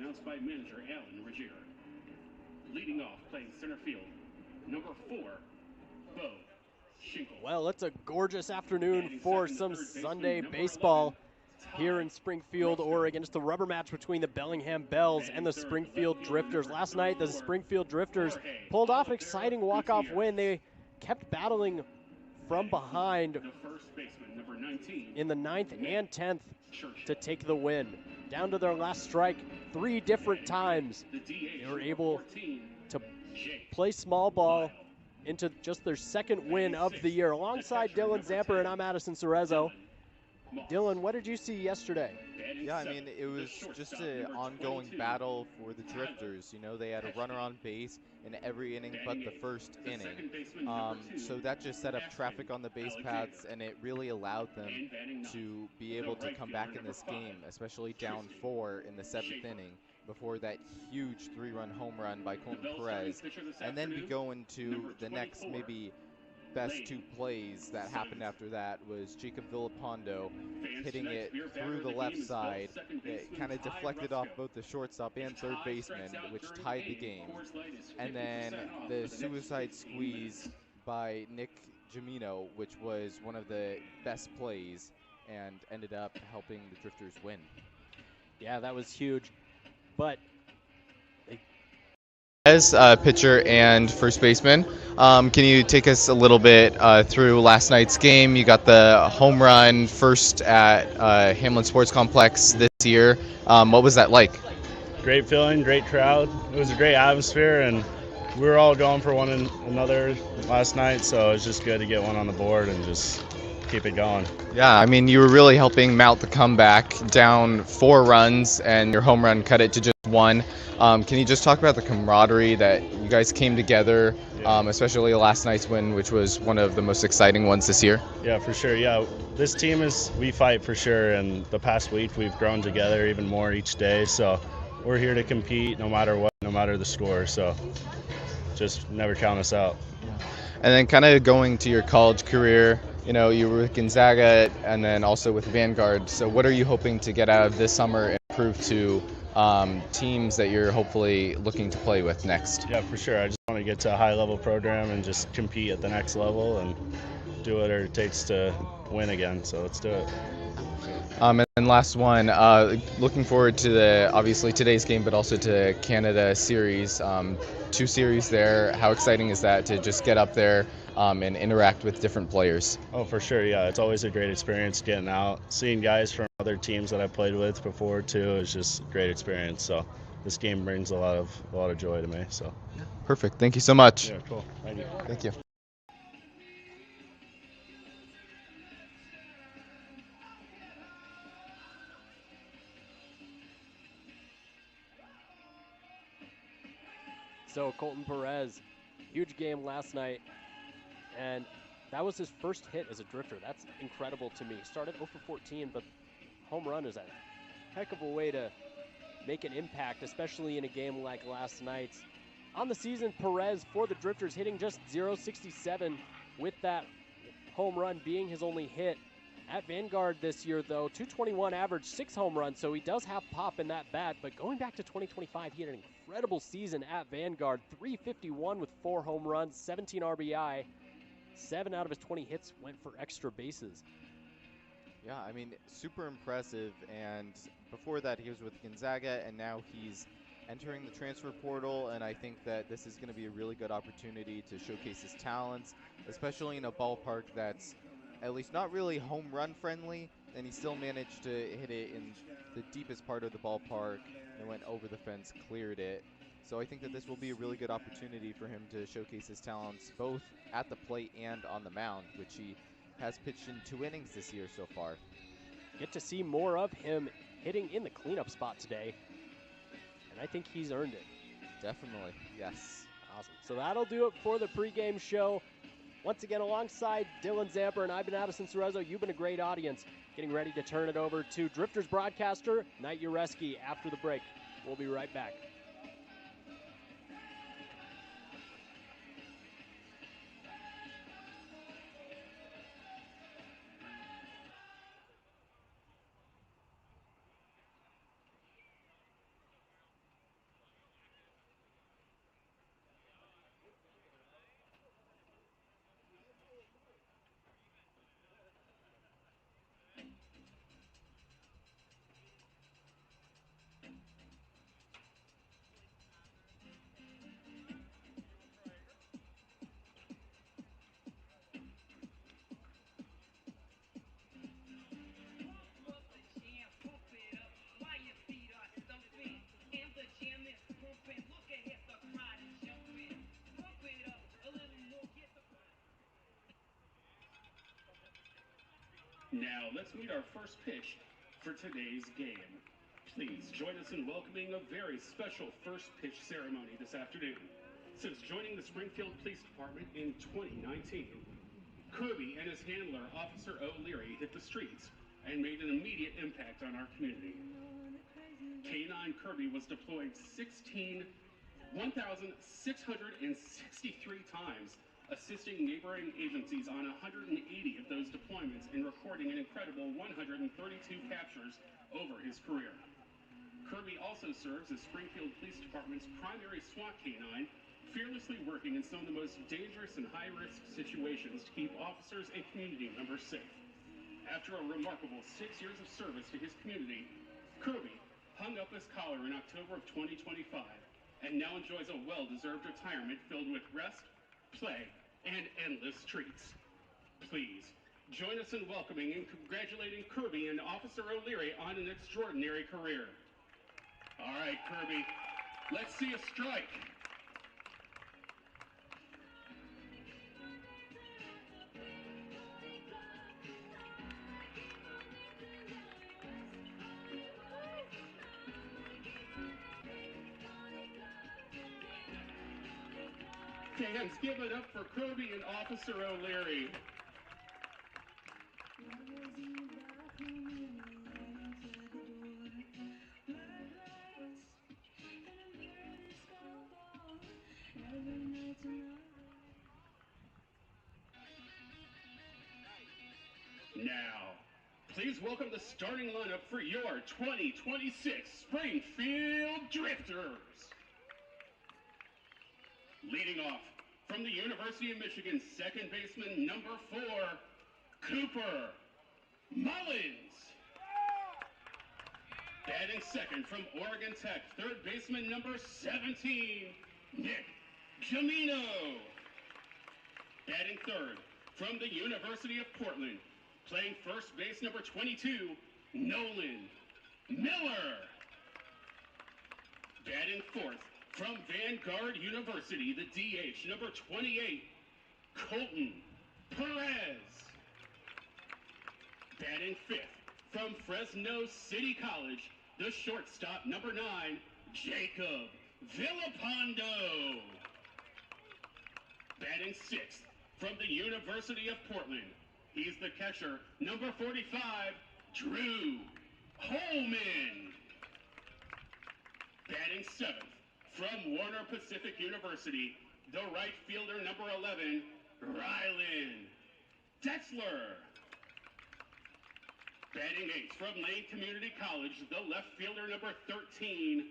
announced by manager Alan Regier. Leading off, playing center field, number 4, Bo Schinkel. Well, it's a gorgeous afternoon for some Sunday baseball here in Springfield, Oregon. It's the rubber match between the Bellingham Bells and the Springfield Drifters. Last night, the Springfield Drifters pulled off an exciting walk-off win. They kept battling from behind in the 9th and 10th to take the win. Down to their last strike 3 different times. They were able to play small ball into just their 2nd win of the year. Alongside Dylan Zamper, and I'm Addison Cerezo. Dylan, what did you see yesterday? Yeah, I mean, it was just an ongoing battle for the Drifters. You know, they had a runner on base in every inning but the first inning. So that just set up traffic on the base paths, and it really allowed them to be able to come back in this game, especially down 4 in the 7th inning, before that huge 3-run home run by Colton Perez. And then we go into the next maybe best 2 plays that happened after that was Jacob Villapando hitting it through the left side. It kind of deflected off both the shortstop and third baseman, which tied the game. And then the suicide squeeze by Nick Gimino, which was one of the best plays and ended up helping the Drifters win. Yeah, that was huge. But As pitcher and first baseman, can you take us a little bit through last night's game? You got the home run first at Hamlin Sports Complex this year. What was that like? Great feeling, great crowd. It was a great atmosphere, and we were all going for one another last night, so it's just good to get one on the board and just keep it going. Yeah, I mean, you were really helping mount the comeback, down 4 runs, and your home run cut it to just 1. Can you just talk about the camaraderie that you guys came together, especially last night's win, which was one of the most exciting ones this year? Yeah, for sure. Yeah, this team we fight for sure, and the past week we've grown together even more each day, so we're here to compete no matter what, no matter the score, so just never count us out. And then kind of going to your college career, you know, you were with Gonzaga and then also with Vanguard. So what are you hoping to get out of this summer and prove to teams that you're hopefully looking to play with next? Yeah, for sure. I just want to get to a high-level program and just compete at the next level and do whatever it takes to win again. So let's do it. And then last one, looking forward to obviously today's game, but also to Canada series. 2 series there. How exciting is that to just get up there and interact with different players? Oh, for sure. Yeah, it's always a great experience getting out, seeing guys from other teams that I played with before too. It's just a great experience. So this game brings a lot of joy to me. So perfect. Thank you so much. Yeah, cool. Thank you. Thank you. so Colton Perez, huge game last night, and that was his first hit as a Drifter. That's incredible to me. Started 0 for 14, but home run is a heck of a way to make an impact, especially in a game like last night's. On the season, Perez for the Drifters hitting just .067 with that home run being his only hit. At Vanguard this year, though, .221 average, 6 home runs, so he does have pop in that bat. But going back to 2025, he had an incredible season at Vanguard. .351 with 4 home runs, 17 RBI. 7 out of his 20 hits went for extra bases. Yeah, I mean, super impressive. And before that, he was with Gonzaga, and now he's entering the transfer portal. And I think that this is going to be a really good opportunity to showcase his talents, especially in a ballpark that's at least not really home run friendly, and he still managed to hit it in the deepest part of the ballpark and went over the fence, cleared it. So I think that this will be a really good opportunity for him to showcase his talents both at the plate and on the mound, which he has pitched in 2 innings this year so far. Get to see more of him hitting in the cleanup spot today, and I think he's earned it. Definitely, yes. Awesome. So that'll do it for the pregame show. Once again, alongside Dylan Zamper and I've been Addison Cerezo, you've been a great audience. Getting ready to turn it over to Drifters broadcaster Knight Jarecki after the break. We'll be right back. let's meet our first pitch for today's game. Please join us in welcoming a very special first pitch ceremony this afternoon. Since joining the Springfield Police Department in 2019, Kirby and his handler, Officer O'Leary, hit the streets and made an immediate impact on our community. K9 Kirby was deployed 1,663 times, assisting neighboring agencies on 180 of those deployments and recording an incredible 132 captures over his career. Kirby also serves as Springfield Police Department's primary SWAT K9, fearlessly working in some of the most dangerous and high-risk situations to keep officers and community members safe. After a remarkable 6 years of service to his community, Kirby hung up his collar in October of 2025 and now enjoys a well-deserved retirement filled with rest, play, and endless treats. Please join us in welcoming and congratulating Kirby and Officer O'Leary on an extraordinary career. All right, Kirby, let's see a strike. Fans, give it up for Kirby and Officer O'Leary. Now, please welcome the starting lineup for your 2026 Springfield Drifters. Leading off from the University of Michigan, second baseman number 4, Cooper Mullins. Batting second from Oregon Tech, third baseman number 17, Nick Jamino. Batting third from the University of Portland, playing first base number 22, Nolan Miller. Batting fourth from Vanguard University, the DH, number 28, Colton Perez. Batting fifth from Fresno City College, the shortstop, number 9, Jacob Villapando. Batting sixth from the University of Portland, he's the catcher, number 45, Drew Holman. Batting seventh from Warner Pacific University, the right fielder, number 11, Rylan Detzler. Batting eighth from Lane Community College, the left fielder, number 13,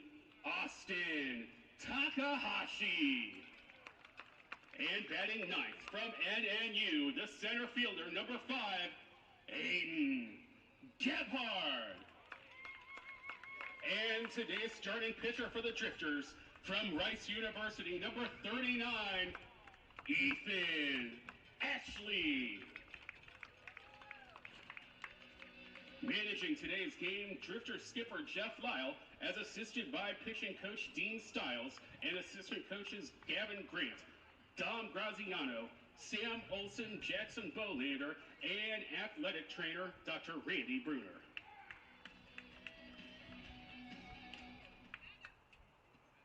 Austin Takahashi. And batting ninth from NNU, the center fielder, number 5, Aiden Gebhard. And today's starting pitcher for the Drifters, from Rice University, number 39, Ethan Ashley. Managing today's game, Drifter skipper Jeff Lyle, as assisted by pitching coach Dean Stiles and assistant coaches Gavin Grant, Dom Graziano, Sam Olson, Jackson Bolander, and athletic trainer Dr. Randy Bruner.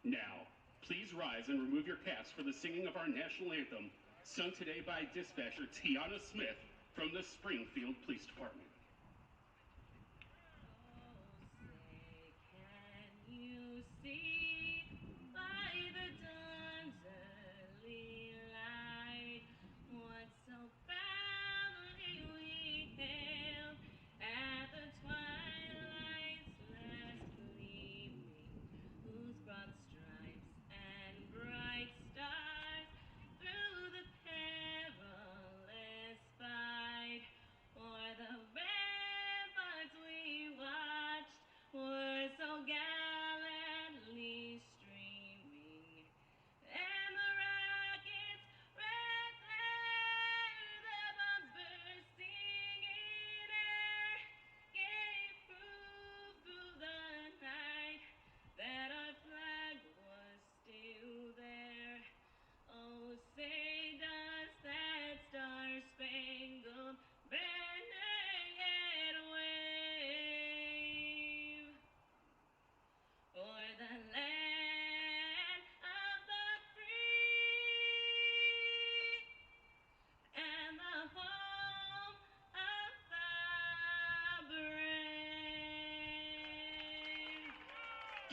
Now, please rise and remove your caps for the singing of our national anthem, sung today by dispatcher Tiana Smith from the Springfield Police Department.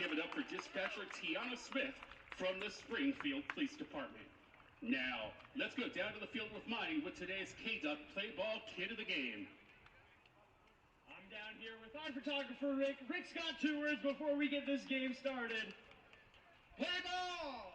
give it up for dispatcher Tiana Smith from the Springfield Police Department. Now, let's go down to the field with Monty with today's K-Duck Play Ball Kid of the Game. I'm down here with our photographer, Rick. Rick's got 2 words before we get this game started. Play ball!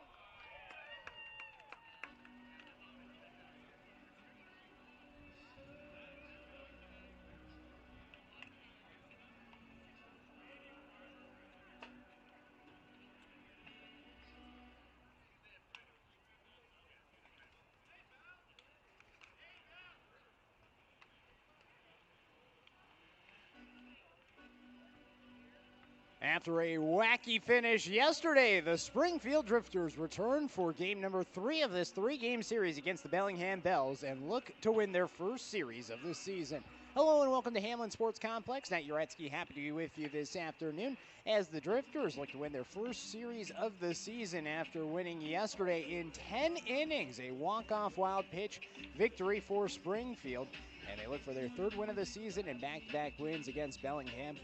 After a wacky finish yesterday, the Springfield Drifters return for game number 3 of this 3-game series against the Bellingham Bells and look to win their first series of the season. Hello and welcome to Hamlin Sports Complex. Knight Jarecki happy to be with you this afternoon as the Drifters look to win their first series of the season after winning yesterday in 10 innings. A walk-off wild pitch victory for Springfield. And they look for their 3rd win of the season and back-to-back wins against Bellingham.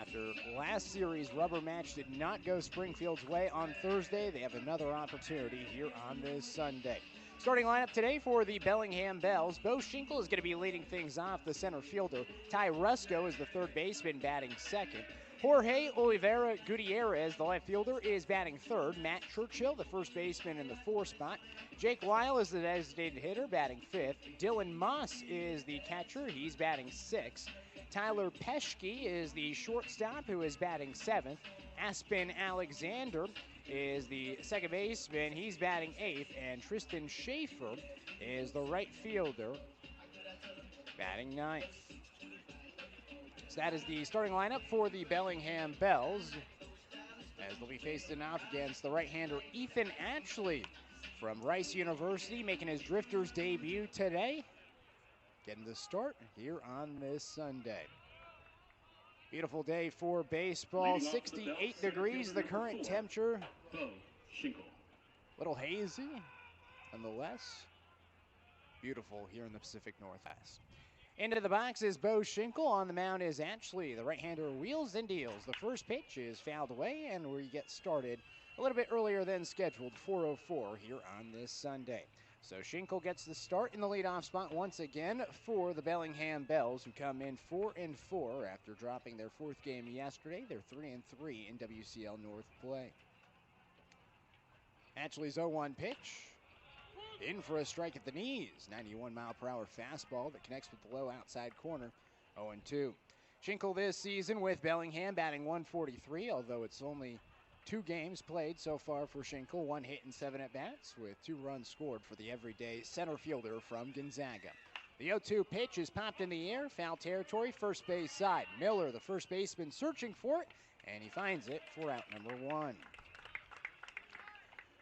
After last series' rubber match did not go Springfield's way on Thursday, they have another opportunity here on this Sunday. Starting lineup today for the Bellingham Bells, Bo Schinkel is going to be leading things off, the center fielder. Ty Rusco is the 3rd baseman, batting 2nd. Jorge Oliveira Gutierrez, the left fielder, is batting 3rd. Matt Churchill, the 1st baseman, in the 4th spot. Jake Lyle is the designated hitter, batting 5th. Dylan Moss is the catcher. He's batting 6th. Tyler Peschke is the shortstop, who is batting 7th. Aspen Alexander is the 2nd baseman. He's batting 8th. And Tristan Schaefer is the right fielder, batting 9th. So that is the starting lineup for the Bellingham Bells, as they'll be facing off against the right-hander Ethan Ashley from Rice University, making his Drifters debut today. Getting the start here on this Sunday. Beautiful day for baseball. 68 degrees, the current temperature. Little hazy, nonetheless. Beautiful here in the Pacific Northwest. Into the box is Bo Schinkel. On the mound is Ashley. The right-hander wheels and deals. The first pitch is fouled away, and we get started a little bit earlier than scheduled, 4:04 here on this Sunday. So Schinkel gets the start in the leadoff spot once again for the Bellingham Bells, who come in 4-4 after dropping their 4th game yesterday. They're 3-3 in WCL North play. Ashley's 0-1 pitch. In for a strike at the knees. 91-mile-per-hour fastball that connects with the low outside corner. 0-2. Schinkel this season with Bellingham batting 143, although it's only 2 games played so far for Schinkel. 1 hit and 7 at-bats with 2 runs scored for the everyday center fielder from Gonzaga. The 0-2 pitch is popped in the air. Foul territory, first base side. Miller, the first baseman, searching for it, and he finds it for out number 1.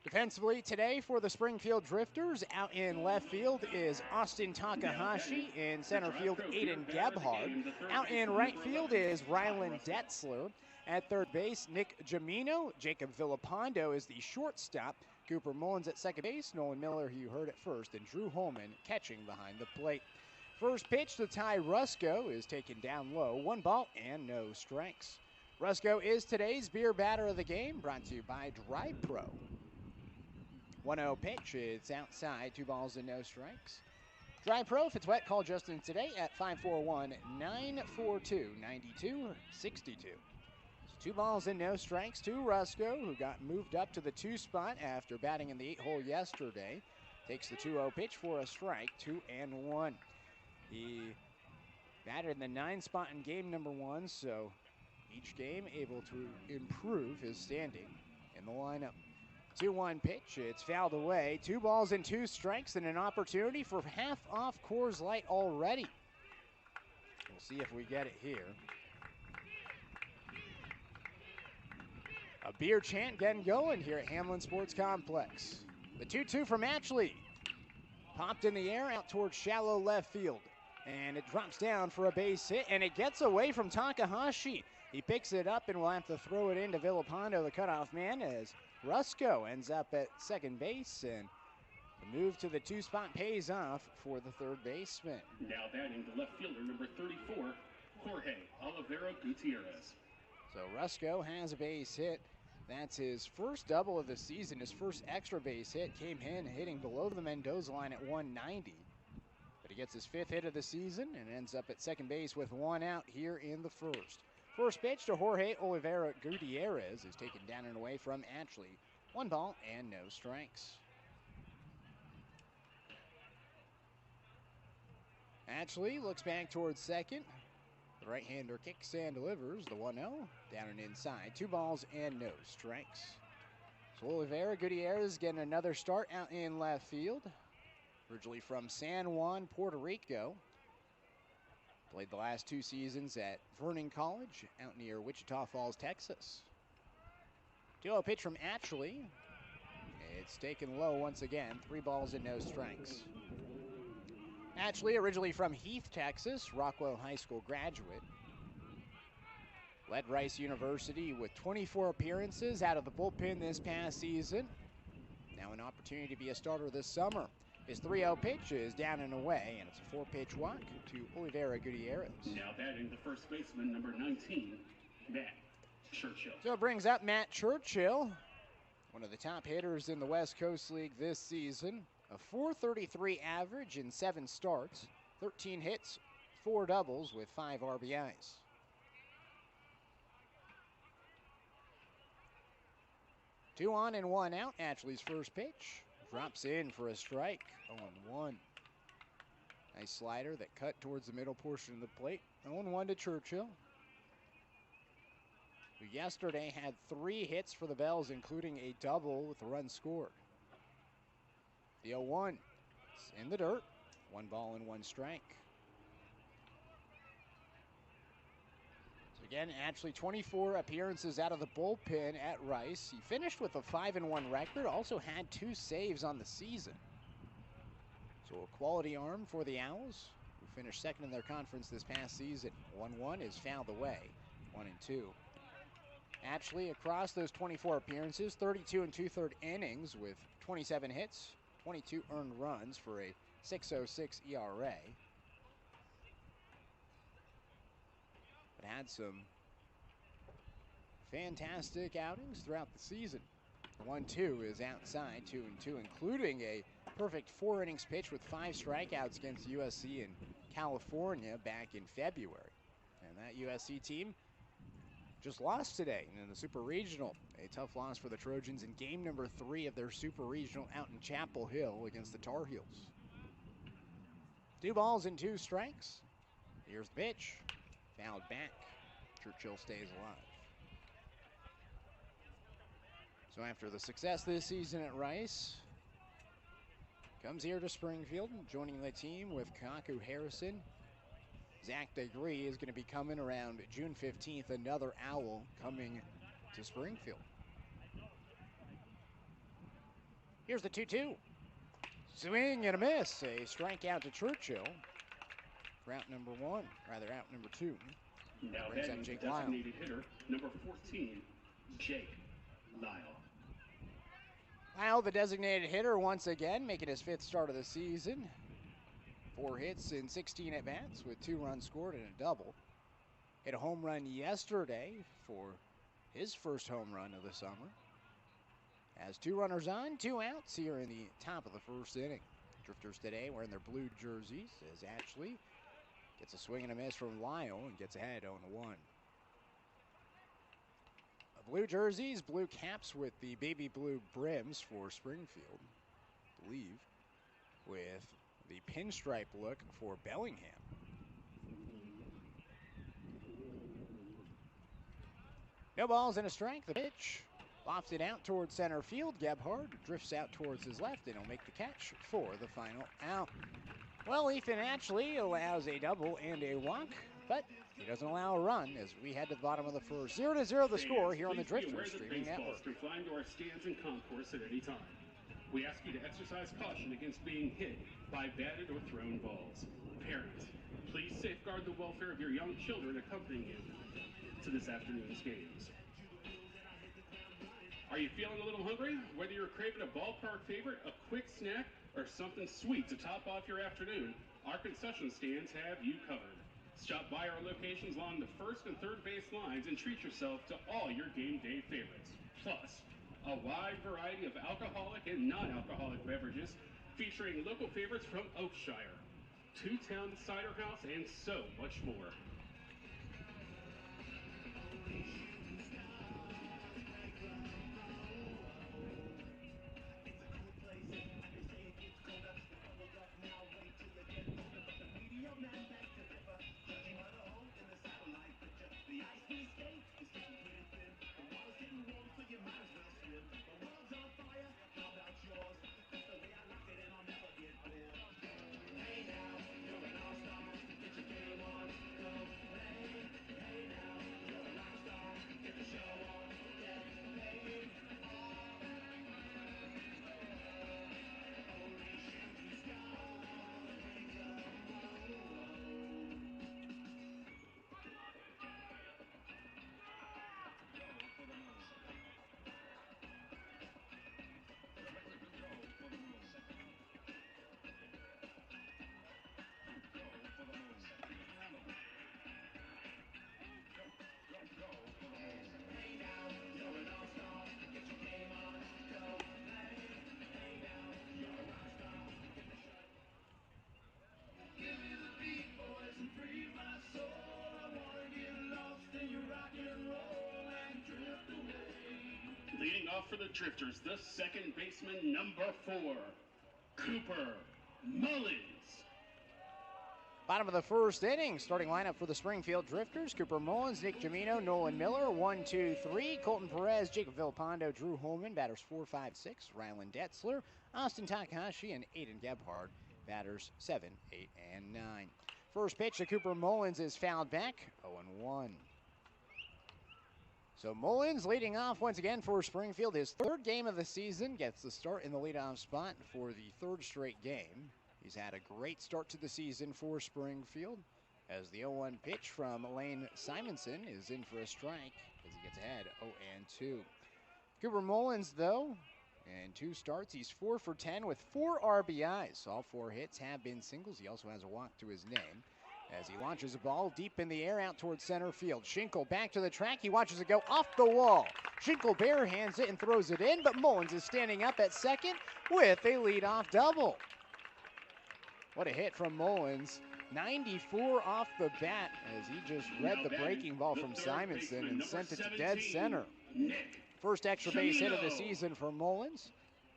Defensively today for the Springfield Drifters, out in left field is Austin Takahashi. In center field, Aiden Gebhard. Out in right field is Rylan Detzler. At 3rd base, Nick Jamino. Jacob Villapando is the shortstop. Cooper Mullins at 2nd base. Nolan Miller, who you heard at first, and Drew Holman catching behind the plate. First pitch to Ty Rusco is taken down low. 1 ball and no strikes. Rusco is today's beer batter of the game, brought to you by Dry Pro. 1-0 pitch, it's outside, 2 balls and no strikes. Dry Pro, if it's wet, call Justin today at 541-942-9262. So 2 balls and no strikes to Rusco, who got moved up to the 2 spot after batting in the 8 hole yesterday. Takes the 2-0 pitch for a strike, 2-1. He batted in the 9 spot in game number 1, so each game able to improve his standing in the lineup. 2-1 pitch, it's fouled away. 2 balls and 2 strikes and an opportunity for half off Coors Light already. We'll see if we get it here. A beer chant getting going here at Hamlin Sports Complex. The 2-2 from Ashley. Popped in the air out towards shallow left field. And it drops down for a base hit, and it gets away from Takahashi. He picks it up and will have to throw it into Villapando, the cutoff man, as Rusco ends up at 2nd base, and the move to the 2 spot pays off for the 3rd baseman. Now batting the left fielder, number 34, Jorge Oliveira Gutierrez. So Rusco has a base hit. That's his first double of the season. His first extra base hit came in hitting below the Mendoza line at 190. But he gets his 5th hit of the season and ends up at second base with 1 out here in the first. First pitch to Jorge Oliveira Gutierrez is taken down and away from Ashley. 1 ball and no strikes. Ashley looks back towards second. The right-hander kicks and delivers the 1-0 down and inside. 2 balls and no strikes. So Oliveira Gutierrez getting another start out in left field. Originally from San Juan, Puerto Rico. Played the last 2 seasons at Vernon College out near Wichita Falls, Texas. 2-0 pitch from Ashley. It's taken low once again. 3 balls and no strikes. Ashley, originally from Heath, Texas, Rockwell High School graduate. Led Rice University with 24 appearances out of the bullpen this past season. Now an opportunity to be a starter this summer. His 3-0 pitch is down and away, and it's a 4-pitch walk to Oliveira Gutierrez. Now batting the first baseman, number 19, Matt Churchill. So it brings up Matt Churchill, one of the top hitters in the West Coast League this season. A .433 average in 7 starts, 13 hits, 4 doubles with 5 RBIs. Two on and 1 out. Ashley's first pitch drops in for a strike. 0-1. Nice slider that cut towards the middle portion of the plate. 0-1 to Churchill, who yesterday had 3 hits for the Bells, including a double with a run scored. The 0-1, it's in the dirt. 1 ball and 1 strike. So again, Ashley 24 appearances out of the bullpen at Rice. He finished with a 5-1 record, also had 2 saves on the season. So a quality arm for the Owls, who finished second in their conference this past season. 1-1 is fouled away, 1-2. Ashley across those 24 appearances, 32 2/3 innings with 27 hits, 22 earned runs for a .606 ERA. But had some fantastic outings throughout the season. The 1-2 is outside, 2-2, including a perfect 4 innings pitch with 5 strikeouts against USC in California back in February. And that USC team just lost today in the Super Regional. A tough loss for the Trojans in game number 3 of their Super Regional out in Chapel Hill against the Tar Heels. 2 balls and 2 strikes. Here's the pitch. Fouled back. Churchill stays alive. So after the success this season at Rice, comes here to Springfield, joining the team with Kaku Harrison. Zach DeGree is going to be coming around June 15th, another Owl coming to Springfield. Here's the 2-2. Swing and a miss. A strikeout to Churchill. For out number 1, rather out number 2. Now brings up batting Jake the Lyle. designated hitter, number 14, Jake Lyle. Lyle, the designated hitter, once again, making his 5th start of the season. 4 hits in 16 at-bats with 2 runs scored and a double. Hit a home run yesterday for his first home run of the summer. Has 2 runners on, 2 outs here in the top of the first inning. Drifters today wearing their blue jerseys as Ashley gets a swing and a miss from Lyle and gets ahead 0-1. Blue jerseys, blue caps with the baby blue brims for Springfield, I believe, with the pinstripe look for Bellingham. No balls and a strike. The pitch lofted out towards center field. Gebhard drifts out towards his left and he'll make the catch for the final out. Well, Ethan Ashley allows a double and a walk, but he doesn't allow a run as we head to the bottom of the first. 0-0 the score here on the Drifters streaming network. Can fly into our stands and concourse at any time. We ask you to exercise caution against being hit by batted or thrown balls. Parents, please safeguard the welfare of your young children accompanying you to this afternoon's games. Are you feeling a little hungry? Whether you're craving a ballpark favorite, a quick snack, or something sweet to top off your afternoon, our concession stands have you covered. Stop by our locations along the first and third base lines and treat yourself to all your game day favorites. plus a wide variety of alcoholic and non-alcoholic beverages featuring local favorites from Oakshire, Two-Town Cider House, and so much more. Leading off for the Drifters, the second baseman, number 4, Cooper Mullins. Bottom of the first inning, starting lineup for the Springfield Drifters: Cooper Mullins, Nick Jamino, Nolan Miller, 1, 2, 3, Colton Perez, Jacob Villalpando, Drew Holman, batters 4, 5, 6, Rylan Detzler, Austin Takahashi, and Aiden Gebhard, batters 7, 8, and 9. First pitch to Cooper Mullins is fouled back, 0-1. So Mullins leading off once again for Springfield. His third game of the season, gets the start in the leadoff spot for the third straight game. He's had a great start to the season for Springfield, as the 0-1 pitch from Lane Simonson is in for a strike as he gets ahead 0-2. Cooper Mullins, though, in 2 starts, he's 4 for 10 with 4 RBIs. All 4 hits have been singles. He also has a walk to his name as he launches a ball deep in the air out towards center field. Schinkel back to the track. He watches it go off the wall. Schinkel barehands it and throws it in, but Mullins is standing up at second with a leadoff double. What a hit from Mullins. 94 off the bat as he just read the breaking ball from Simonson and sent it to dead center. First extra base hit of the season for Mullins.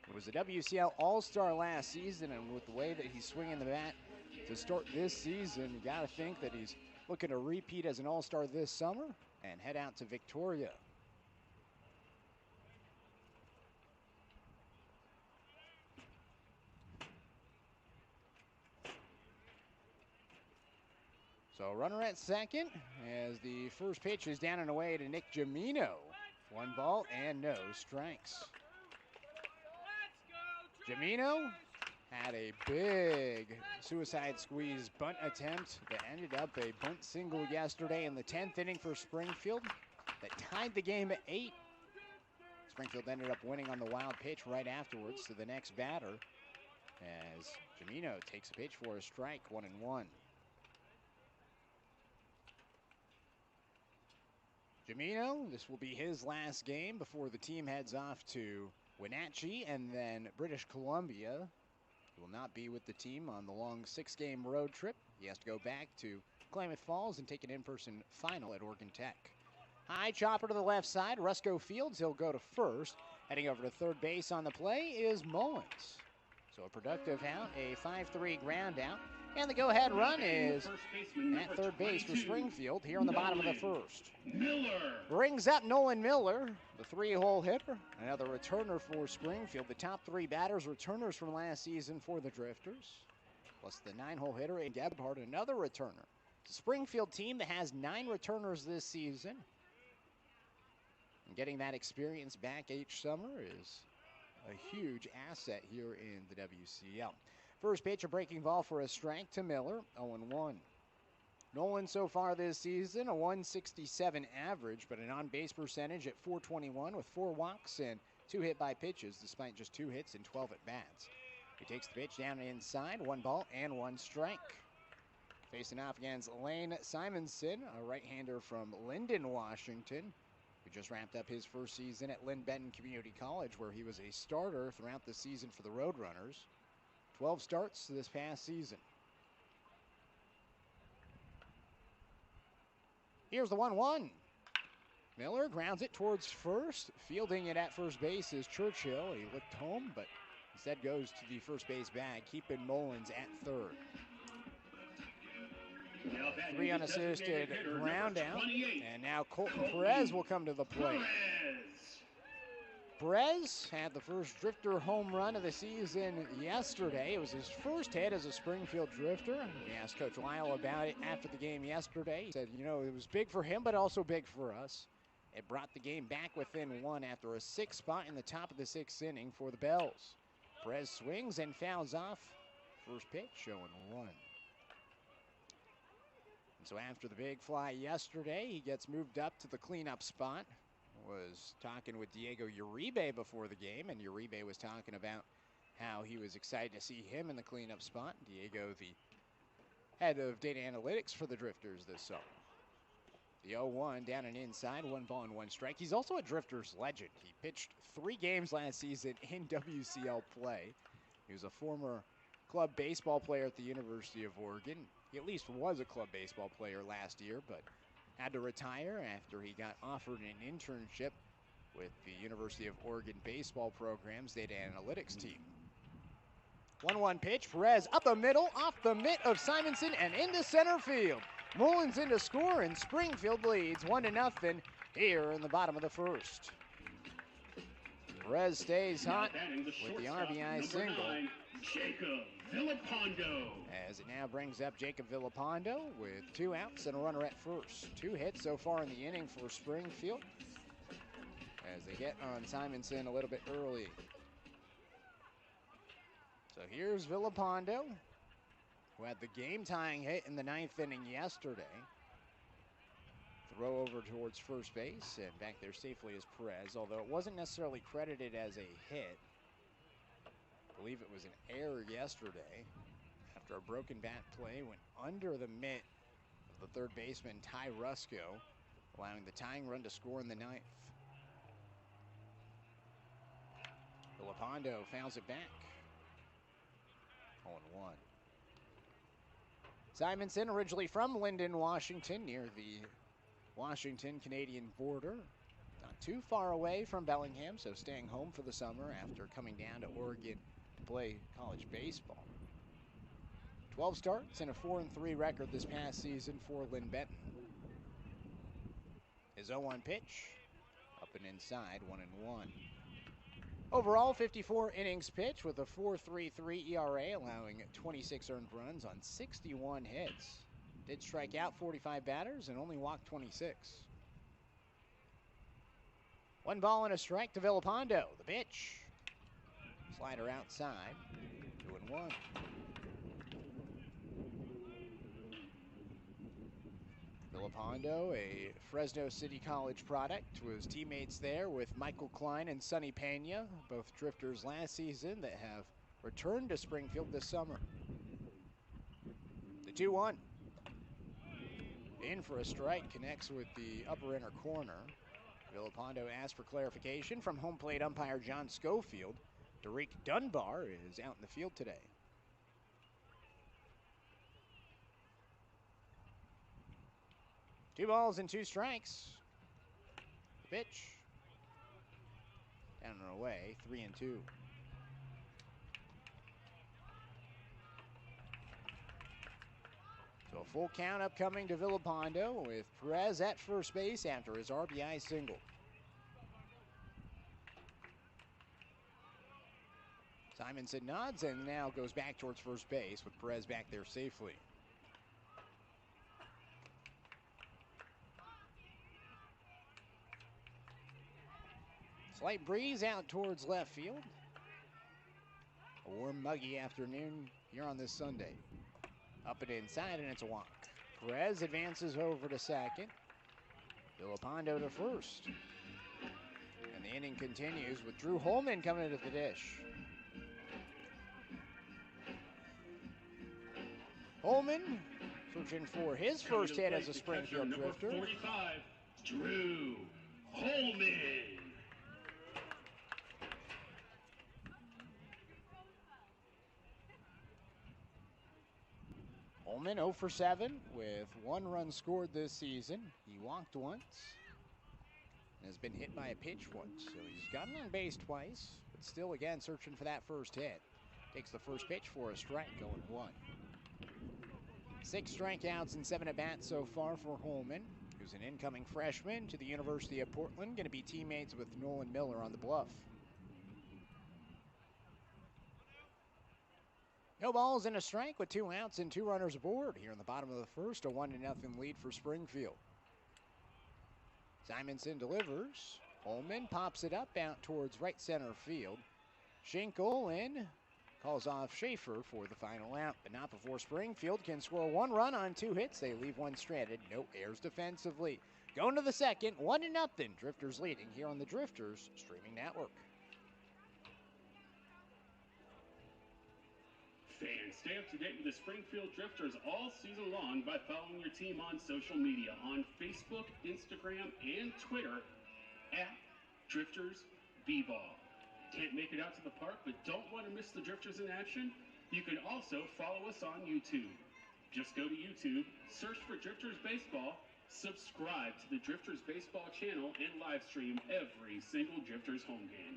It was a WCL All-Star last season, and with the way that he's swinging the bat to start this season, you got to think that he's looking to repeat as an All-Star this summer and head out to Victoria. So runner at second as the first pitch is down and away to Nick Jamino. 1 ball and no strikes. Jamino had a big suicide squeeze bunt attempt that ended up a bunt single yesterday in the 10th inning for Springfield that tied the game at 8. Springfield ended up winning on the wild pitch right afterwards to the next batter as Jamino takes a pitch for a strike, 1-1. Jamino, this will be his last game before the team heads off to Wenatchee and then British Columbia. He will not be with the team on the long 6-game road trip. He has to go back to Klamath Falls and take an in-person final at Oregon Tech. High chopper to the left side, Rusco Fields, he'll go to first. Heading over to third base on the play is Mullins. So a productive out, a 5-3 ground out. And the go-ahead run is at third base for Springfield here in the bottom of the first. Brings up Nolan Miller, the 3-hole hitter. Another returner for Springfield. The top 3 batters, returners from last season for the Drifters. Plus the 9-hole hitter, and Gebhard, another returner. It's a Springfield team that has 9 returners this season. And getting that experience back each summer is a huge asset here in the WCL. First pitch, a breaking ball for a strike to Miller, 0-1. Nolan so far this season, a 167 average, but an on-base percentage at .421 with 4 walks and 2 hit by pitches, despite just 2 hits and 12 at-bats. He takes the pitch down inside, 1 ball and 1 strike. Facing off against Lane Simonson, a right-hander from Linden, Washington. who just wrapped up his first season at Lynn Benton Community College, where he was a starter throughout the season for the Roadrunners. 12 starts this past season. Here's the 1-1. Miller grounds it towards first. Fielding it at first base is Churchill. He looked home, but instead goes to the first base bag, keeping Mullins at third. 3 unassisted ground out, and now Colton Perez will come to the plate. Perez had the first Drifter home run of the season yesterday. It was his first hit as a Springfield Drifter. We asked Coach Lyle about it after the game yesterday. He said, you know, it was big for him, but also big for us. It brought the game back within 1 after a 6 spot in the top of the 6th inning for the Bells. Perez swings and fouls off. First pitch showing 1. And so after the big fly yesterday, he gets moved up to the cleanup spot. Was talking with Diego Uribe before the game, and Uribe was talking about how he was excited to see him in the cleanup spot. Diego, the head of data analytics for the Drifters this summer. The 0-1 down and inside, 1 ball and 1 strike. He's also a Drifters legend. He pitched 3 games last season in WCL play. He was a former club baseball player at the University of Oregon. He at least was a club baseball player last year, but had to retire after he got offered an internship with the University of Oregon baseball program's data analytics team. 1-1 pitch, Perez up the middle, off the mitt of Simonson and into center field. Mullins in to score, and Springfield leads 1-0 here in the bottom of the first. Perez stays hot with the RBI single. Jacob Villapando. As it now brings up Jacob Villapando with 2 outs and a runner at first. 2 hits so far in the inning for Springfield as they get on Simonson a little bit early. So here's Villapando, who had the game-tying hit in the 9th inning yesterday. Throw over towards first base, and back there safely is Perez, although it wasn't necessarily credited as a hit. I believe it was an error yesterday after a broken bat play went under the mitt of the third baseman, Ty Rusco, allowing the tying run to score in the 9th. Villapando fouls it back. 0-1. Simonson, originally from Linden, Washington, near the Washington-Canadian border. Not too far away from Bellingham, so staying home for the summer after coming down to Oregon to play college baseball. 12 starts and a 4-3 record this past season for Lynn Benton. His 0-1 pitch, up and inside, 1-1. Overall, 54 innings pitched with a 4.33 ERA, allowing 26 earned runs on 61 hits. Did strike out 45 batters and only walked 26. 1 ball and a strike to Villapando. The pitch. Slider outside, 2-1. Villapando, a Fresno City College product, was teammates there with Michael Klein and Sonny Pena, both Drifters last season that have returned to Springfield this summer. The 2-1. In for a strike, connects with the upper inner corner. Villapando asks for clarification from home plate umpire John Schofield. Derek Dunbar is out in the field today. Two balls and 2 strikes. The pitch. Down and away, 3-2. So a full count upcoming to Villapando with Perez at first base after his RBI single. Simonson nods and now goes back towards first base with Perez back there safely. Slight breeze out towards left field. A warm, muggy afternoon here on this Sunday. Up and inside, and it's a walk. Perez advances over to second. Villapando to first. And the inning continues with Drew Holman coming into the dish. Holman searching for his first hit as a Springfield Drifter. 45, Drew Holman. Holman 0 for 7 with 1 run scored this season. He walked once and has been hit by a pitch once. So he's gotten on base twice, but still again searching for that first hit. Takes the first pitch for a strike, 0-1. 6 strikeouts and 7 at-bats so far for Holman, who's an incoming freshman to the University of Portland, going to be teammates with Nolan Miller on the Bluff. No balls and a strike with 2 outs and 2 runners aboard here in the bottom of the first. A 1-0 lead for Springfield. Simonson delivers. Holman pops it up out towards right center field. Schinkel in. Calls off Schaefer for the final out, but not before Springfield can score 1 run on 2 hits. They leave 1 stranded. No errors defensively. Going to the second. 1-0. Drifters leading here on the Drifters streaming network. Fans, stay up to date with the Springfield Drifters all season long by following your team on social media on Facebook, Instagram, and Twitter at Drifters B-Ball. Can't make it out to the park but don't want to miss the Drifters in action? You can also follow us on YouTube. Just go to YouTube, search for Drifters Baseball, subscribe to the Drifters Baseball channel, and live stream every single Drifters home game.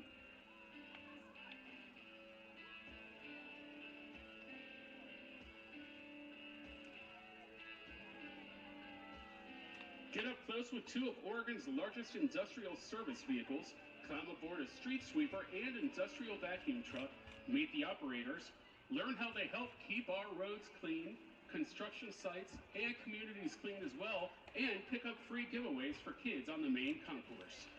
Get up close with 2 of Oregon's largest industrial service vehicles. Climb aboard a street sweeper and industrial vacuum truck. Meet the operators. Learn how they help keep our roads clean, construction sites, and communities clean as well. And pick up free giveaways for kids on the main concourse.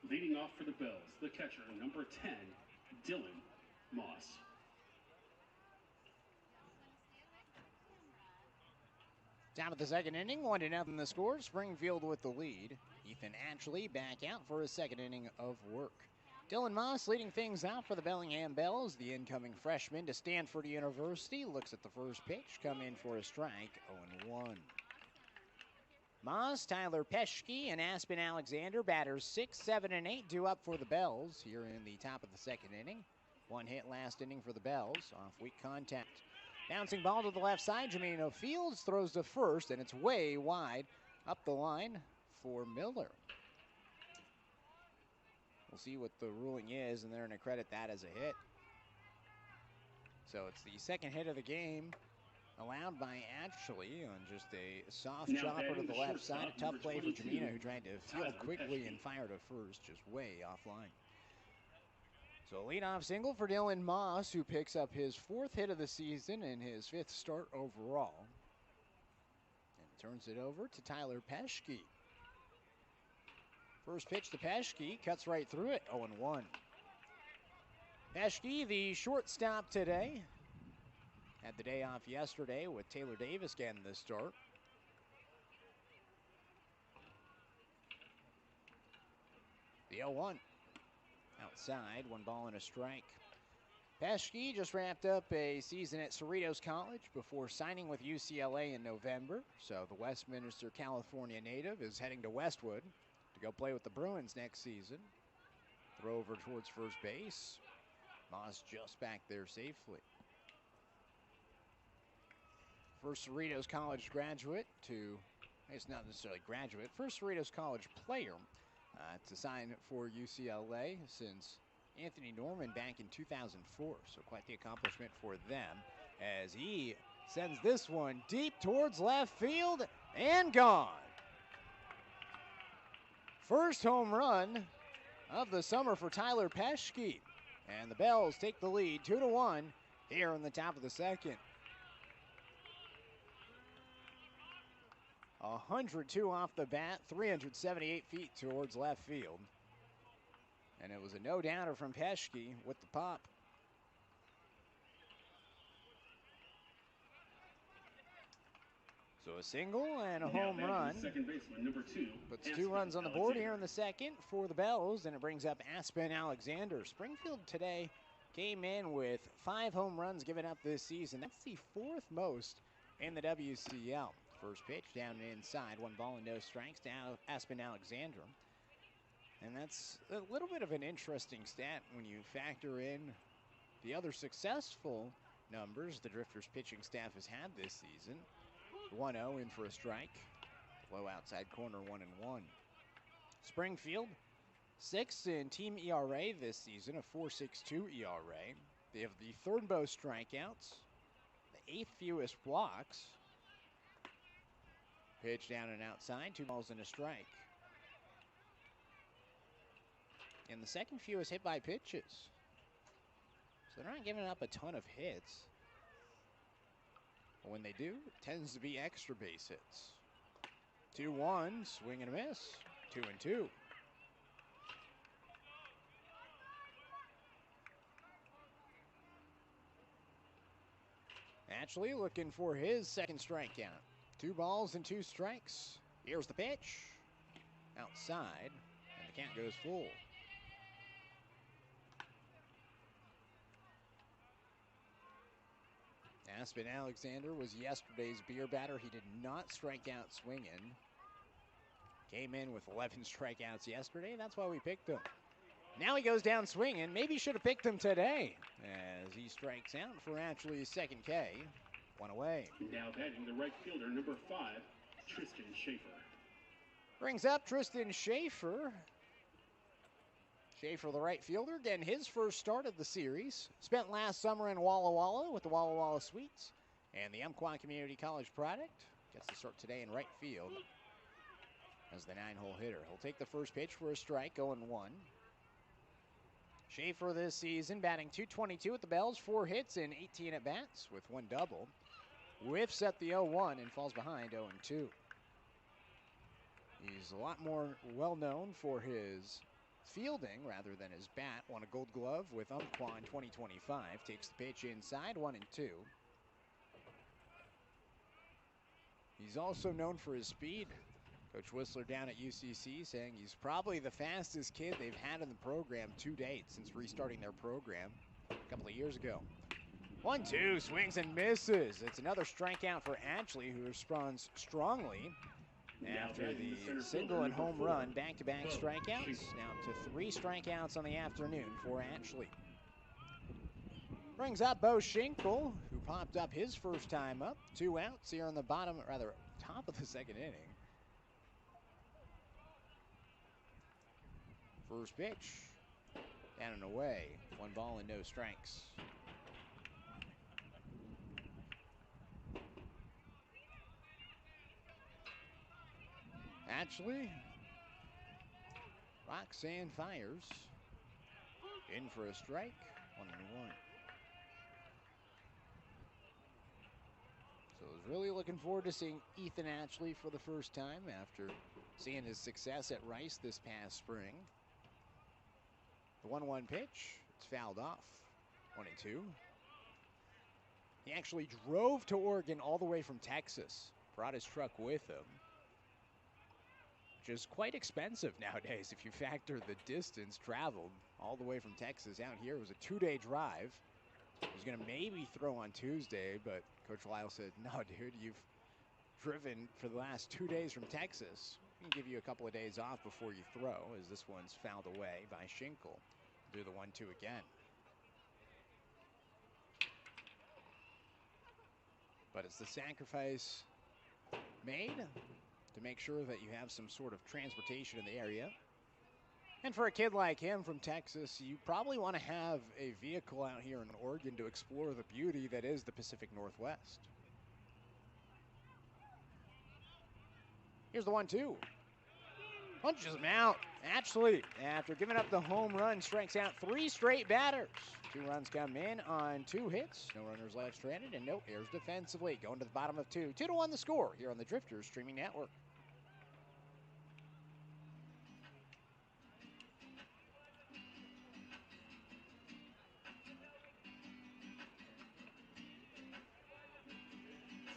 Leading off for the Bells, the catcher, number 10, Dylan Moss. Top of the second inning, 1-0 the score. Springfield with the lead. Ethan Atchley back out for his second inning of work. Dylan Moss leading things out for the Bellingham Bells. The incoming freshman to Stanford University looks at the first pitch, come in for a strike, 0-1. Moss, Tyler Peschke, and Aspen Alexander, batters 6, 7, and 8, due up for the Bells here in the top of the second inning. 1 hit last inning for the Bells off weak contact. Bouncing ball to the left side, Jamino Fields throws to first, and it's way wide up the line for Miller. We'll see what the ruling is, and they're going to credit that as a hit. So it's the second hit of the game, allowed by Atchley on just a soft chopper to the left side. A tough play for Jamino, who tried to field quickly and fired to first, just way offline. So leadoff single for Dylan Moss, who picks up his 4th hit of the season and his 5th start overall. And turns it over to Tyler Peschke. First pitch to Peschke, cuts right through it, 0-1. Peschke, the shortstop today. Had the day off yesterday with Taylor Davis getting the start. The 0-1. Outside, 1 ball and a strike. Peschke just wrapped up a season at Cerritos College before signing with UCLA in November. So the Westminster, California native is heading to Westwood to go play with the Bruins next season. Throw over towards first base. Moss just back there safely. First Cerritos College graduate to, it's not necessarily graduate, first Cerritos College player to sign for UCLA since Anthony Norman back in 2004. So quite the accomplishment for them as he sends this one deep towards left field and gone. First home run of the summer for Tyler Peschke. And the Bells take the lead 2-1 here in the top of the second. 102 off the bat, 378 feet towards left field. And it was a no-doubter from Peschke with the pop. So a single and a home run. Second baseman, number 2. Puts 2 runs on the board here in the second for the Bells, and it brings up Aspen Alexander. Springfield today came in with 5 home runs given up this season. That's the 4th most in the WCL. First pitch down and inside, 1 ball and no strikes to Aspen Alexander. And that's a little bit of an interesting stat when you factor in the other successful numbers the Drifters pitching staff has had this season. 1-0 in for a strike. Low outside corner, 1-1. Springfield, 6th in team ERA this season, a 4.62 ERA. They have the 3rd most strikeouts, the 8th fewest walks. Pitch down and outside, 2 balls and a strike. And the 2nd fewest hit by pitches. So they're not giving up a ton of hits. But when they do, it tends to be extra base hits. 2-1, swing and a miss. 2-2. Actually looking for his 2nd strikeout. 2 balls and 2 strikes. Here's the pitch. Outside, and the count goes full. Aspen Alexander was yesterday's beer batter. He did not strike out swinging. Came in with 11 strikeouts yesterday. That's why we picked him. Now he goes down swinging. Maybe should have picked him today as he strikes out for Ashley's 2nd K. 1 away. Now batting the right fielder, number 5, Tristan Schaefer. Brings up Tristan Schaefer. Schaefer, the right fielder, getting his first start of the series. Spent last summer in Walla Walla with the Walla Walla Sweets and the Umpqua Community College product. Gets the start today in right field as the 9-hole hitter. He'll take the first pitch for a strike, 0-1. Schaefer this season batting .222 at the Bells, 4 hits and 18 at-bats with 1 double. Whiffs at the 0-1 and falls behind 0-2. He's a lot more well-known for his fielding rather than his bat. Won a Gold Glove with Umpqua in 2025. Takes the pitch inside, 1-2. He's also known for his speed. Coach Whistler down at UCC saying he's probably the fastest kid they've had in the program to date since restarting their program a couple of years ago. 1-2, swings and misses. It's another strikeout for Ashley, who responds strongly after the single and home run. Back-to-back strikeouts. Now to 3 strikeouts on the afternoon for Ashley. Brings up Bo Schinkel, who popped up his first time up. 2 outs here on the top of the 2nd inning. First pitch, down and away. 1 ball and no strikes. Actually, Roxanne fires. In for a strike, 1-1. So I was really looking forward to seeing Ethan Ashley for the first time after seeing his success at Rice this past spring. The 1-1 pitch, it's fouled off. 1-2. He actually drove to Oregon all the way from Texas. Brought his truck with him. Which is quite expensive nowadays if you factor the distance traveled all the way from Texas out here. It was a 2-day drive. He was going to maybe throw on Tuesday, but Coach Lyle said, no, dude, you've driven for the last 2 days from Texas. We can give you a couple of days off before you throw, as this one's fouled away by Schinkel. Do the 1-2 again. But it's the sacrifice made to make sure that you have some sort of transportation in the area. And for a kid like him from Texas, you probably want to have a vehicle out here in Oregon to explore the beauty that is the Pacific Northwest. Here's the 1-2. Punches him out. Actually, after giving up the home run, strikes out 3 straight batters. 2 runs come in on 2 hits. No runners left stranded and no errors defensively. Going to the bottom of 2. 2-1 the score here on the Drifters streaming network.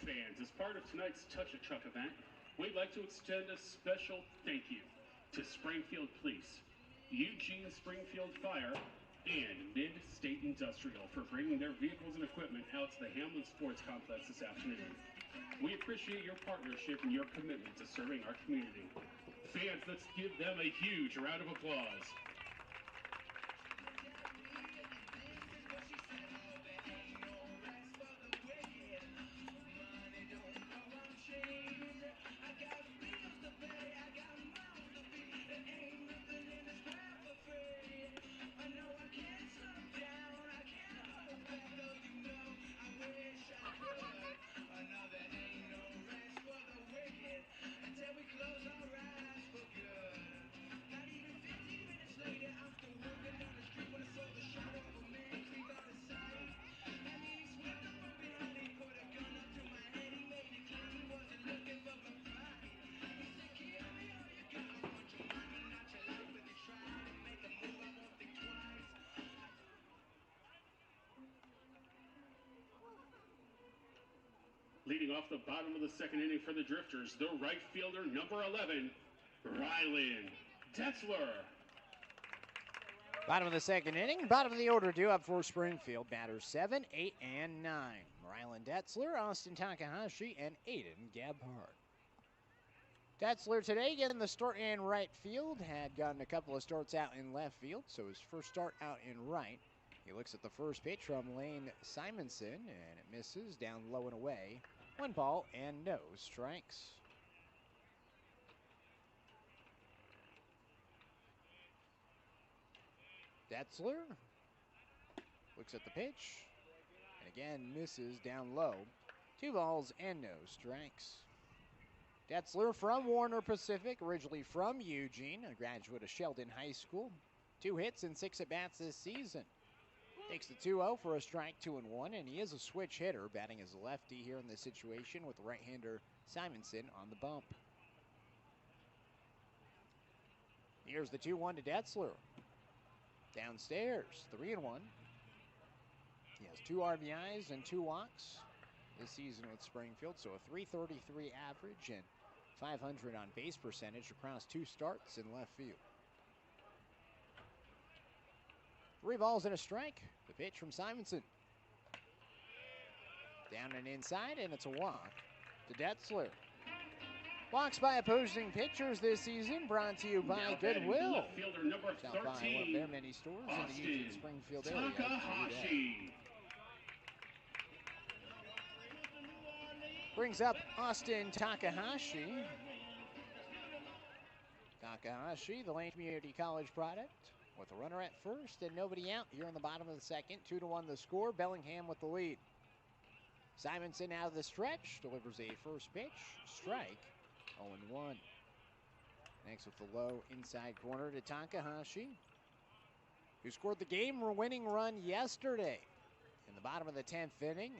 Fans, as part of tonight's Touch a Truck event, we'd like to extend a special thank you to Springfield Police, Eugene Springfield Fire, and Mid-State Industrial for bringing their vehicles and equipment out to the Hamlin Sports Complex this afternoon. We appreciate your partnership and your commitment to serving our community. Fans, let's give them a huge round of applause. Leading off the bottom of the second inning for the Drifters, the right fielder, number 11, Rylan Detzler. Bottom of the second inning, bottom of the order due up for Springfield. Batters 7, 8, and 9. Rylan Detzler, Austin Takahashi, and Aiden Gebhardt. Detzler today getting the start in right field. Had gotten a couple of starts out in left field, so his first start out in right. He looks at the first pitch from Lane Simonson, and it misses down low and away. 1 ball and no strikes. Detzler looks at the pitch, and again misses down low. 2 balls and no strikes. Detzler from Warner Pacific, originally from Eugene, a graduate of Sheldon High School. 2 hits and 6 at-bats this season. Takes the 2-0 for a strike, 2-1, and he is a switch hitter, batting as a lefty here in this situation with right-hander Simonson on the bump. Here's the 2-1 to Detzler. Downstairs, 3-1. He has 2 RBIs and 2 walks this season with Springfield, so a .333 average and .500 on base percentage across 2 starts in left field. 3 balls and a strike. The pitch from Simonson. Down and inside, and it's a walk to Detzler. Walks by opposing pitchers this season, brought to you by Goodwill. Stop by one of their many stores in the Eugene Springfield area. Takahashi. Brings up Austin Takahashi. Takahashi, the Lane Community College product, with a runner at first and nobody out here in the bottom of the second. 2-1 the score. Bellingham with the lead. Simonson out of the stretch, delivers a first pitch, strike, 0-1. Next with the low inside corner to Takahashi, who scored the game-winning run yesterday in the bottom of the 10th inning.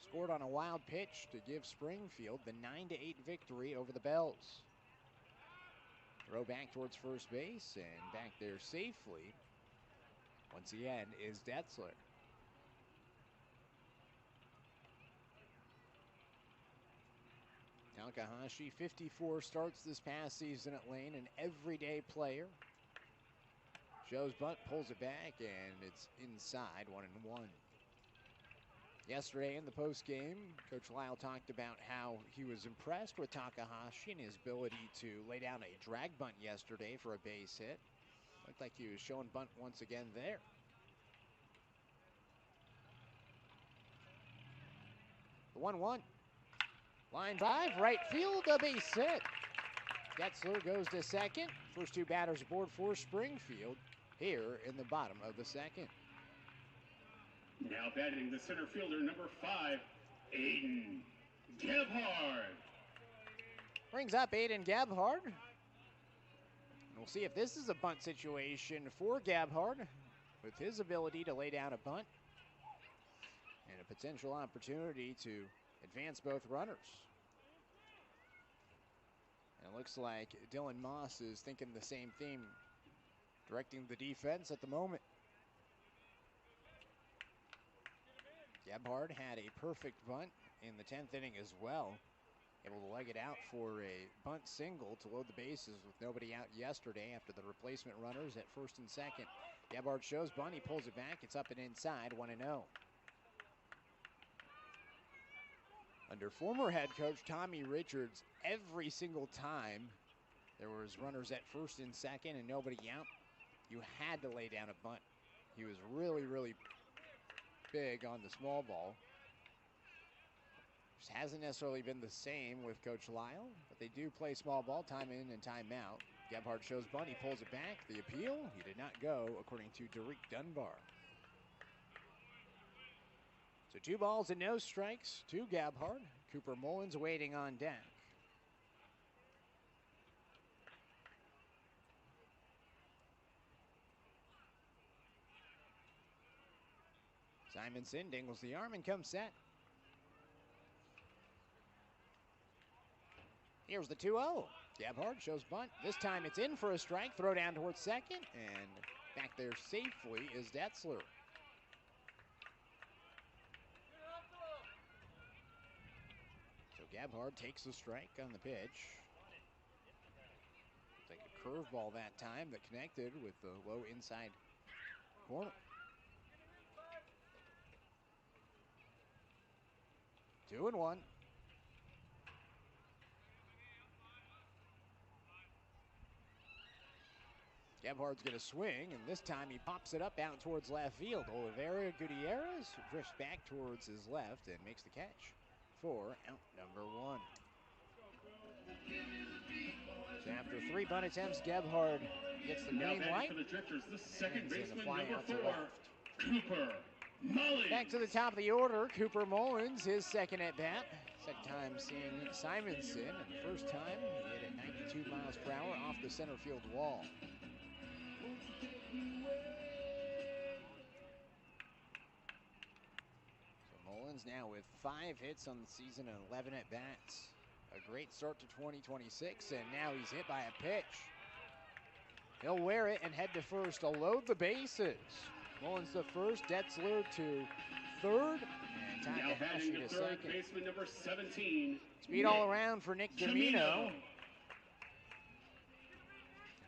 Scored on a wild pitch to give Springfield the 9-8 victory over the Bells. Throw back towards first base, and back there safely, once again, is Detzler. Takahashi, 54 starts this past season at Lane, an everyday player. Joe's bunt, pulls it back, and it's inside, 1-1. Yesterday in the postgame, Coach Lyle talked about how he was impressed with Takahashi and his ability to lay down a drag bunt yesterday for a base hit. Looked like he was showing bunt once again there. The 1-1. Line drive, right field, a base hit. Detzler goes to second. First 2 batters aboard for Springfield here in the bottom of the second. Now batting the center fielder, number 5, Aiden Gebhardt. Brings up Aiden Gebhardt. We'll see if this is a bunt situation for Gabhard with his ability to lay down a bunt and a potential opportunity to advance both runners. And it looks like Dylan Moss is thinking the same thing, directing the defense at the moment. Gabhard had a perfect bunt in the 10th inning as well. Able to leg it out for a bunt single to load the bases with nobody out yesterday after the replacement runners at first and second. Gabhard shows bunt, he pulls it back, it's up and inside, 1-0. Under former head coach Tommy Richards, every single time there was runners at first and second and nobody out, you had to lay down a bunt. He was really, really big on the small ball. Just hasn't necessarily been the same with Coach Lyle, but they do play small ball time in and time out. Gabhard shows bunt, he pulls it back. The appeal, he did not go, according to Derek Dunbar. So 2 balls and no strikes to Gabhard. Cooper Mullins waiting on deck. Simonson dingles the arm and comes set. Here's the 2-0. Gabhard shows bunt. This time it's in for a strike. Throw down towards second. And back there safely is Detzler. So Gabhard takes the strike on the pitch. Take a curveball that time that connected with the low inside corner. 2-1. Gabhard's going to swing, and this time he pops it up out towards left field. Oliveira Gutierrez drifts back towards his left and makes the catch for out number 1. So after 3 bunt attempts, Gabhard gets the green light. For the Drifters, the second baseman, fly number out to 4, left. Cooper Mullins. Back to the top of the order, Cooper Mullins, his second at bat. Second time seeing Simonson, and the first time he hit at 92 miles per hour off the center field wall. So Mullins now with 5 hits on the season and 11 at bats. A great start to 2026, and now he's hit by a pitch. He'll wear it and head to first to load the bases. Mullins to first, Detzler to third, and Takahashi to second. Baseman number 17. Speed all around for Nick Jamino.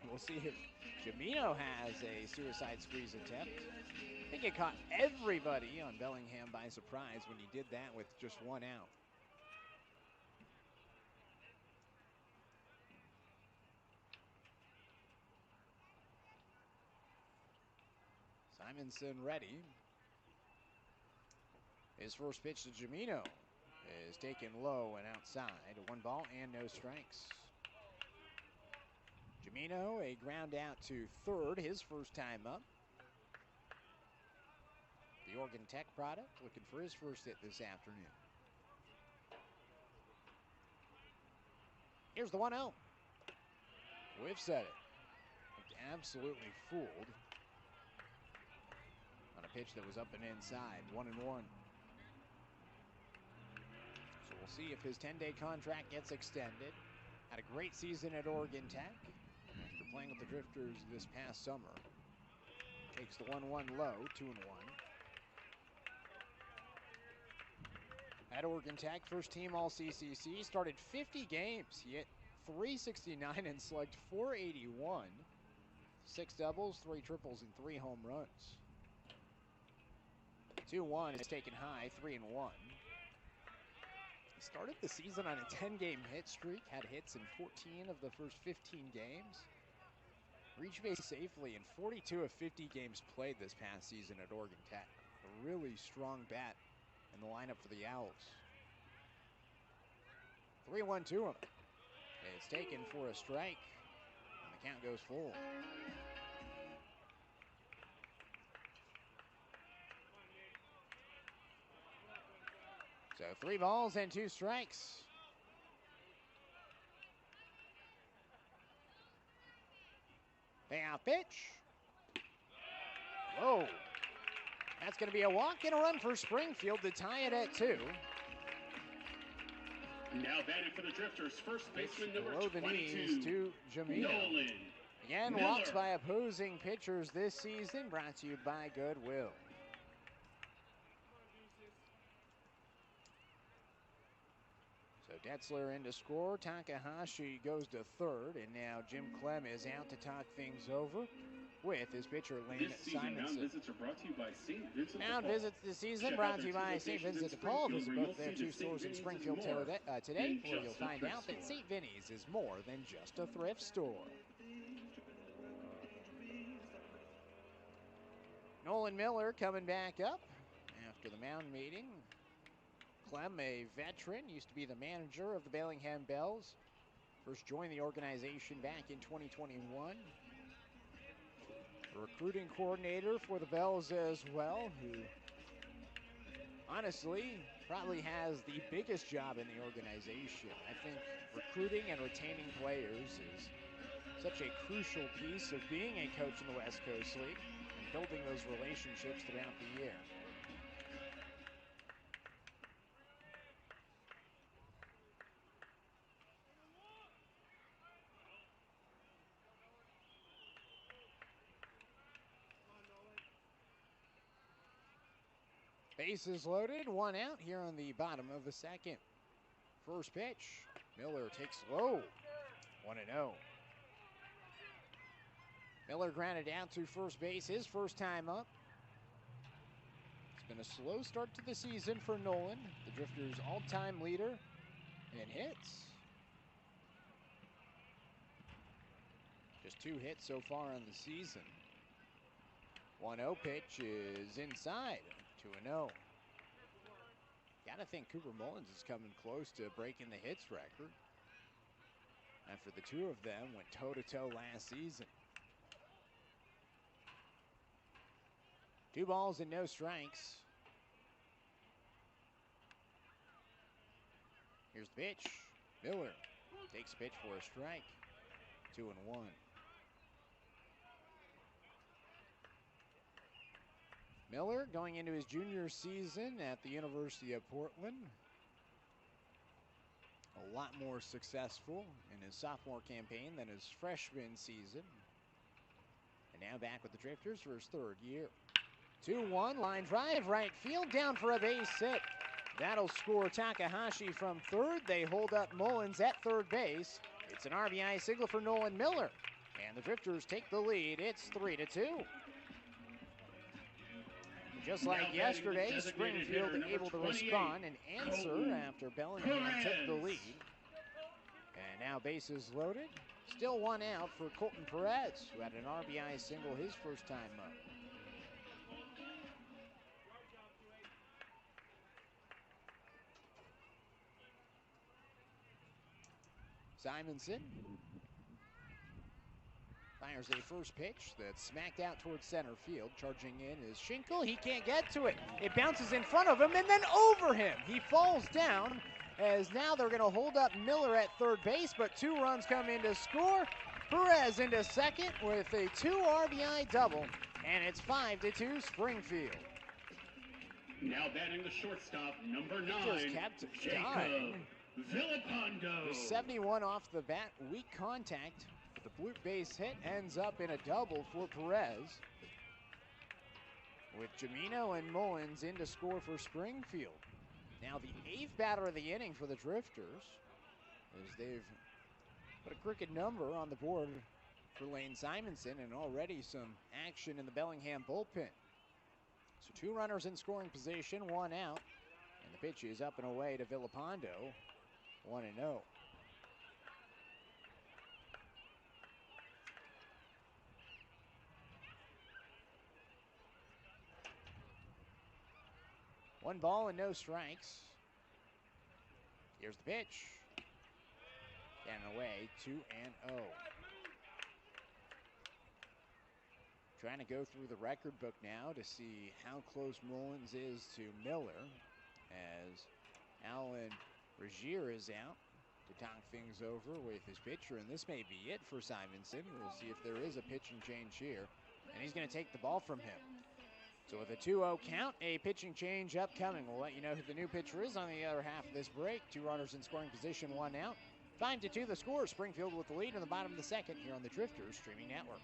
We'll see if Jamino has a suicide squeeze attempt. I think it caught everybody on Bellingham by surprise when he did that with just 1 out. Simonson ready. His first pitch to Jamino is taken low and outside. 1 ball and no strikes. Jamino, a ground out to third, his first time up. The Oregon Tech product looking for his first hit this afternoon. Here's the 1-0. Whiffs at it. Looked absolutely fooled on a pitch that was up and inside. 1-1. So we'll see if his 10-day contract gets extended. Had a great season at Oregon Tech after playing with the Drifters this past summer. Takes the 1-1 low, 2-1. At Oregon Tech, first team All-CCC, started 50 games. He hit .369 and slugged .481. 6 doubles, 3 triples, and 3 home runs. 2-1 is taken high, 3-1. He started the season on a 10-game hit streak, had hits in 14 of the first 15 games. Reached base safely in 42 of 50 games played this past season at Oregon Tech. A really strong bat in the lineup for the Owls. 3-1 to him. It's taken for a strike, and the count goes full. So 3 balls and 2 strikes. pitch. Whoa. That's going to be a walk and a run for Springfield to tie it at 2. Now batting for the Drifters, first baseman number below the 22, knees to Jamino. Nolan Again, Miller. walks by opposing pitchers this season, brought to you by Goodwill. So Detzler in to score, Takahashi goes to third, and now Jim Clem is out to talk things over with his pitcher Lane This season, Mound Simonson. visits are brought to you by St. Vincent de Mound Paul. visits this season Check brought out to you their by two St. locations Vincent de in Paul. Springfield, Visit where both you'll their see two that stores St. in Vinny's Springfield is more today, than where you'll just a find thrift out that store. St. Vinny's is more than just a thrift store. Nolan Miller coming back up after the mound meeting. Clem, a veteran, used to be the manager of the Bellingham Bells. First joined the organization back in 2021. A recruiting coordinator for the Bells as well, who honestly probably has the biggest job in the organization. I think recruiting and retaining players is such a crucial piece of being a coach in the West Coast League and building those relationships throughout the year. Bases loaded, one out here on the bottom of the second. First pitch, Miller takes low, 1-0. Miller grounded out to first base, his first time up. It's been a slow start to the season for Nolan, the Drifters' all-time leader in hits. Just 2 hits so far on the season. 1-0 pitch is inside. 2-0. Gotta think Cooper Mullins is coming close to breaking the hits record after the two of them went toe-to-toe last season. 2 balls and no strikes. Here's the pitch. Miller takes a pitch for a strike. 2-1. Miller going into his junior season at the University of Portland. A lot more successful in his sophomore campaign than his freshman season. And now back with the Drifters for his 3rd year. 2-1, line drive, right field, down for a base hit. That'll score Takahashi from third. They hold up Mullins at third base. It's an RBI single for Nolan Miller. And the Drifters take the lead. It's 3-2. Just like yesterday, Springfield able to respond and answer after Bellingham took the lead. And now bases loaded. Still 1 out for Colton Perez, who had an RBI single his first time up. Simonson fires a first pitch that's smacked out towards center field. Charging in is Schinkel. He can't get to it. It bounces in front of him and then over him. He falls down as now they're going to hold up Miller at third base, but 2 runs come in to score. Perez into second with a 2 RBI double, and it's 5-2 Springfield. Now batting the shortstop, number 9, Just kept dying. Villapando. The 71 off the bat, weak contact. The blue base hit ends up in a double for Perez. With Jamino and Mullins in to score for Springfield. Now the 8th batter of the inning for the Drifters, as they've put a crooked number on the board for Lane Simonson, and already some action in the Bellingham bullpen. So 2 runners in scoring position, 1 out, and the pitch is up and away to Villapando, 1-0. One ball and no strikes. Here's the pitch. Down and away, 2-0. Trying to go through the record book now to see how close Mullins is to Miller, as Alan Regier is out to talk things over with his pitcher, and this may be it for Simonson. We'll see if there is a pitching change here, and he's going to take the ball from him. So with a 2-0 count, a pitching change upcoming. We'll let you know who the new pitcher is on the other half of this break. 2 runners in scoring position, 1 out. 5-2 the score. Springfield with the lead in the bottom of the second here on the Drifters Streaming Network.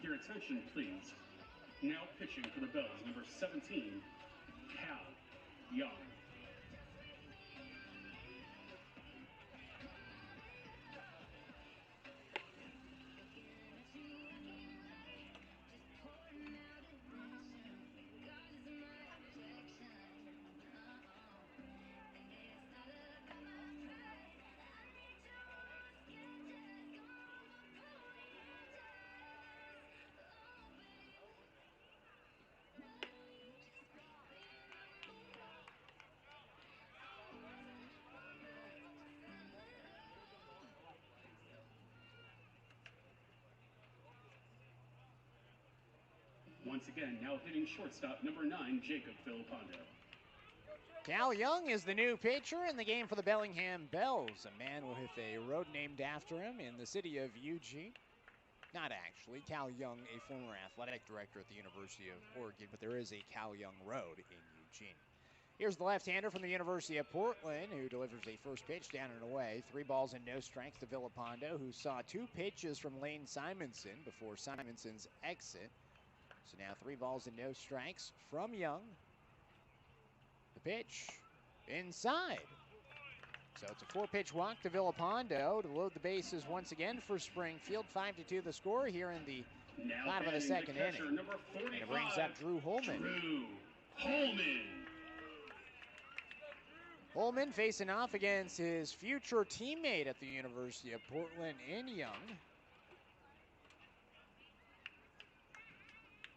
Your attention, please. Now pitching for the Bells, number 17, Cal Young. Once again, now hitting shortstop, number 9, Jacob Filipondo. Cal Young is the new pitcher in the game for the Bellingham Bells, a man with a road named after him in the city of Eugene. Not actually. Cal Young, a former athletic director at the University of Oregon, but there is a Cal Young Road in Eugene. Here's the left-hander from the University of Portland, who delivers a first pitch down and away. 3 balls and no strikes to Filipondo, who saw 2 pitches from Lane Simonson before Simonson's exit. So now 3 balls and no strikes from Young. The pitch inside. So it's a 4-pitch walk to Filipondo to load the bases once again for Springfield. 5-2 the score here in the bottom of the second inning. And it brings up Drew Holman. Holman facing off against his future teammate at the University of Portland in Young.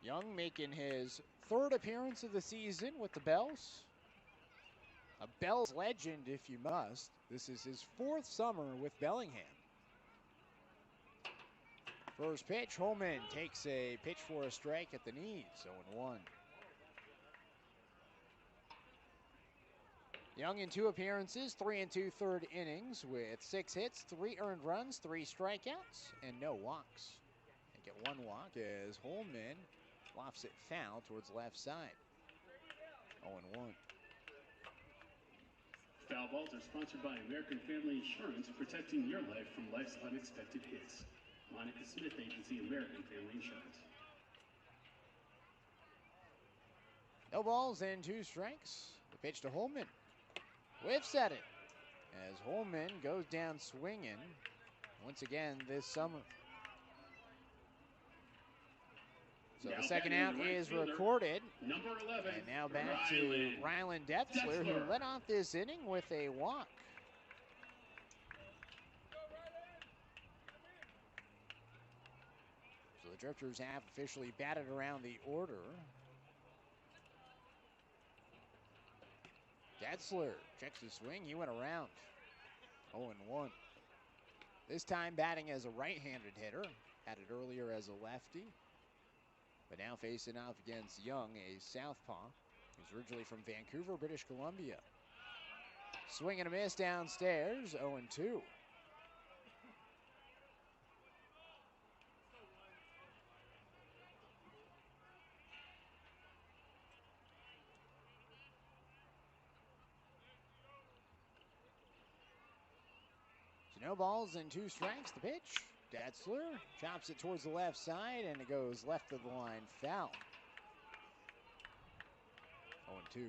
Young making his 3rd appearance of the season with the Bells. A Bells legend, if you must. This is his 4th summer with Bellingham. First pitch, Holman takes a pitch for a strike at the knees, 0-1. Young in 2 appearances, 3 2/3 innings with 6 hits, 3 earned runs, 3 strikeouts, and no walks. They get 1 walk as Holman lofts it foul towards left side. 0-1. Foul balls are sponsored by American Family Insurance, protecting your life from life's unexpected hits. Monica Smith Agency, American Family Insurance. No balls and 2 strikes. The pitch to Holman. Whiffs at it as Holman goes down swinging once again this summer. So the second out is recorded. Number 11. And now back to Rylan Detzler, who led off this inning with a walk. So the Drifters have officially batted around the order. Detzler checks his swing. He went around. 0-1. This time batting as a right-handed hitter. Had it earlier as a lefty. But now facing off against Young, a southpaw. He's originally from Vancouver, British Columbia. Swing and a miss downstairs, 0-2. So no balls and 2 strikes. The pitch. Detzler chops it towards the left side, and it goes left of the line, foul. 0-2.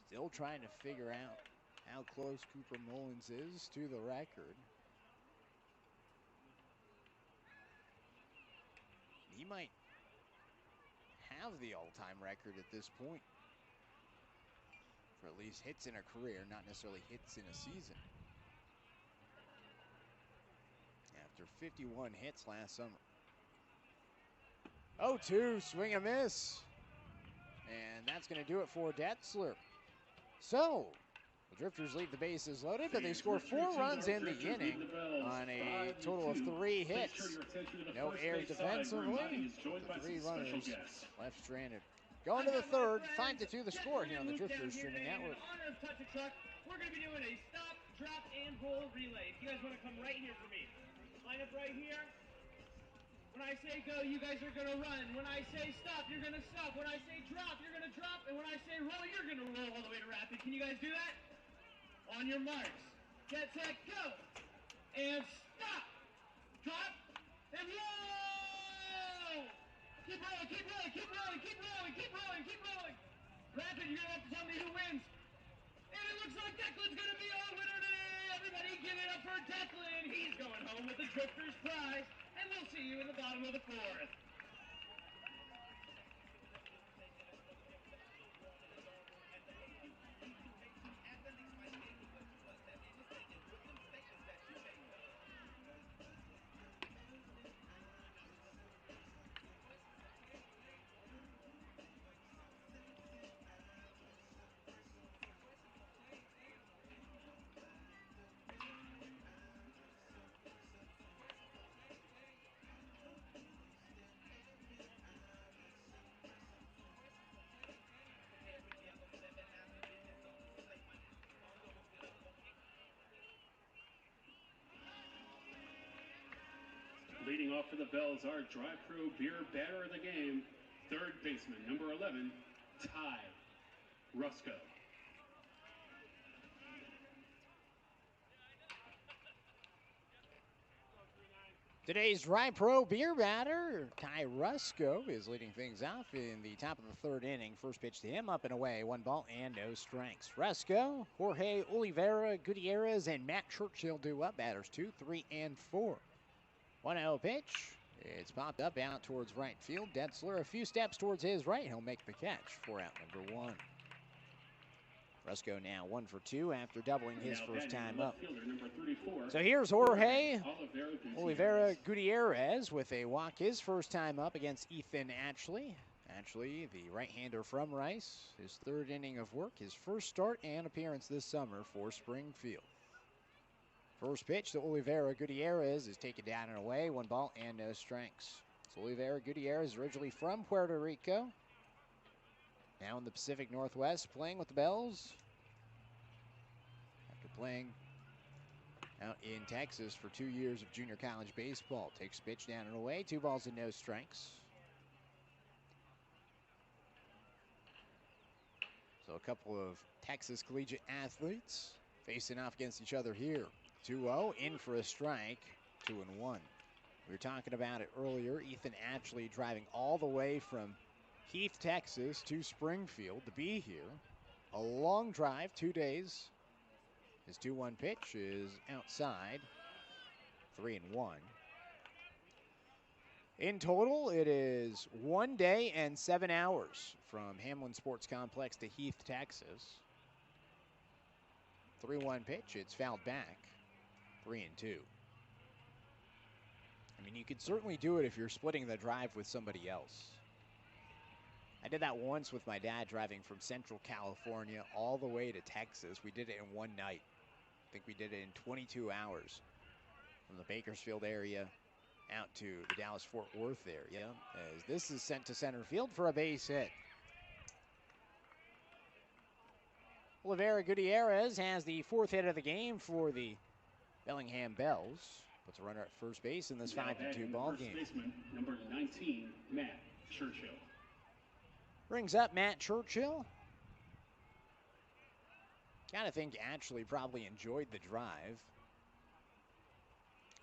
Still trying to figure out how close Cooper Mullins is to the record. He might have the all-time record at this point for at least hits in a career, not necessarily hits in a season. After 51 hits last summer. 0-2, swing and miss. And that's going to do it for Detzler. So, the Drifters leave the bases loaded, but they score 4 runs in the inning on a total of 3 hits. No errors defensively. The 3 runners left stranded. Going to the third, 5-2 the score here on the Drifters Streaming Network. We're going to be doing a stop, drop, and roll relay. If you guys want to come right here for me. Line up right here. When I say go, you guys are going to run. When I say stop, you're going to stop. When I say drop, you're going to drop. And when I say roll, you're going to roll all the way to rapid. Can you guys do that? On your marks. Get set, go. And stop. Drop. And roll. Keep rolling, keep rolling, keep rolling, keep rolling, keep rolling, keep rolling. Rapid, you're going to have to tell me who wins. And it looks like Declan's going to be our winner today. Everybody give it up for Declan. He's going home with the Drifters prize. And we'll see you in the bottom of the 4th. Leading off for the Bells, our drive-through beer batter of the game, third baseman, number 11, Ty Rusko. Today's Dry Pro beer batter, Ty Rusko, is leading things off in the top of the 3rd inning. First pitch to him, up and away, 1 ball and no strikes. Rusko, Jorge Oliveira, Gutierrez, and Matt Churchill do up. Batters 2, 3, and 4. 1-0 pitch. It's popped up out towards right field. Detzler a few steps towards his right. He'll make the catch for out number 1. Rusko now 1 for 2 after doubling his first time up. So here's Jorge Oliveira Gutierrez with a walk his first time up against Ethan Ashley. Ashley, the right-hander from Rice, his 3rd inning of work, his first start and appearance this summer for Springfield. First pitch to Oliveira Gutierrez is taken down and away. 1 ball and no strikes. So Oliveira Gutierrez is originally from Puerto Rico. Now in the Pacific Northwest, playing with the Bells. After playing out in Texas for 2 years of junior college baseball. Takes pitch down and away. 2 balls and no strikes. So a couple of Texas collegiate athletes facing off against each other here. 2-0, in for a strike, 2-1. We were talking about it earlier. Ethan Ashley driving all the way from Heath, Texas to Springfield to be here. A long drive, 2 days. His 2-1 pitch is outside, 3-1. In total, it is 1 day and 7 hours from Hamlin Sports Complex to Heath, Texas. 3-1 pitch, it's fouled back, 3-2. I mean, you could certainly do it if you're splitting the drive with somebody else. I did that once with my dad driving from Central California all the way to Texas. We did it in 1 night. I think we did it in 22 hours from the Bakersfield area out to the Dallas-Fort Worth area, as this is sent to center field for a base hit. Oliveira Gutierrez has the 4th hit of the game for the Bellingham Bells. Puts a runner at first base in this 5-2 ball game. Baseman, number 19, Matt Churchill. Brings up Matt Churchill. Kind of think actually probably enjoyed the drive.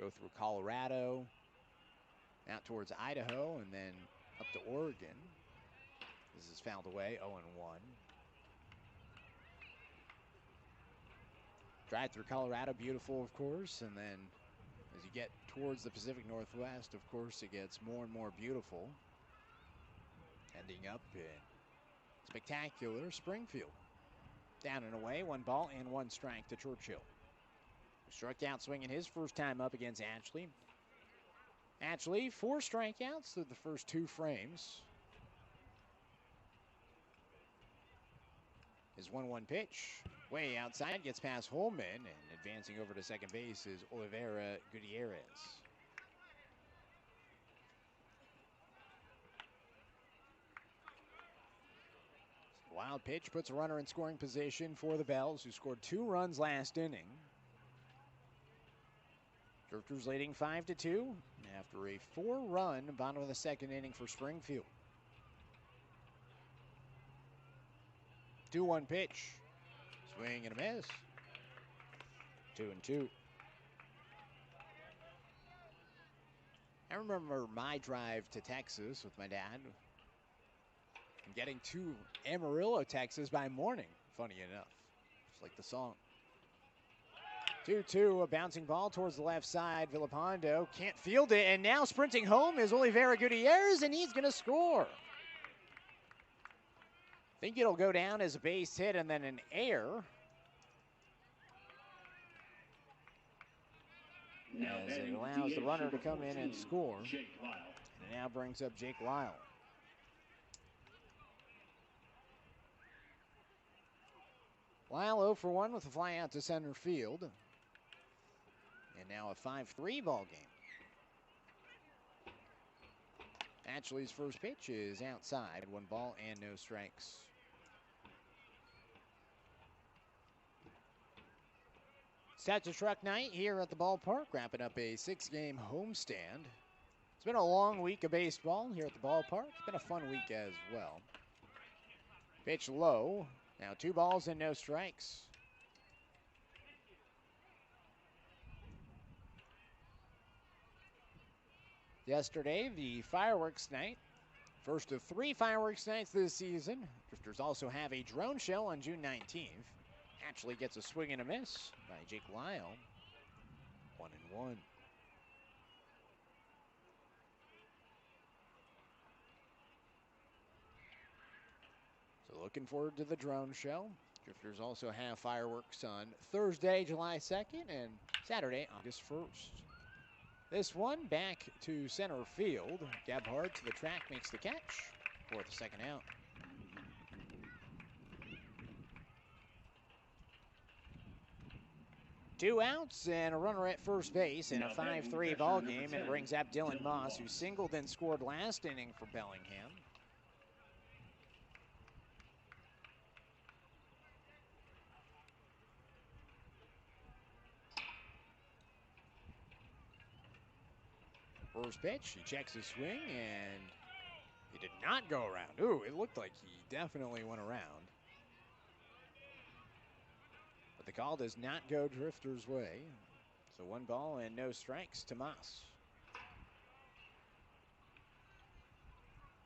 Go through Colorado, out towards Idaho, and then up to Oregon. This is fouled away, 0-1. Drive through Colorado, beautiful, of course, and then as you get towards the Pacific Northwest, of course, it gets more and more beautiful. Ending up in spectacular Springfield. Down and away, 1 ball and 1 strike to Churchill. Struck out swinging his first time up against Ashley. Ashley, 4 strikeouts through the first 2 frames. His 1-1 pitch, way outside, gets past Holman, and advancing over to second base is Oliveira Gutierrez. Wild pitch puts a runner in scoring position for the Bells, who scored 2 runs last inning. Drifters leading 5-2 after a 4-run bottom of the 2nd inning for Springfield. 2-1 pitch. Swing and a miss. 2-2. I remember my drive to Texas with my dad. And getting to Amarillo, Texas by morning, funny enough. Just like the song. 2-2, a bouncing ball towards the left side. Villapando can't field it, and now sprinting home is Oliveira Gutierrez, and he's going to score. I think it'll go down as a base hit and then an error. As it allows the runner to come in and score. And it now brings up Jake Lyle. Lyle 0 for 1 with a fly out to center field. And now a 5-3 ball game. Ashley's first pitch is outside. 1 ball and no strikes. Set to truck night here at the ballpark, wrapping up a 6-game homestand. It's been a long week of baseball here at the ballpark. It's been a fun week as well. Pitch low. Now 2 balls and no strikes. Yesterday, the fireworks night. First of 3 fireworks nights this season. Drifters also have a drone show on June 19th. Actually gets a swing and a miss by Jake Lyle. 1-1. So looking forward to the drone show. Drifters also have fireworks on Thursday, July 2nd, and Saturday, August 1st. This one back to center field. Gebhardt to the track, makes the catch for the 2nd out. Two outs and a runner at first base in a 5-3 ball game, and it brings up Dylan Moss, who singled and scored last inning for Bellingham. First pitch, he checks his swing, and he did not go around. Ooh, it looked like he definitely went around. But the call does not go Drifters' way. So 1 ball and no strikes to Moss.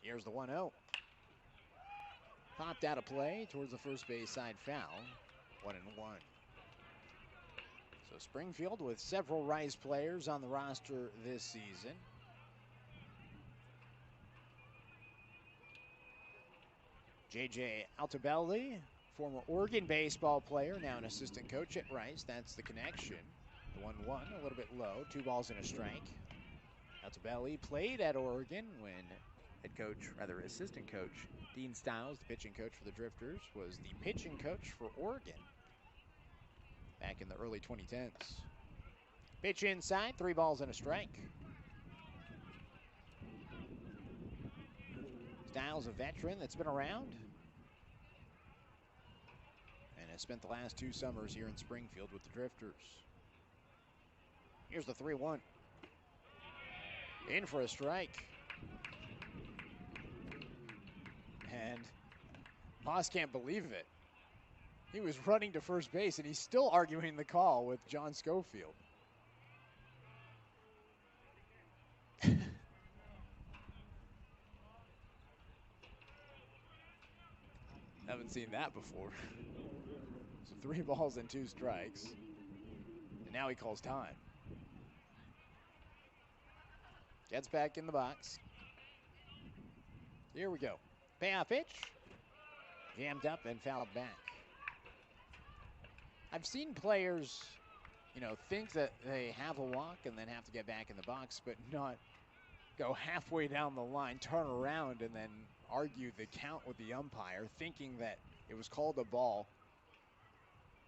Here's the 1-0. Popped out of play towards the first base side foul. 1-1. So Springfield with several Rice players on the roster this season. J.J. Altobelli, former Oregon baseball player, now an assistant coach at Rice. That's the connection. The 1-1, a little bit low, 2 balls and a strike. Altobelli played at Oregon when assistant coach Dean Stiles, the pitching coach for the Drifters, was the pitching coach for Oregon back in the early 2010s. Pitch inside, 3 balls and a strike. Styles, a veteran that's been around and has spent the last 2 summers here in Springfield with the Drifters. Here's the 3-1. In for a strike. And Moss can't believe it. He was running to first base, and he's still arguing the call with John Schofield. Haven't seen that before. So 3 balls and 2 strikes. And now he calls time. Gets back in the box. Here we go. Payoff pitch. Jammed up and fouled back. I've seen players, think that they have a walk and then have to get back in the box, but not go halfway down the line, turn around, and then argue the count with the umpire, thinking that it was called a ball,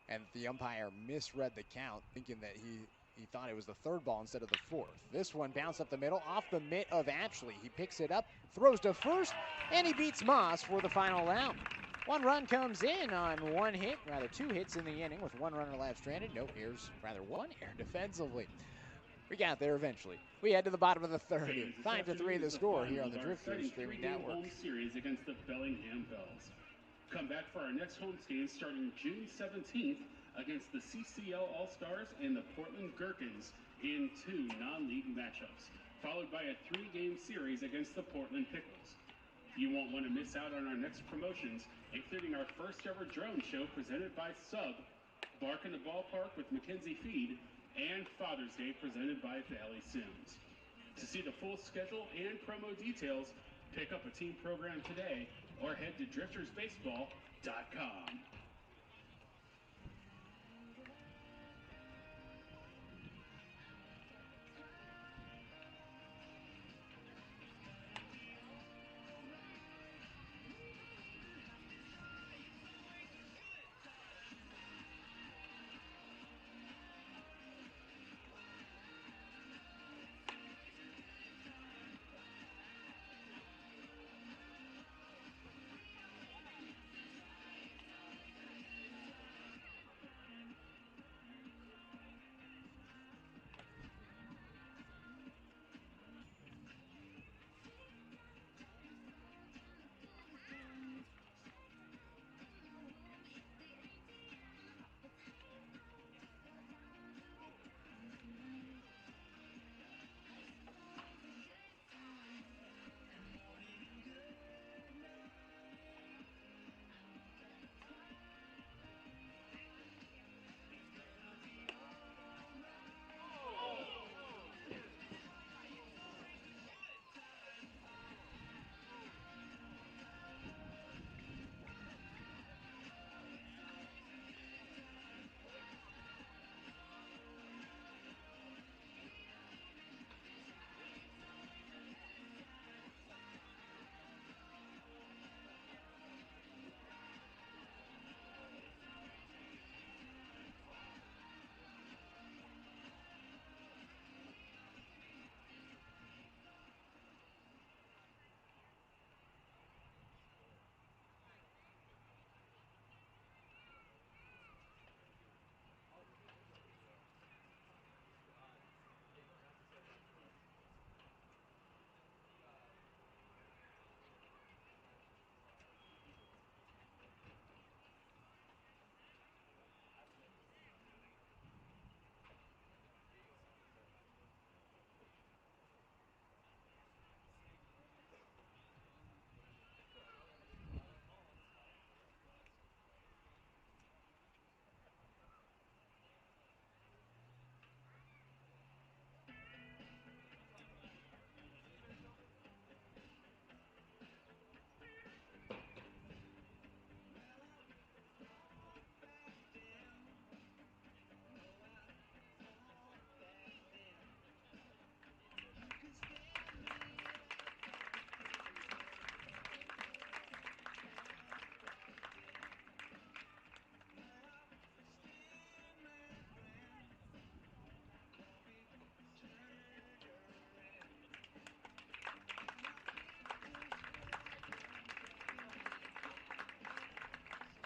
and the umpire misread the count, thinking that he thought it was the 3rd ball instead of the 4th. This one bounced up the middle, off the mitt of Ashley. He picks it up, throws to first, and he beats Moss for the final out. 1 run comes in on 1 hit, rather 2 hits in the inning with 1 runner left stranded. No errors, rather 1 error defensively. We got there eventually. We head to the bottom of the 3rd. 5-3 the score here on the Drifters Streaming Network. Home series against the Bellingham Bells. Come back for our next home game starting June 17th against the CCL All-Stars and the Portland Gherkins in 2 non-league matchups, followed by a 3-game series against the Portland Pickles. You won't want to miss out on our next promotions, including our first ever drone show presented by Sub, Bark in the Ballpark with Mackenzie Feed, and Father's Day presented by Valley Sims. To see the full schedule and promo details, pick up a team program today or head to driftersbaseball.com.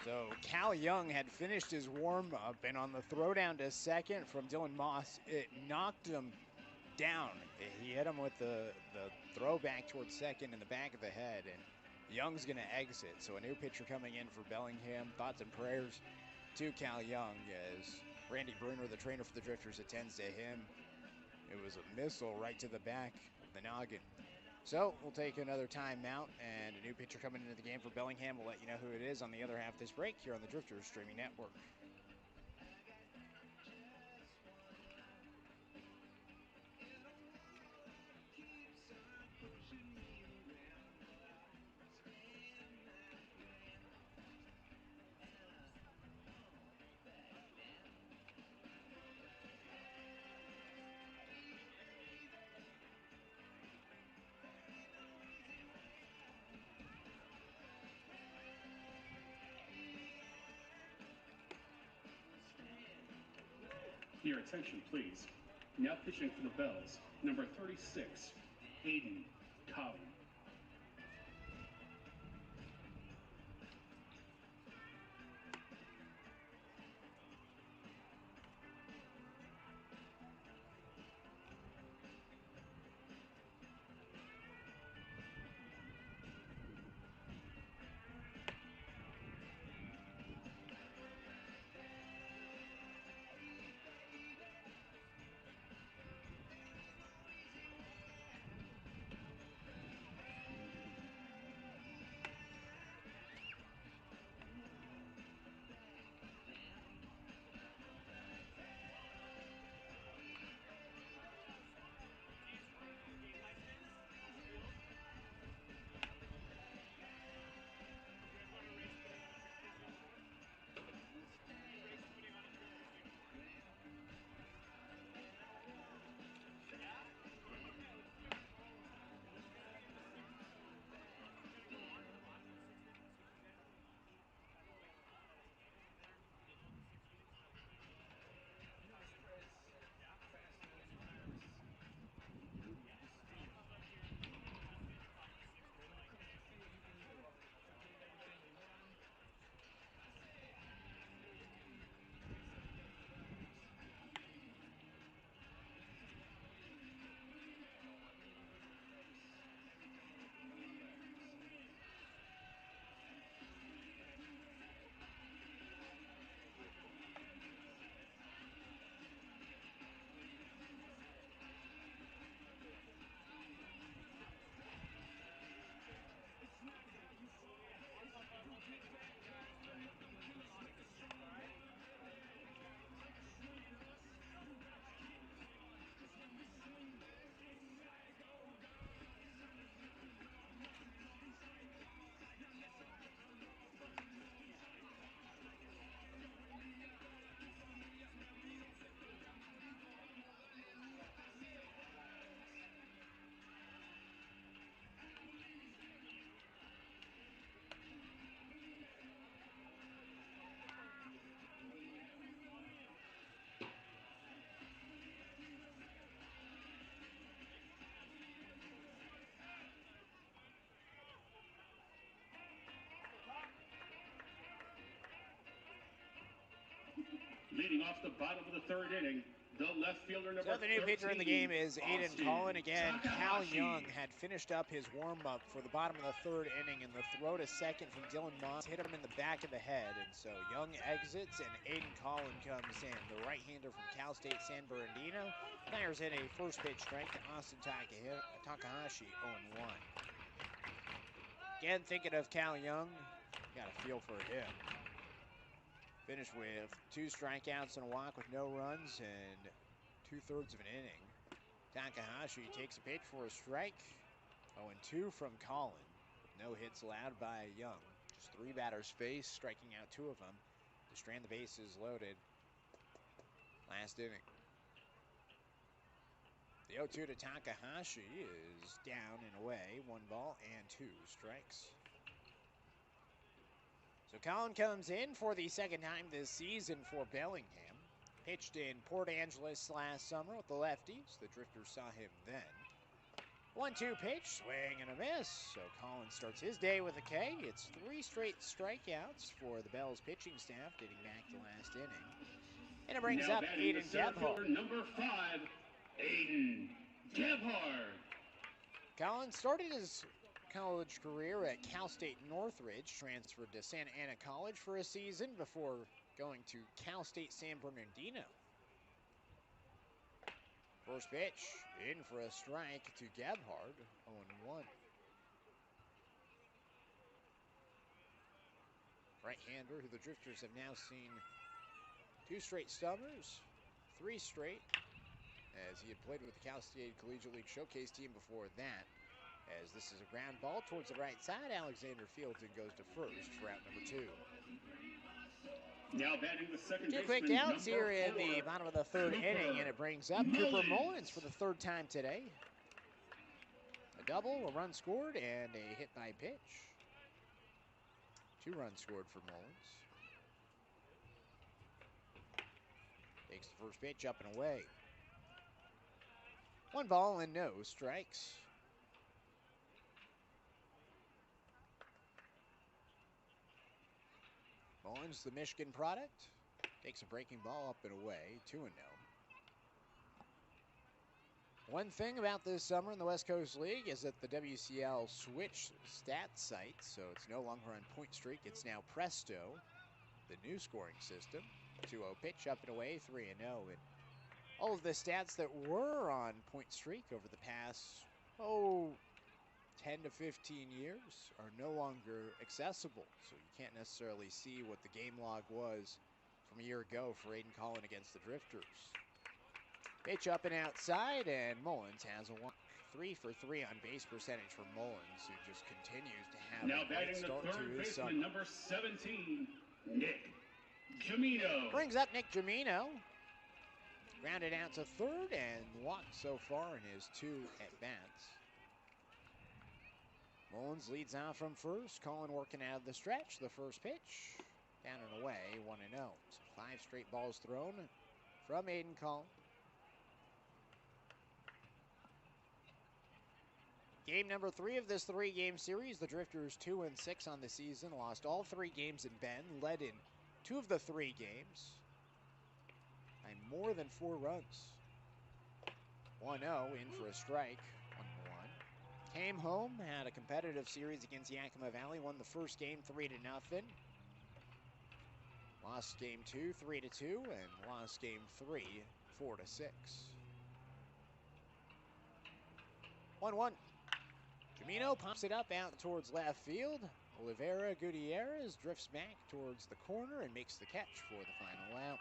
So Cal Young had finished his warm-up, and on the throwdown to second from Dylan Moss, it knocked him down. He hit him with the throw back towards second in the back of the head, and Young's going to exit. So a new pitcher coming in for Bellingham. Thoughts and prayers to Cal Young as Randy Bruner, the trainer for the Drifters, attends to him. It was a missile right to the back of the noggin. So we'll take another timeout, and a new pitcher coming into the game for Bellingham. We'll let you know who it is on the other half of this break here on the Drifters Streaming Network. Your attention, please. Now pitching for the Bells, number 36, Aiden Collin. Leading off the bottom of the third inning, the left fielder number 13. So the new pitcher in the game is Aiden Collin again. Cal Young had finished up his warm-up for the bottom of the third inning, and the throw to second from Dylan Moss hit him in the back of the head. And so Young exits, and Aiden Collin comes in. The right-hander from Cal State San Bernardino fires in a first pitch strike to Austin Takahashi, 0-1. Again, thinking of Cal Young, got a feel for him. Finished with 2 strikeouts and a walk with no runs and 2/3 of an inning. Takahashi takes a pitch for a strike. 0-2 from Collin. No hits allowed by Young. Just 3 batters faced, striking out 2 of them to strand the bases loaded. Last inning. The 0-2 to Takahashi is down and away. 1 ball and 2 strikes. So Collin comes in for the second time this season for Bellingham. Pitched in Port Angeles last summer with the lefties. The Drifters saw him then. 1-2 pitch, swing and a miss. So Collins starts his day with a K. It's 3 straight strikeouts for the Bells pitching staff dating back to last inning. And it brings Now up batting the Aiden center Gebhardt. fielder, number 5, Aiden Gebhardt. Collins started his college career at Cal State Northridge, transferred to Santa Ana College for a season before going to Cal State San Bernardino. First pitch, in for a strike to Gebhardt, 0-1. Right-hander who the Drifters have now seen 2 straight stummers, 3 straight, as he had played with the Cal State Collegiate League Showcase team before that. As this is a ground ball towards the right side, Alexander Fieldson goes to first for out number 2. Now batting the second 2 baseman, quick downs number here in 4, the bottom of the 3rd Cooper inning, and it brings up Cooper Mullins. Mullins for the 3rd time today. A double, a run scored, and a hit by pitch. 2 runs scored for Mullins. Takes the first pitch up and away. 1 ball and no strikes. Mullins, the Michigan product, takes a breaking ball up and away, 2-0. One thing about this summer in the West Coast League is that the WCL switched stats site, so it's no longer on Point Streak. It's now Presto, the new scoring system. 2-0 pitch up and away, 3-0. And all of the stats that were on Point Streak over the past, 10 to 15 years are no longer accessible. So you can't necessarily see what the game log was from a year ago for Aiden Collin against the Drifters. Pitch up and outside, and Mullins has a walk. 3 for 3 on base percentage for Mullins, who just continues to have now a great batting the start third to his summer. baseman, number 17, Nick Jamino. Brings up Nick Jamino. Grounded out to third and walked so far in his 2 at-bats. Mullins leads off from first. Collin working out of the stretch. The first pitch, down and away, 1-0. So 5 straight balls thrown from Aiden Collin. Game number 3 of this 3-game series. The Drifters 2-6 on the season. Lost all 3 games in Bend. Led in 2 of the 3 games by more than 4 runs. 1-0 in for a strike. 1-1. Came home, had a competitive series against Yakima Valley. Won the first game 3-0. Lost game 2, 3-2, and lost game 3, 4-6. 1-1. Jamino pops it up out towards left field. Oliveira Gutierrez drifts back towards the corner and makes the catch for the final out.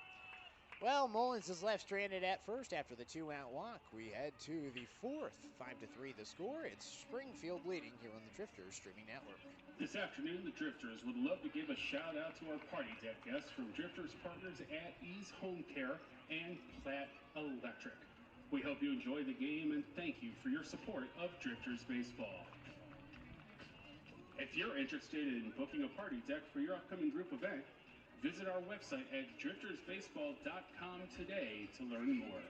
Well, Mullins is left stranded at first after the 2-out walk. We head to the 4th, 5-3 the score. It's Springfield leading here on the Drifters Streaming Network. This afternoon, the Drifters would love to give a shout out to our party deck guests from Drifters partners at Ease Home Care and Platt Electric. We hope you enjoy the game and thank you for your support of Drifters Baseball. If you're interested in booking a party deck for your upcoming group event, visit our website at driftersbaseball.com today to learn more.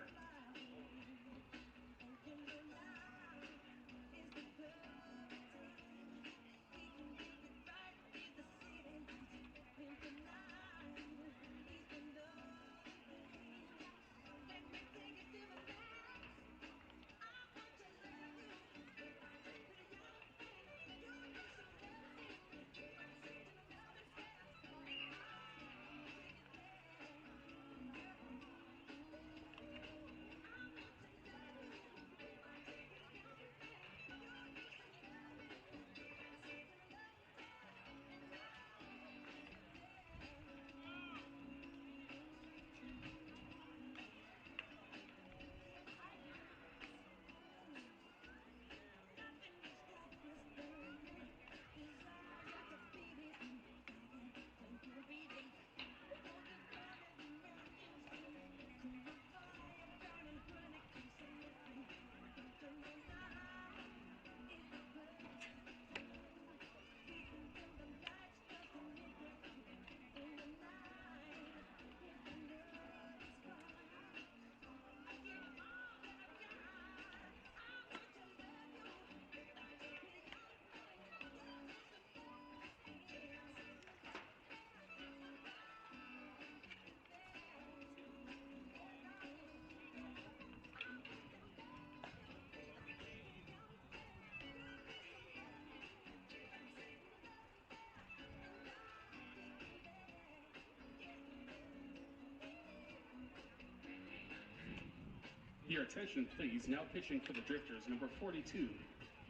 Your attention, please. Now pitching for the Drifters, number 42,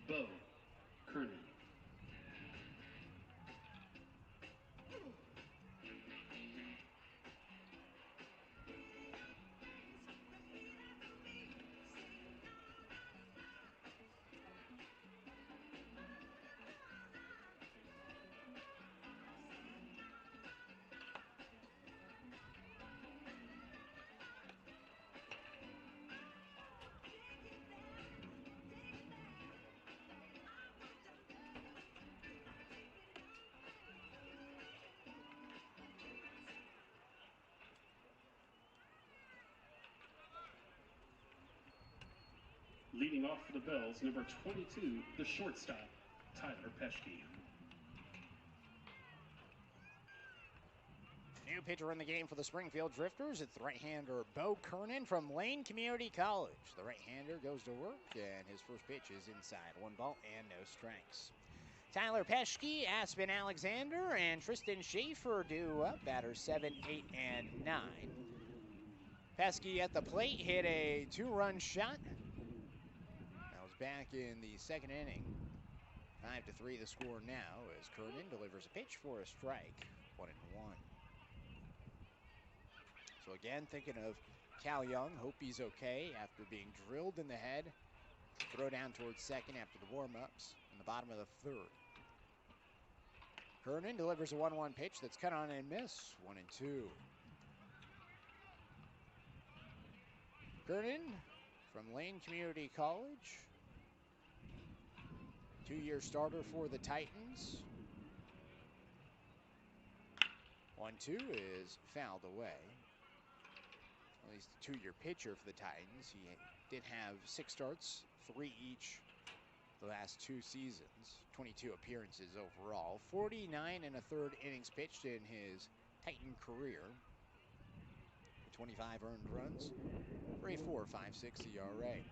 Bo Kernan. Leading off for the Bells, number 22, the shortstop, Tyler Peschke. New pitcher in the game for the Springfield Drifters. It's the right-hander Bo Kernan from Lane Community College. The right-hander goes to work, and his first pitch is inside. 1 ball and no strikes. Tyler Peschke, Aspen Alexander, and Tristan Schaefer due up. Batters 7, 8, and 9. Peschke at the plate hit a 2-run shot. Back in the second inning. 5-3 the score now as Kernan delivers a pitch for a strike. 1-1. So again, thinking of Cal Young. Hope he's okay after being drilled in the head. Throw down towards second after the warm-ups in the bottom of the third. Kernan delivers a 1-1 pitch that's cut on and miss. 1-2. Kernan from Lane Community College. 2-year starter for the Titans. 1-2 is fouled away. At least a 2-year pitcher for the Titans. He did have 6 starts, 3 each the last 2 seasons. 22 appearances overall. 49 1/3 innings pitched in his Titan career. 25 earned runs for a 4.56 ERA.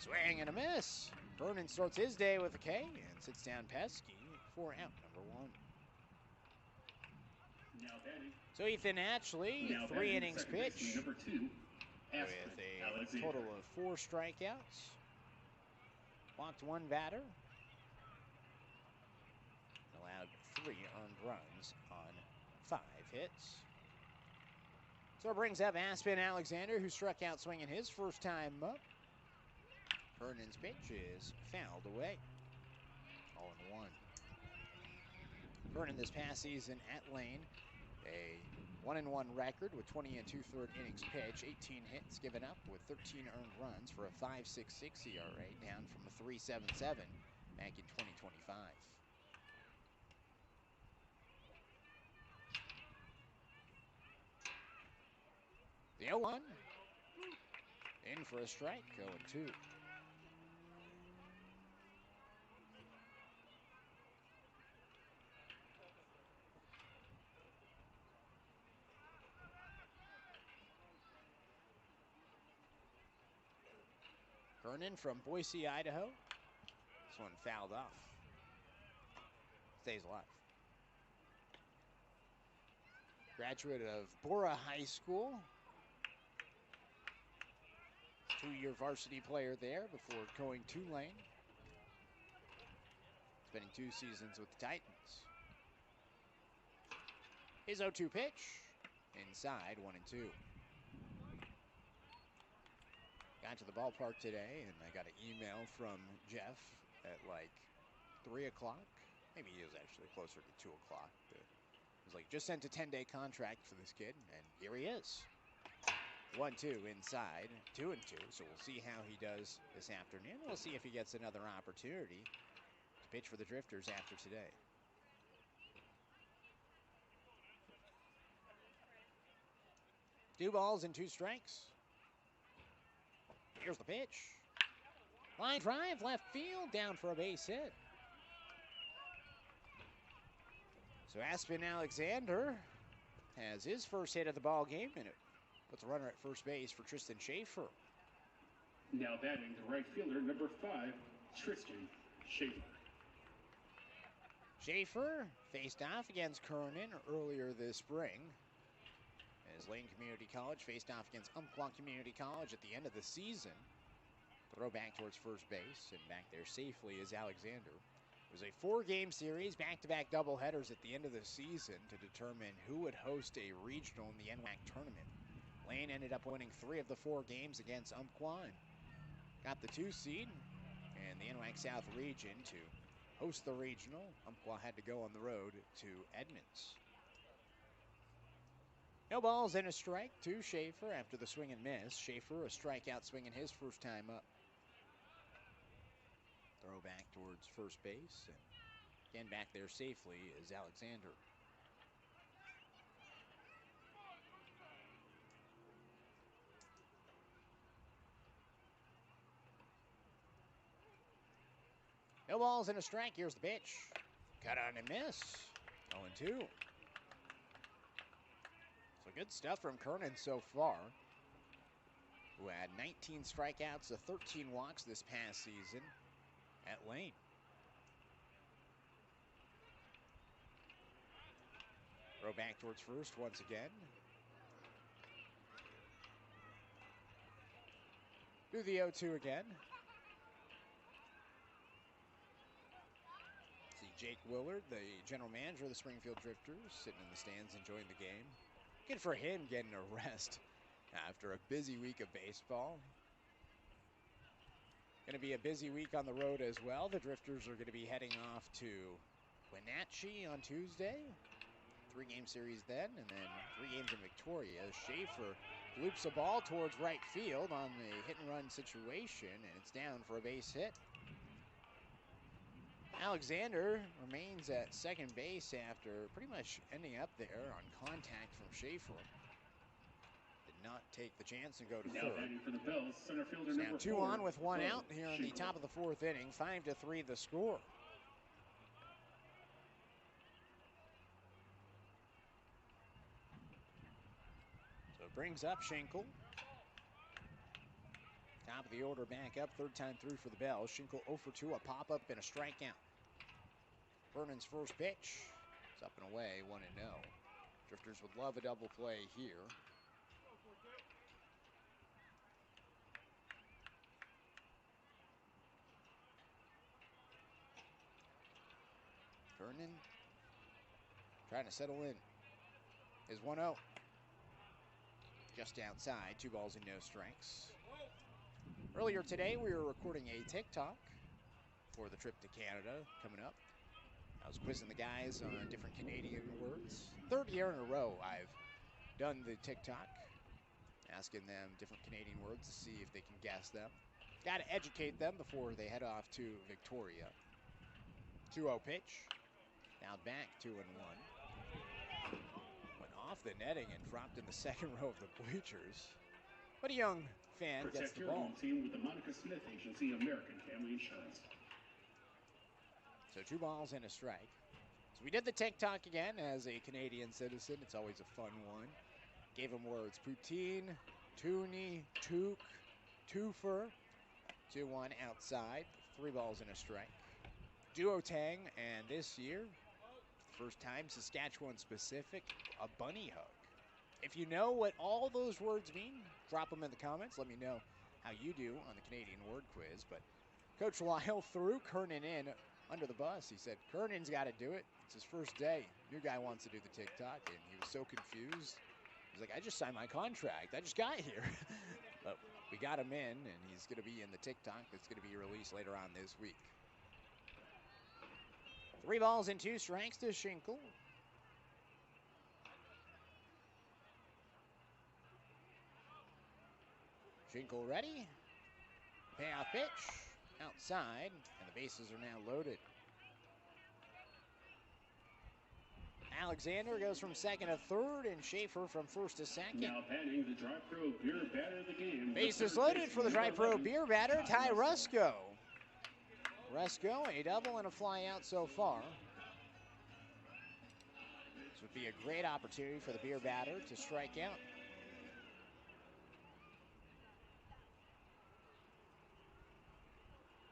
Swing and a miss. Kernan starts his day with a K and sits down Peschke for out number 1. Now batting. So Ethan Ashley, 3 innings pitched Number 2, with a total of 4 strikeouts. Walked 1 batter. Allowed 3 earned runs on 5 hits. So it brings up Aspen Alexander, who struck out swinging his first time up. Kernan's pitch is fouled away. 0-1. Kernan this past season at Lane, a 1-1 record with 20 2/3 innings pitched, 18 hits given up with 13 earned runs for a 5.66 ERA, down from a 3.77 back in 2025. The 0-1. In for a strike, 0-2. Kernan from Boise, Idaho. This one fouled off. Stays alive. Graduate of Bora High School. 2-year varsity player there before going to Lane. Spending 2 seasons with the Titans. His 0-2 pitch. Inside, 1-2. Got to the ballpark today, and I got an email from Jeff at like 3 o'clock. Maybe he was actually closer to 2 o'clock. It was like, just sent a 10-day contract for this kid, and here he is. 1-2 inside, 2-2. So we'll see how he does this afternoon. We'll see if he gets another opportunity to pitch for the Drifters after today. Two balls and 2 strikes. Here's the pitch. Line drive, left field, down for a base hit. So Aspen Alexander has his first hit of the ball game, and it puts a runner at first base for Tristan Schaefer. Now batting the right fielder, number 5, Tristan Schaefer. Schaefer faced off against Kernan earlier this spring, as Lane Community College faced off against Umpqua Community College at the end of the season. Throw back towards first base, and back there safely is Alexander. It was a 4-game series, back-to-back doubleheaders at the end of the season to determine who would host a regional in the NWAC tournament. Lane ended up winning 3 of the 4 games against Umpqua and got the 2 seed in the NWAC South region to host the regional. Umpqua had to go on the road to Edmonds. No balls and a strike to Schaefer after the swing and miss. Schaefer a strikeout swinging his first time up. Throw back towards first base, and again back there safely is Alexander. No balls and a strike. Here's the pitch. Cut on and miss. 0-2. So good stuff from Kernan so far, who had 19 strikeouts to 13 walks this past season at Lane. Throw back towards first once again. Do the 0-2 again. See Jake Willard, the general manager of the Springfield Drifters, sitting in the stands enjoying the game. Good for him getting a rest after a busy week of baseball. Going to be a busy week on the road as well. The Drifters are going to be heading off to Wenatchee on Tuesday. 3-game series then, and then 3 games in Victoria. Schaefer loops a ball towards right field on the hit-and-run situation, and it's down for a base hit. Alexander remains at second base after pretty much ending up there on contact from Schaefer. Did not take the chance and go to third. For the Bells, center fielder Now 2 4, on with 1 out here in the Schaefer. top of the 4th inning. 5-3 the score. So it brings up Schenkel. Top of the order back up, 3rd time through for the Bells. Schenkel 0 for 2, a pop-up and a strikeout. Vernon's first pitch. It's up and away, 1-0. Drifters would love a double play here. Vernon trying to settle in. Is 1-0. Just outside, 2 balls and no strikes. Earlier today, we were recording a TikTok for the trip to Canada coming up. I was quizzing the guys on different Canadian words. 3rd year in a row I've done the TikTok, asking them different Canadian words to see if they can guess them. Got to educate them before they head off to Victoria. 2-0 pitch. Now back 2-1. Went off the netting and dropped in the 2nd row of the bleachers. But a young fan gets Protect the your ball. home team with the Monica Smith Agency American Family Insurance. So 2 balls and a strike. So we did the TikTok again as a Canadian citizen. It's always a fun one. Gave him words: poutine, toonie, toque, twofer. 2-1 outside. 3 balls and a strike. Duotang, and this year, first time Saskatchewan specific, a bunny hug. If you know what all those words mean, drop them in the comments. Let me know how you do on the Canadian word quiz. But Coach Lyle threw Kernan in under the bus. He said, Kernan's got to do it. It's his first day. New guy wants to do the TikTok, and he was so confused. He's like, I just signed my contract. I just got here. But we got him in, and he's going to be in the TikTok that's going to be released later on this week. 3 balls and 2 strikes to Schenkel. Schenkel ready. Payoff pitch. Outside, and the bases are now loaded. Alexander goes from 2nd to 3rd, and Schaefer from 1st to 2nd. Now batting the Dry Pro Beer Batter of the game. Bases loaded for the Dry Pro Beer Batter, Ty Rusko. Rusko, a double and a fly out so far. This would be a great opportunity for the Beer Batter to strike out.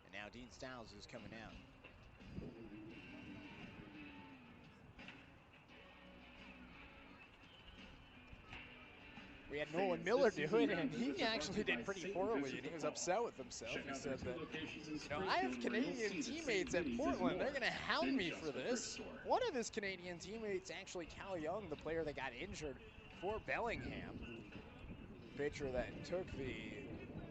And now Dean Stiles is coming out. We had Nolan Miller do it, and he actually did pretty poorly, and he was upset with himself. He said that, I have Canadian teammates at Portland. They're going to hound me for this. One of his Canadian teammates, actually Cal Young, the player that got injured for Bellingham, pitcher that took the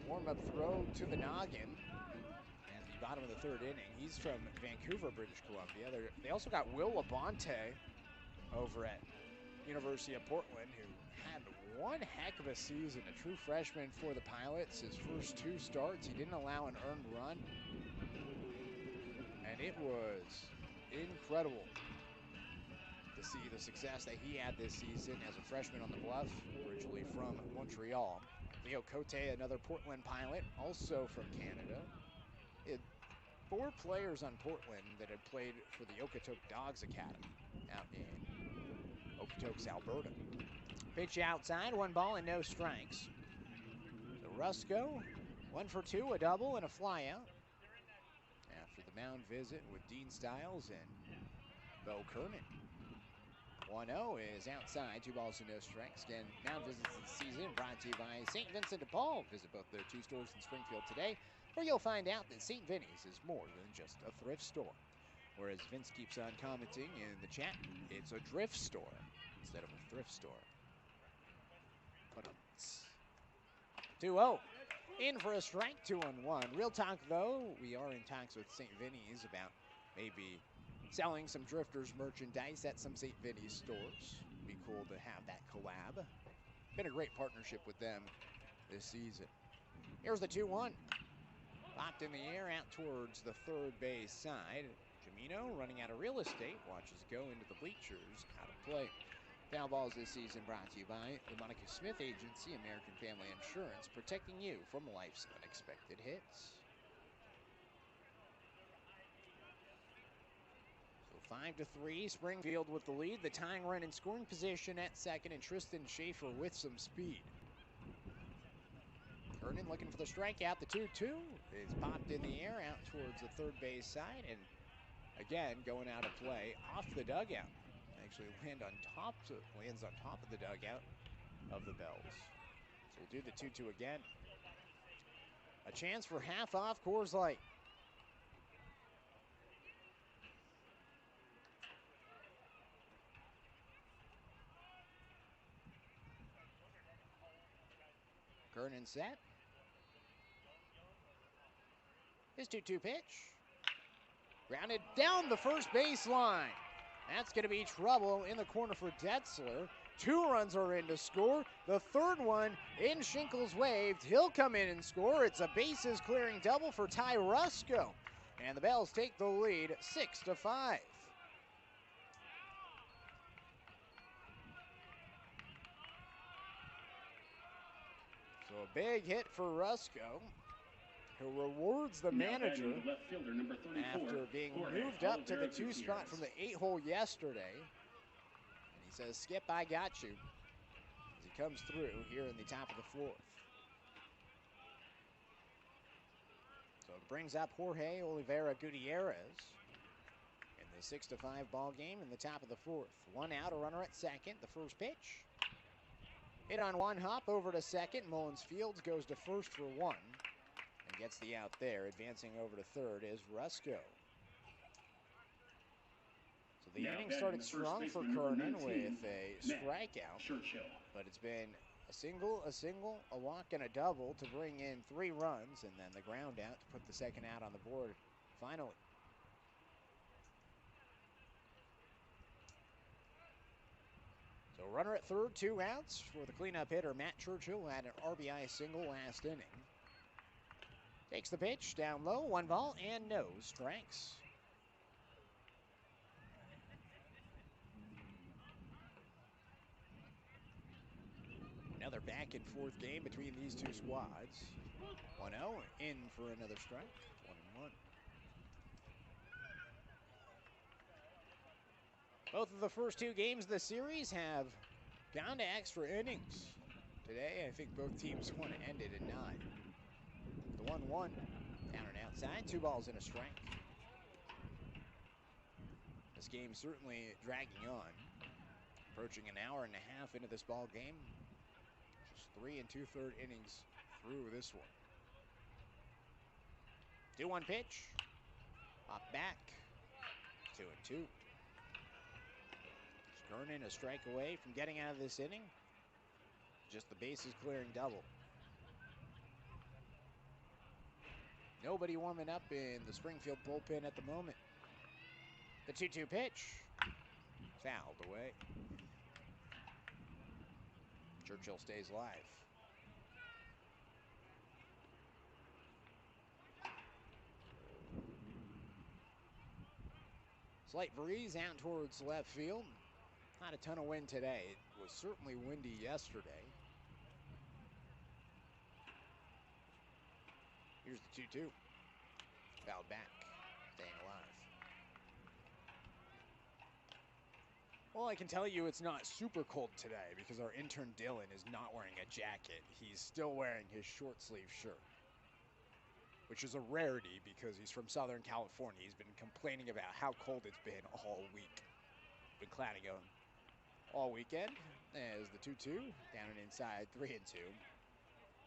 warm-up throw to the noggin at the bottom of the third inning. He's from Vancouver, British Columbia. They also got Will Labonte over at University of Portland, who had one heck of a season, a true freshman for the Pilots. His first 2 starts, he didn't allow an earned run, and it was incredible to see the success that he had this season as a freshman on the Bluff, originally from Montreal. Leo Cote, another Portland Pilot, also from Canada. It 4 players on Portland that had played for the Okotoks Dogs Academy out in Okotoks, Alberta. Pitch outside, 1 ball and no strikes. So Rusco, 1 for 2, a double and a flyout. After the mound visit with Dean Stiles and Bo Kernan. 1-0 is outside, 2 balls and no strikes. Again, mound visits this season brought to you by St. Vincent de Paul. Visit both their 2 stores in Springfield today, where you'll find out that St. Vinny's is more than just a thrift store. Whereas Vince keeps on commenting in the chat, it's a drift store instead of a thrift store. 2-0. In for a strike, 2-1. Real talk, though, we are in talks with St. Vinny's about maybe selling some Drifters merchandise at some St. Vinny's stores. Be cool to have that collab. Been a great partnership with them this season. Here's the 2-1. Popped in the air out towards the third base side. Camino running out of real estate. Watches go into the bleachers. Out of play. Foul balls this season brought to you by the Monica Smith Agency, American Family Insurance, protecting you from life's unexpected hits. So 5-3, Springfield with the lead. The tying run in scoring position at second, and Tristan Schaefer with some speed. Kernan looking for the strikeout. The 2-2 is popped in the air out towards the third base side, and again going out of play off the dugout. Actually lands on top of the dugout of the Bells. So we'll do the 2-2 again. A chance for half off Coors Light. Kernan set. His 2-2 pitch. Grounded down the first baseline. That's going to be trouble in the corner for Detzler. 2 runs are in to score. The third one in Shinkles waved. He'll come in and score. It's a bases clearing double for Ty Rusco. And the Bells take the lead 6-5. So a big hit for Rusco, who rewards the manager after being moved up to the 2 spot from the 8-hole yesterday. And he says, Skip, I got you, as he comes through here in the top of the 4th. So it brings up Jorge Oliveira Gutierrez in the 6-5 ball game in the top of the 4th. 1 out, a runner at second. The first pitch. Hit on 1 hop over to second. Mullins Fields goes to first for 1. Gets the out there. Advancing over to third is Rusco. So the inning started strong for Kernan with a strikeout, but it's been a single, a walk, and a double to bring in 3 runs, and then the ground out to put the second out on the board finally. So runner at third, 2 outs for the cleanup hitter. Matt Churchill had an RBI single last inning. Takes the pitch, down low, 1 ball and no strikes. Another back and forth game between these 2 squads. 1-0, in for another strike, 1-1. Both of the first 2 games of the series have gone to extra innings. Today, I think both teams want to end it in 9. The 1-1, down and outside, 2 balls and a strike. This game certainly dragging on. Approaching an hour and a half into this ball game. 3 2/3 innings through this one. 2-1 pitch. Up back. 2-2. Kernan a strike away from getting out of this inning. Just the bases clearing double. Nobody warming up in the Springfield bullpen at the moment. The 2-2 pitch. Fouled away. Churchill stays live. Slight breeze out towards left field. Not a ton of wind today. It was certainly windy yesterday. Here's the 2-2. Fouled back. Staying alive. Well, I can tell you it's not super cold today because our intern Dylan is not wearing a jacket. He's still wearing his short sleeve shirt, which is a rarity because he's from Southern California. He's been complaining about how cold it's been all week. Been clowning him all weekend. As the 2-2, down and inside, 3-2.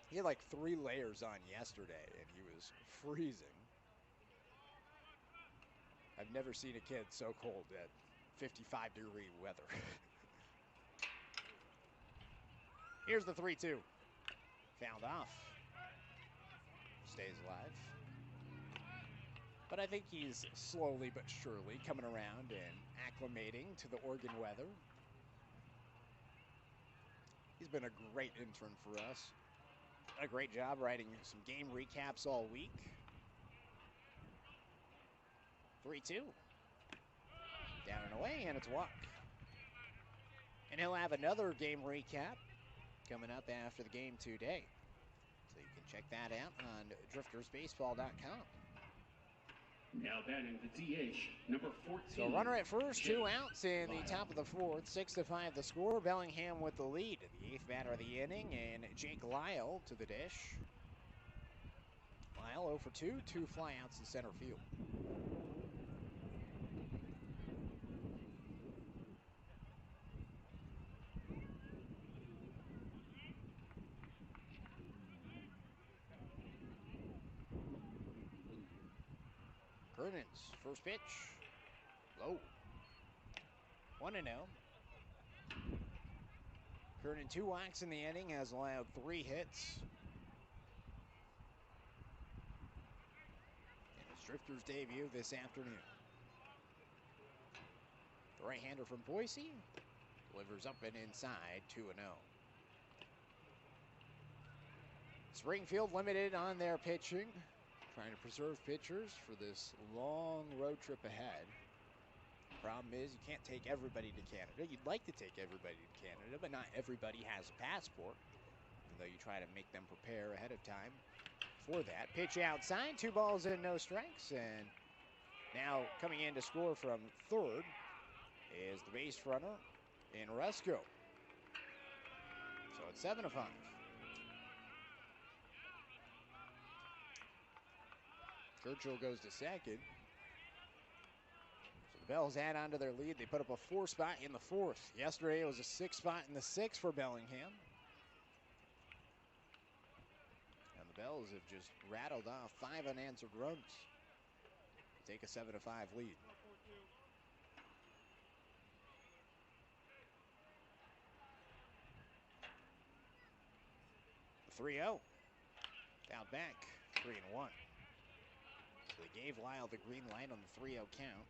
He had like 3 layers on yesterday, and he was freezing. I've never seen a kid so cold at 55-degree weather. Here's the 3-2. Fouled off. Stays alive. But I think he's slowly but surely coming around and acclimating to the Oregon weather. He's been a great intern for us. A great job writing some game recaps all week. 3-2. Down and away, and it's a walk. And he'll have another game recap coming up after the game today. So you can check that out on driftersbaseball.com. Now batting the DH, number 14. So runner at first, 2 outs in the top of the 4th. 6-5 the score. Bellingham with the lead. The 8th batter of the inning, and Jake Lyle to the dish. Lyle 0 for 2, 2 flyouts in center field. Kernan's first pitch, low. 1-0. Kernan 2 walks in the inning, has allowed 3 hits. And his Drifters debut this afternoon. The right-hander from Boise delivers up and inside, 2-0. Springfield limited on their pitching. Trying to preserve pitchers for this long road trip ahead. Problem is, you can't take everybody to Canada. You'd like to take everybody to Canada, but not everybody has a passport. Even though you try to make them prepare ahead of time for that. Pitch outside, 2 balls and no strikes. And now coming in to score from third is the base runner in Resco. So it's 7-5. Churchill goes to second. So the Bells add on to their lead. They put up a 4 spot in the 4th. Yesterday it was a 6 spot in the 6th for Bellingham. And the Bells have just rattled off 5 unanswered runs. Take a 7-5 lead. The 3-0. Fouled back, 3-1. So they gave Lyle the green light on the 3-0 count.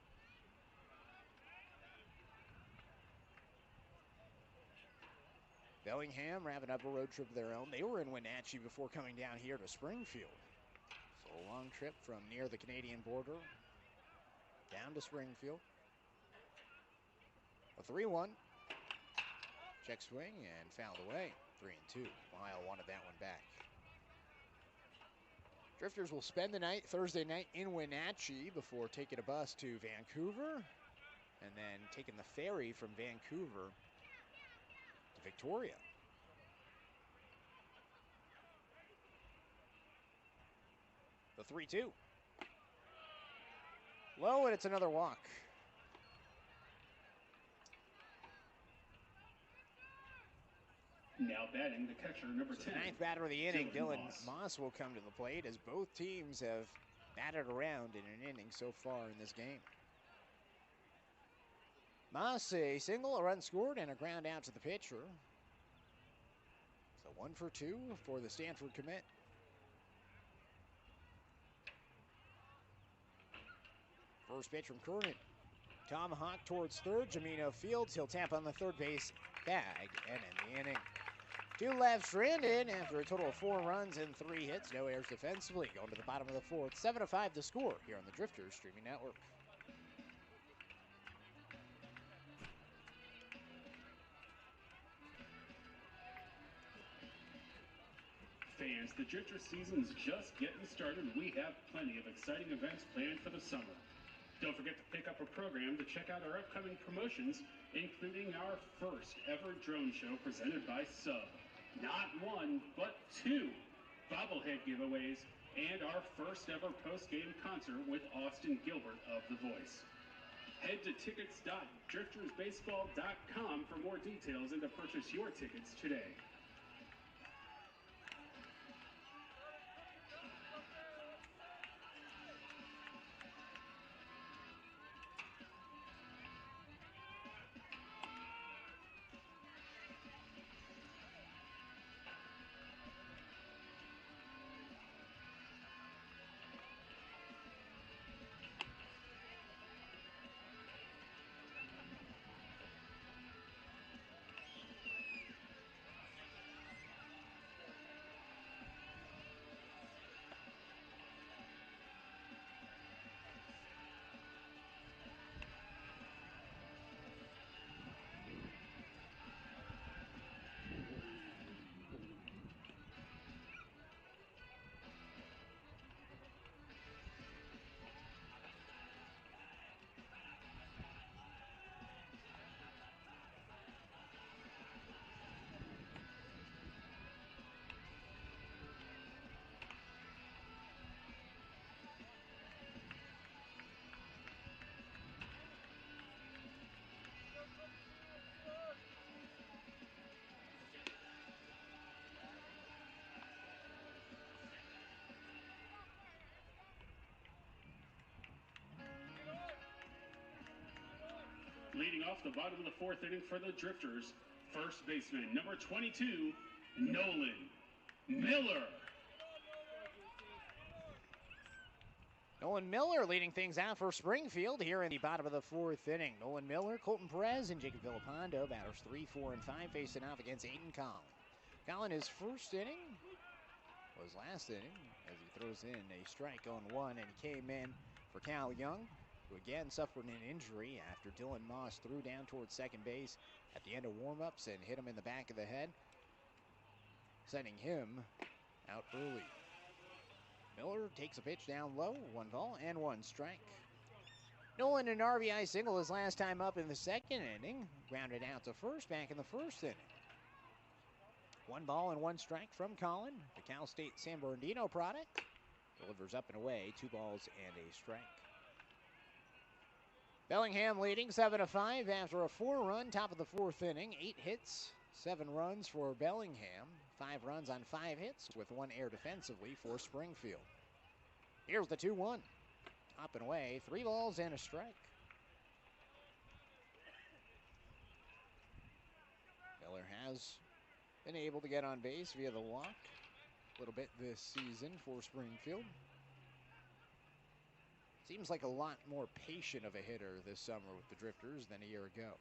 Bellingham wrapping up a road trip of their own. They were in Wenatchee before coming down here to Springfield. So a long trip from near the Canadian border down to Springfield. A 3-1. Check swing and fouled away. 3-2. Lyle wanted that one back. Drifters will spend the night, Thursday night, in Wenatchee before taking a bus to Vancouver and then taking the ferry from Vancouver to Victoria. The 3-2. Low, and it's another walk. Now batting the catcher, number 10. Ninth batter of the inning, Dylan Moss. Moss will come to the plate as both teams have batted around in an inning so far in this game. Moss, a single, a run scored, and a ground out to the pitcher. So 1 for 2 for the Stanford commit. First pitch from Kernan. Tomahawk towards third. Jamino fields. He'll tap on the third base bag and end the inning. 2 left stranded after a total of 4 runs and 3 hits. No errors defensively. Going to the bottom of the fourth. 7-5 the score here on the Drifters Streaming Network. Fans, the Drifter season's just getting started. We have plenty of exciting events planned for the summer. Don't forget to pick up a program to check out our upcoming promotions, including our first ever drone show presented by Sub. Not 1, but 2 bobblehead giveaways, and our first ever post-game concert with Austin Gilbert of The Voice. Head to tickets.driftersbaseball.com for more details and to purchase your tickets today. Leading off the bottom of the fourth inning for the Drifters, first baseman, number 22, Nolan Miller. Nolan Miller leading things out for Springfield here in the bottom of the fourth inning. Nolan Miller, Colton Perez, and Jacob Villapando, batters 3, 4, and 5, facing off against Aiden Collin. Collin, his first inning was last inning as he throws in a strike on 1, and he came in for Cal Young, who again suffered an injury after Dylan Moss threw down towards second base at the end of warm-ups and hit him in the back of the head, sending him out early. Miller takes a pitch down low, 1 ball and 1 strike. Nolan, an RBI single his last time up in the second inning, grounded out to first back in the first inning. 1 ball and 1 strike from Collin, the Cal State San Bernardino product. Delivers up and away, 2 balls and a strike. Bellingham leading 7-5 after a 4-run top of the fourth inning. 8 hits, 7 runs for Bellingham. 5 runs on 5 hits with 1 error defensively for Springfield. Here's the 2-1. Up and away, 3 balls and a strike. Miller has been able to get on base via the walk a little bit this season for Springfield. Seems like a lot more patient of a hitter this summer with the Drifters than a year ago.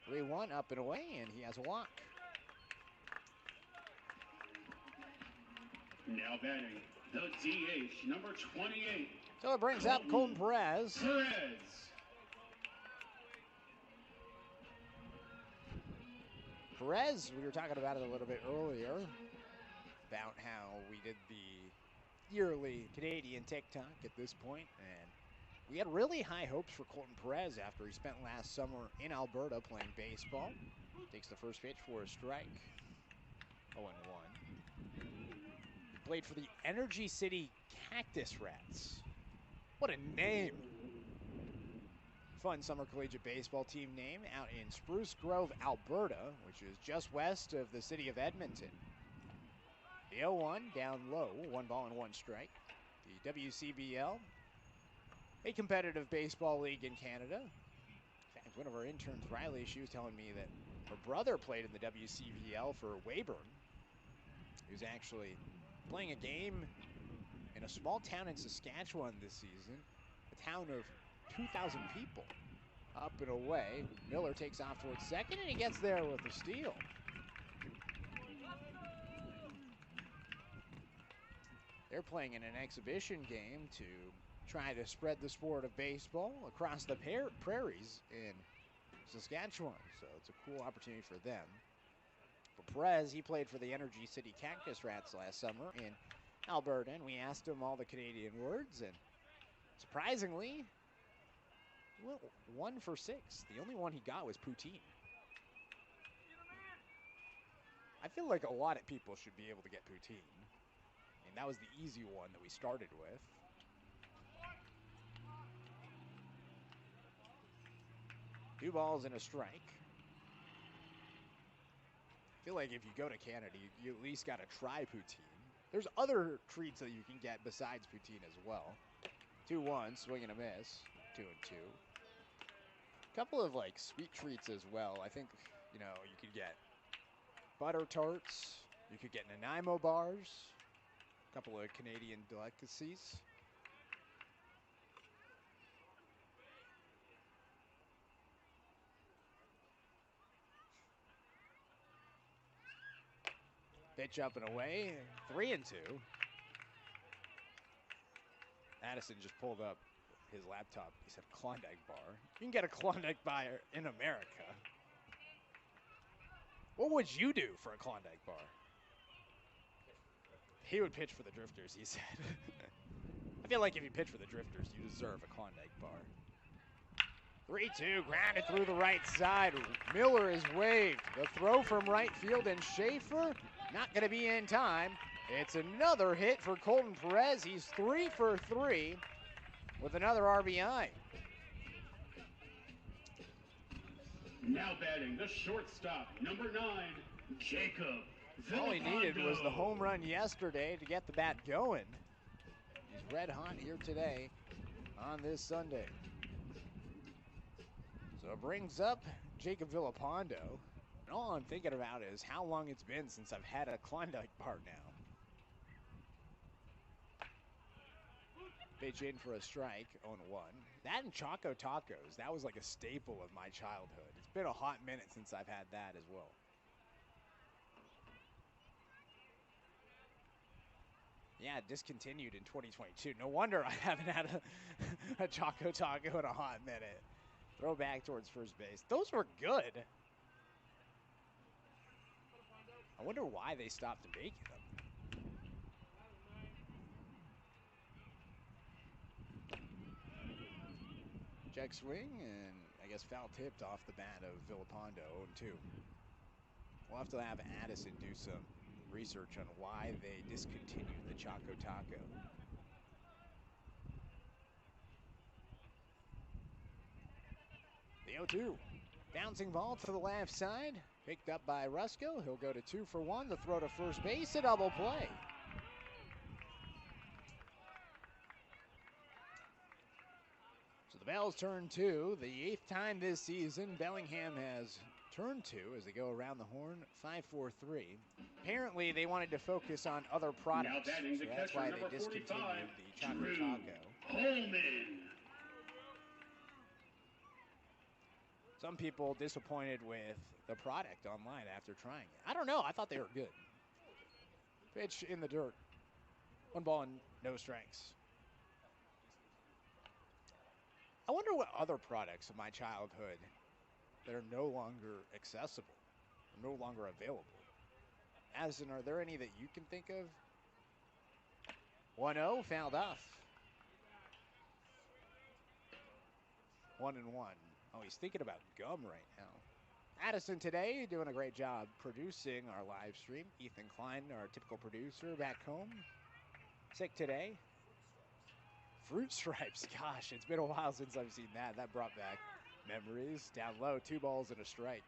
3-1 up and away, and he has a walk. Now batting, the DH, number 28. So it brings up Colton Perez. Perez, we were talking about it a little bit earlier, about how we did the yearly Canadian TikTok at this point, and we had really high hopes for Colton Perez after he spent last summer in Alberta playing baseball. Takes the first pitch for a strike. 0-1. He played for the Energy City Cactus Rats. What a name fun summer collegiate baseball team name out in Spruce Grove, Alberta, which is just west of the city of Edmonton. The 0-1 down low, 1 ball and 1 strike. The WCBL, a competitive baseball league in Canada. In fact, one of our interns, Riley, she was telling me that her brother played in the WCBL for Weyburn. He was actually playing a game in a small town in Saskatchewan this season, a town of 2,000 people. Up and away, Miller takes off towards second, and he gets there with the steal. They're playing in an exhibition game to try to spread the sport of baseball across the prairies in Saskatchewan, so it's a cool opportunity for them. For Perez, he played for the Energy City Cactus Rats last summer in Alberta, and we asked him all the Canadian words, and surprisingly, well, 1 for 6. The only one he got was poutine. I feel like a lot of people should be able to get poutine. And that was the easy one that we started with. Two balls and a strike. I feel like if you go to Canada, you at least got to try poutine. There's other treats that you can get besides poutine as well. 2-1, swing and a miss. 2-2. A couple of like sweet treats as well. I think, you know, you could get butter tarts. You could get Nanaimo bars. A couple of Canadian delicacies. Pitch up and away, 3-2. Addison just pulled up his laptop. He said Klondike bar. You can get a Klondike bar in America. What would you do for a Klondike bar? He would pitch for the Drifters, he said. I feel like if you pitch for the Drifters, you deserve a Klondike bar. 3-2, grounded through the right side. Miller is waved. The throw from right field, and Schaefer not going to be in time. It's another hit for Colton Perez. He's 3 for 3 with another RBI. Now batting the shortstop, number 9, Jacob Villapando. All he needed was the home run yesterday to get the bat going. He's red hot here today on this Sunday. So it brings up Jacob Villapando. And all I'm thinking about is how long it's been since I've had a Klondike bar now. Pitch in for a strike, 0-1. That and Choco Tacos, that was like a staple of my childhood. It's been a hot minute since I've had that as well. Yeah, discontinued in 2022. No wonder I haven't had a Choco Taco in a hot minute. Throw back towards first base. Those were good. I wonder why they stopped making them. Check swing, and I guess foul tipped off the bat of Villapando, 0-2. We'll have to have Addison do some research on why they discontinued the Choco Taco. The 0-2. Bouncing ball to the left side. Picked up by Rusko. He'll go to 2 for 1. The throw to first base, a double play. So the Bells turn 2. The 8th time this season Bellingham has turned 2 as they go around the horn, 5-4-3. Apparently they wanted to focus on other products, so that's why they discontinued the Choco Taco. Holman. Some people disappointed with the product online after trying it. I don't know. I thought they were good. Pitch in the dirt. 1 ball and no strikes. I wonder what other products of my childhood that are no longer accessible, or no longer available. Addison, are there any that you can think of? 1-0, fouled off. 1-1. Oh, he's thinking about gum right now. Addison today doing a great job producing our live stream. Ethan Klein, our typical producer, back home. Sick today. Fruit stripes. Gosh, it's been a while since I've seen that. That brought back memories. Down low, 2 balls and a strike.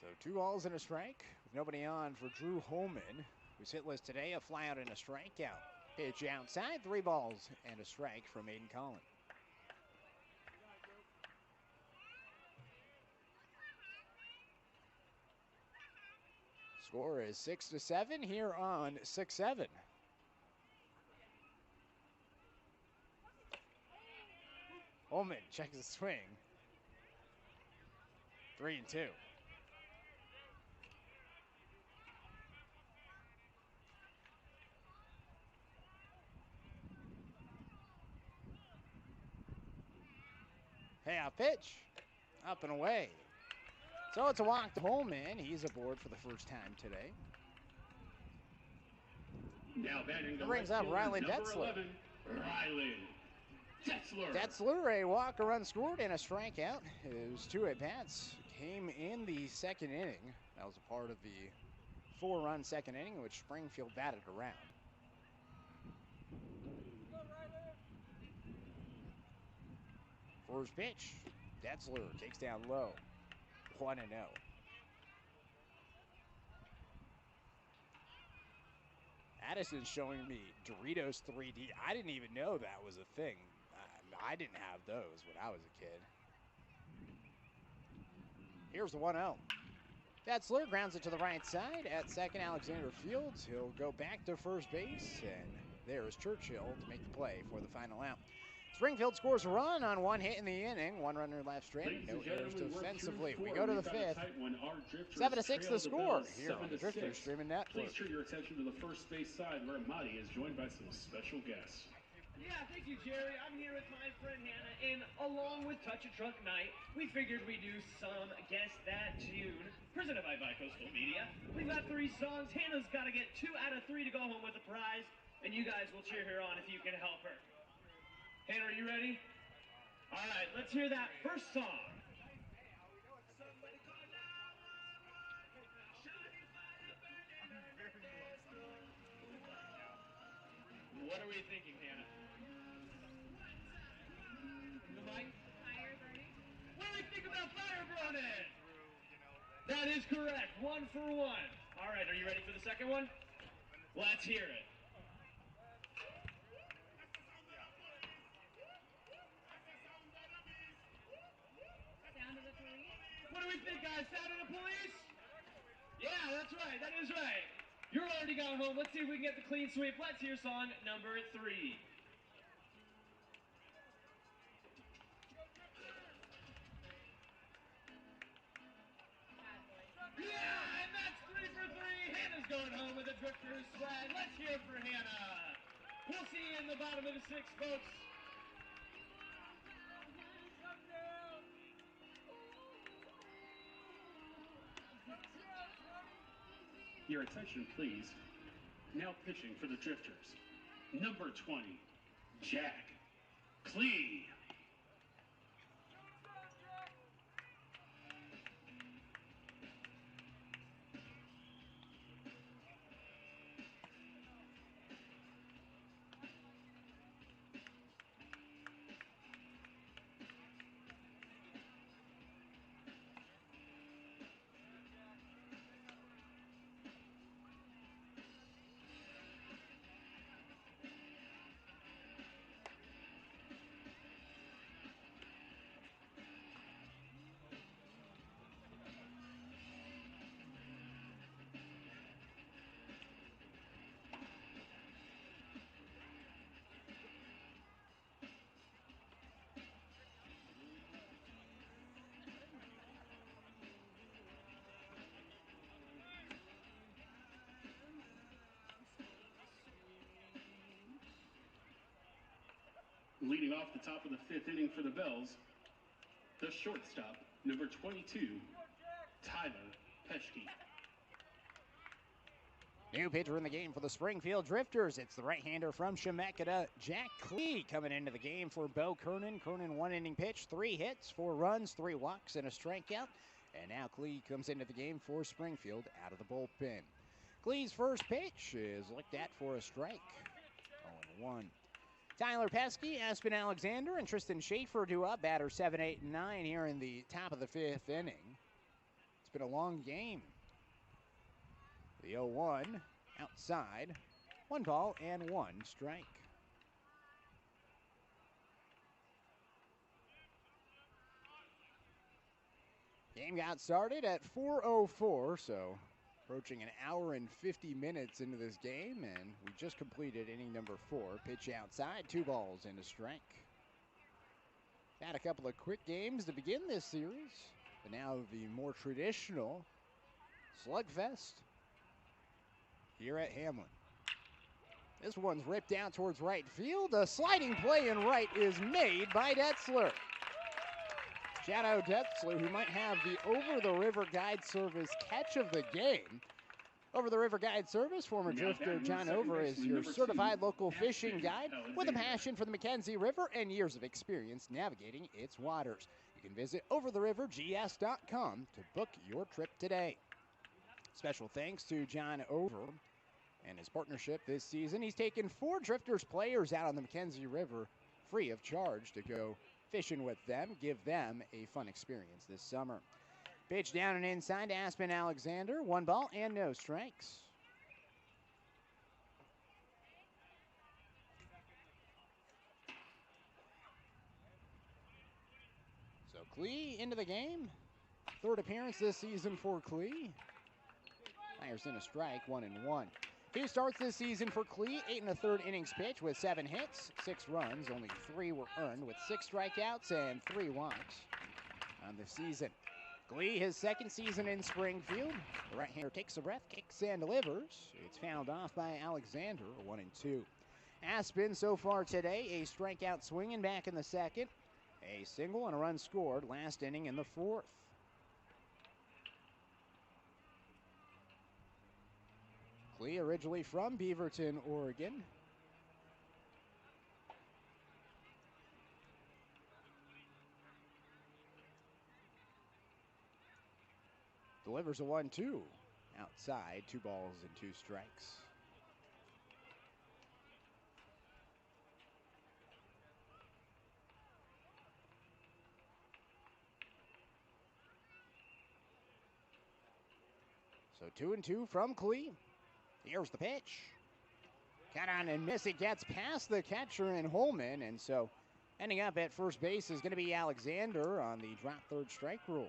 So 2 balls and a strike with nobody on for Drew Holman, who's hitless today. A flyout and a strikeout. Pitch outside, 3 balls and a strike from Aiden Collin. Score is 6-7 here on 6-7. Holman checks the swing. 3-2. Payoff pitch. Up and away. So it's a walk to Holman. He's aboard for the first time today. Now batting That brings up Riley Detzler. Riley Detzler. Detzler, a walk, a run scored, and a strikeout. His 2 at-bats came in the second inning. That was a part of the 4-run second inning, which Springfield batted around. First pitch, Detzler takes down low, 1-0. Addison's showing me Doritos 3D. I didn't even know that was a thing. I didn't have those when I was a kid. Here's the 1-0. Detzler grounds it to the right side. At second, Alexander Fields. He'll go back to first base, and there's Churchill to make the play for the final out. Springfield scores a run on 1 hit in the inning. 1 runner left stranded. No errors defensively. We go to the 5th. 7-6 the score here on the Drifters Streaming Network. Please turn your attention to the first base side where Marty is joined by some special guests. Yeah, thank you, Jerry. I'm here with my friend Hannah, and along with Touch a Truck Night, we figured we'd do some Guess That Tune, presented by Bicoastal Media. We've got 3 songs. Hannah's got to get 2 out of 3 to go home with a prize, and you guys will cheer her on if you can help her. Hannah, are you ready? All right, let's hear that first song. What are we thinking, Hannah? The mic? Fire burning. What do we think about fire burning? That is correct. 1 for 1. All right, are you ready for the second one? Let's hear it. Sound of the police. What do we think, guys? Sound of the police? Yeah, that's right. That is right. You're already gone home. Let's see if we can get the clean sweep. Let's hear song number 3. Yeah, and that's 3 for 3. Hannah's going home with a Drifters swag. Let's hear it for Hannah. We'll see you in the bottom of the 6th, folks. Your attention, please. Now pitching for the Drifters. Number 20, Jack Clee. Leading off the top of the 5th inning for the Bells, the shortstop, number 22, Tyler Peschke. New pitcher in the game for the Springfield Drifters. It's the right-hander from Chemeketa, Jack Clee, coming into the game for Bo Kernan. Kernan 1 inning pitch, 3 hits, 4 runs, 3 walks, and a strikeout. And now Klee comes into the game for Springfield out of the bullpen. Klee's first pitch is looked at for a strike. 0-1. Tyler Pesky, Aspen Alexander, and Tristan Schaefer due up. Batter 7, 8, and 9 here in the top of the 5th inning. It's been a long game. The 0-1 outside. 1 ball and 1 strike. Game got started at 4:04, so approaching an hour and 50 minutes into this game, and we just completed inning number 4. Pitch outside, 2 balls and a strike. Had a couple of quick games to begin this series, but now the more traditional slugfest here at Hamlin. This one's ripped out towards right field. A sliding play in right is made by Detzler. Shadow Detzler, who might have the Over the River Guide Service catch of the game. Over the River Guide Service, former drifter John Over is your certified local fishing guide with a passion for the Mackenzie River and years of experience navigating its waters. You can visit overtherivergs.com to book your trip today. Special thanks to John Over and his partnership this season. He's taken 4 Drifters players out on the Mackenzie River free of charge to go fishing with them, give them a fun experience this summer. Pitch down and inside to Aspen Alexander. 1 ball and no strikes. So Klee into the game. 3rd appearance this season for Klee. Fires in a strike, 1-1. 2 starts this season for Klee, 8 1/3 innings pitch with 7 hits, 6 runs, only 3 were earned with 6 strikeouts and 3 walks on the season. Klee, his 2nd season in Springfield. The right-hander takes a breath, kicks and delivers. It's fouled off by Alexander, 1-2. Aspen so far today, a strikeout swinging back in the 2nd, a single and a run scored last inning in the 4th. Klee, originally from Beaverton, Oregon. Delivers a 1-2. Outside, 2 balls and 2 strikes. So 2-2 from Klee. Here's the pitch. Cut on and miss. It gets past the catcher in Holman, and so ending up at first base is going to be Alexander on the drop 3rd strike rule.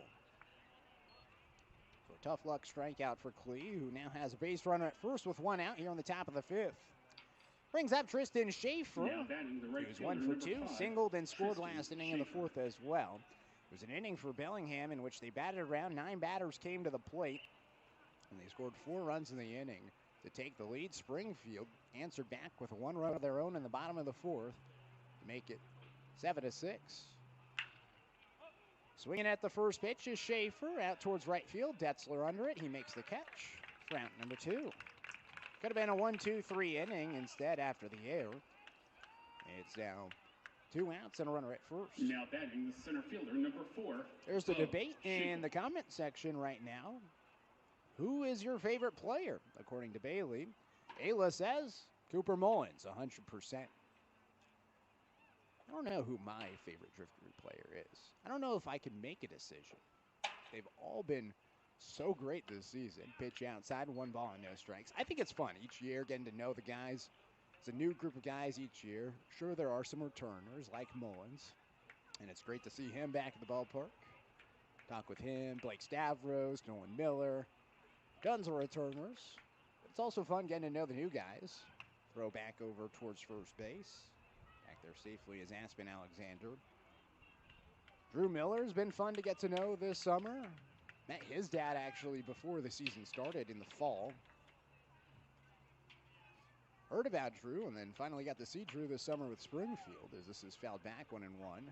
So a tough luck strikeout for Klee, who now has a base runner at first with 1 out here on the top of the 5th. Brings up Tristan Schaefer, who's 1 for 2, singled and scored last inning of the 4th as well. It was an inning for Bellingham in which they batted around. 9 batters came to the plate, and they scored 4 runs in the inning to take the lead. Springfield answered back with 1 run of their own in the bottom of the 4th to make it 7-6. Swinging at the first pitch is Schaefer out towards right field. Detzler under it. He makes the catch for out number 2. Could have been a 1-2-3 inning. Instead, after the error, it's now 2 outs and a runner at first. Now batting the center fielder, number 4. There's the debate in the comment section right now. Who is your favorite player? According to Bailey, Ayla says Cooper Mullins, 100%. I don't know who my favorite Drifter player is. I don't know if I can make a decision. They've all been so great this season. Pitch outside, 1 ball and no strikes. I think it's fun each year getting to know the guys. It's a new group of guys each year. Sure, there are some returners like Mullins, and it's great to see him back at the ballpark. Talk with him, Blake Stavros, Nolan Miller. Tons of returners. It's also fun getting to know the new guys. Throw back over towards first base. Back there safely is Aspen Alexander. Drew Miller has been fun to get to know this summer. Met his dad actually before the season started in the fall. Heard about Drew and then finally got to see Drew this summer with Springfield as this is fouled back 1-1.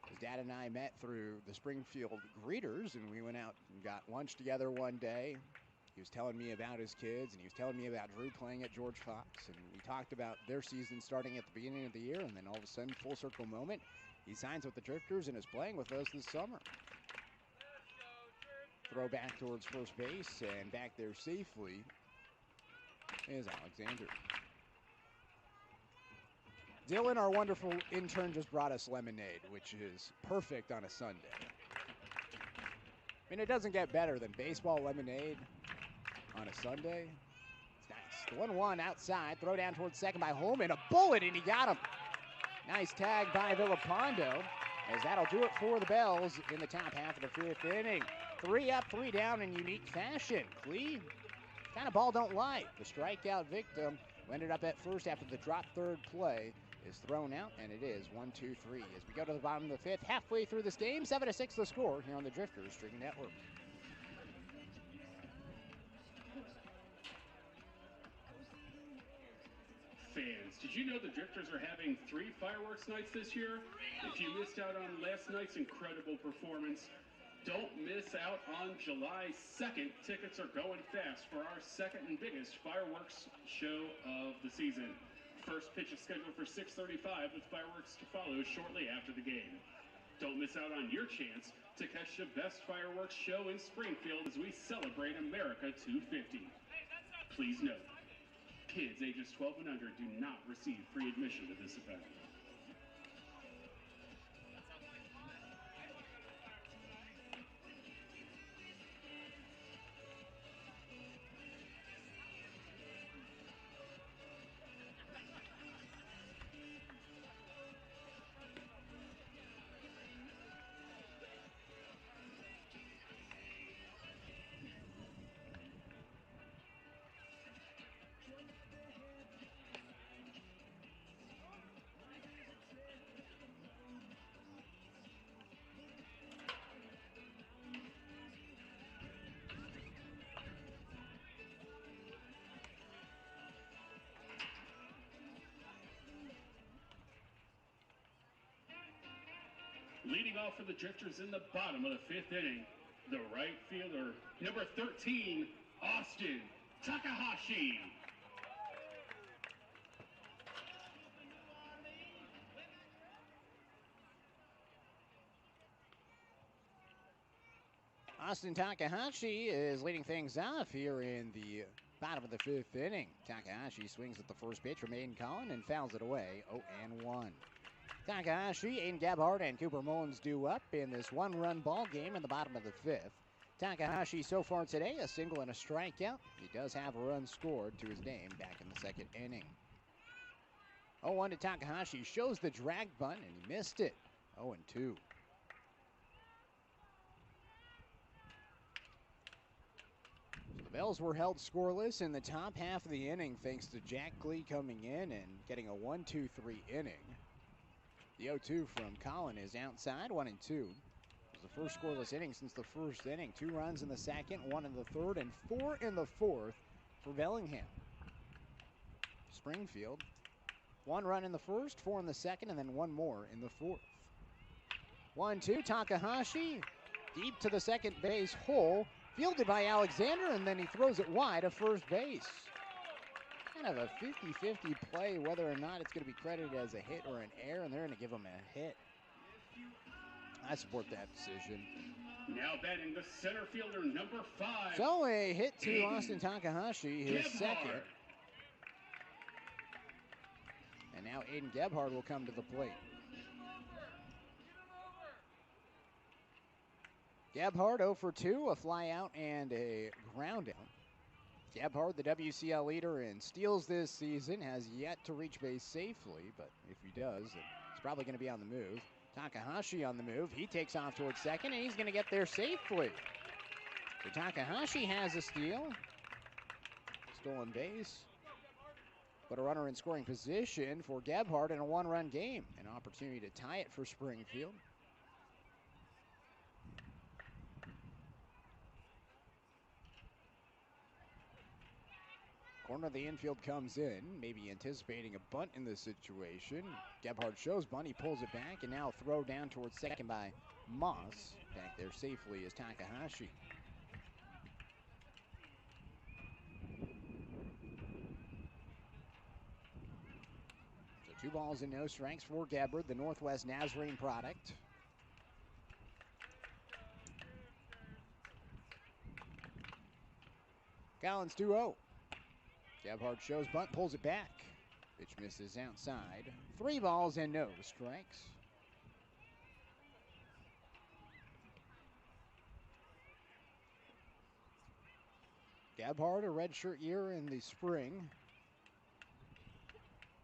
His dad and I met through the Springfield Greeters, and we went out and got lunch together one day. He was telling me about his kids, and he was telling me about Drew playing at George Fox, and we talked about their season starting at the beginning of the year, and then all of a sudden, full circle moment, He signs with the Drifters and is playing with us this summer. Throw back towards first base, and back there safely is Alexander. Dylan, our wonderful intern, just brought us lemonade, which is perfect on a Sunday. I mean, it doesn't get better than baseball lemonade on a Sunday. It's nice. The 1-1 outside, throw down towards second by Holman, a bullet, and he got him. Nice tag by Villapando, as that'll do it for the Bells in the top half of the fifth inning. 3 up, 3 down in unique fashion. Clee, kind of ball don't lie. The strikeout victim, who ended up at first after the drop third play, is thrown out, and it is 1-2-3 as we go to the bottom of the fifth, halfway through this game. 7-6 the score here on the Drifters Streaming Network. Fans, did you know the Drifters are having 3 fireworks nights this year? If you missed out on last night's incredible performance, don't miss out on July 2nd. Tickets are going fast for our second and biggest fireworks show of the season. First pitch is scheduled for 6:35 with fireworks to follow shortly after the game. Don't miss out on your chance to catch the best fireworks show in Springfield as we celebrate America 250. Please note, kids ages 12 and under do not receive free admission to this event. Leading off for the Drifters in the bottom of the fifth inning, the right fielder, number 13, Austin Takahashi. Austin Takahashi is leading things off here in the bottom of the fifth inning. Takahashi swings at the first pitch from Aiden Collin and fouls it away, 0-1. Takahashi, Aiden Gebhardt, and Cooper Mullins due up in this one-run ball game in the bottom of the fifth. Takahashi so far today, a single and a strikeout. He does have a run scored to his name back in the second inning. 0-1 to Takahashi, shows the drag bunt, and he missed it, 0-2. The Bells were held scoreless in the top half of the inning thanks to Jack Glee coming in and getting a 1-2-3 inning. The 0-2 from Collin is outside, 1-2. It was the first scoreless inning since the first inning. 2 runs in the second, 1 in the third, and 4 in the fourth for Bellingham. Springfield, 1 run in the first, 4 in the second, and then 1 more in the fourth. 1-2, Takahashi, deep to the second base hole, fielded by Alexander, and then he throws it wide to first base. Kind of a 50-50 play, whether or not it's going to be credited as a hit or an error, and they're going to give him a hit. I support that decision. Now batting the center fielder, number 5. So a hit to Austin Takahashi, his second. And now Aiden Gebhardt will come to the plate. Gebhardt 0 for 2, a fly out and a ground out. Gebhardt, the WCL leader in steals this season, has yet to reach base safely, but if he does, it's probably going to be on the move. Takahashi on the move. He takes off towards second, and he's going to get there safely. So Takahashi has a steal. Stolen base. But a runner in scoring position for Gebhardt in a 1-run game. An opportunity to tie it for Springfield. Corner of the infield comes in, maybe anticipating a bunt in this situation. Gebhardt shows bunt, he pulls it back, and now throw down towards second by Moss. Back there safely is Takahashi. So 2 balls and no strikes for Gabbard, the Northwest Nazarene product. Collins 2-0. Gebhardt shows bunt, pulls it back. Pitch misses outside. 3 balls and no strikes. Gebhardt, a redshirt year in the spring.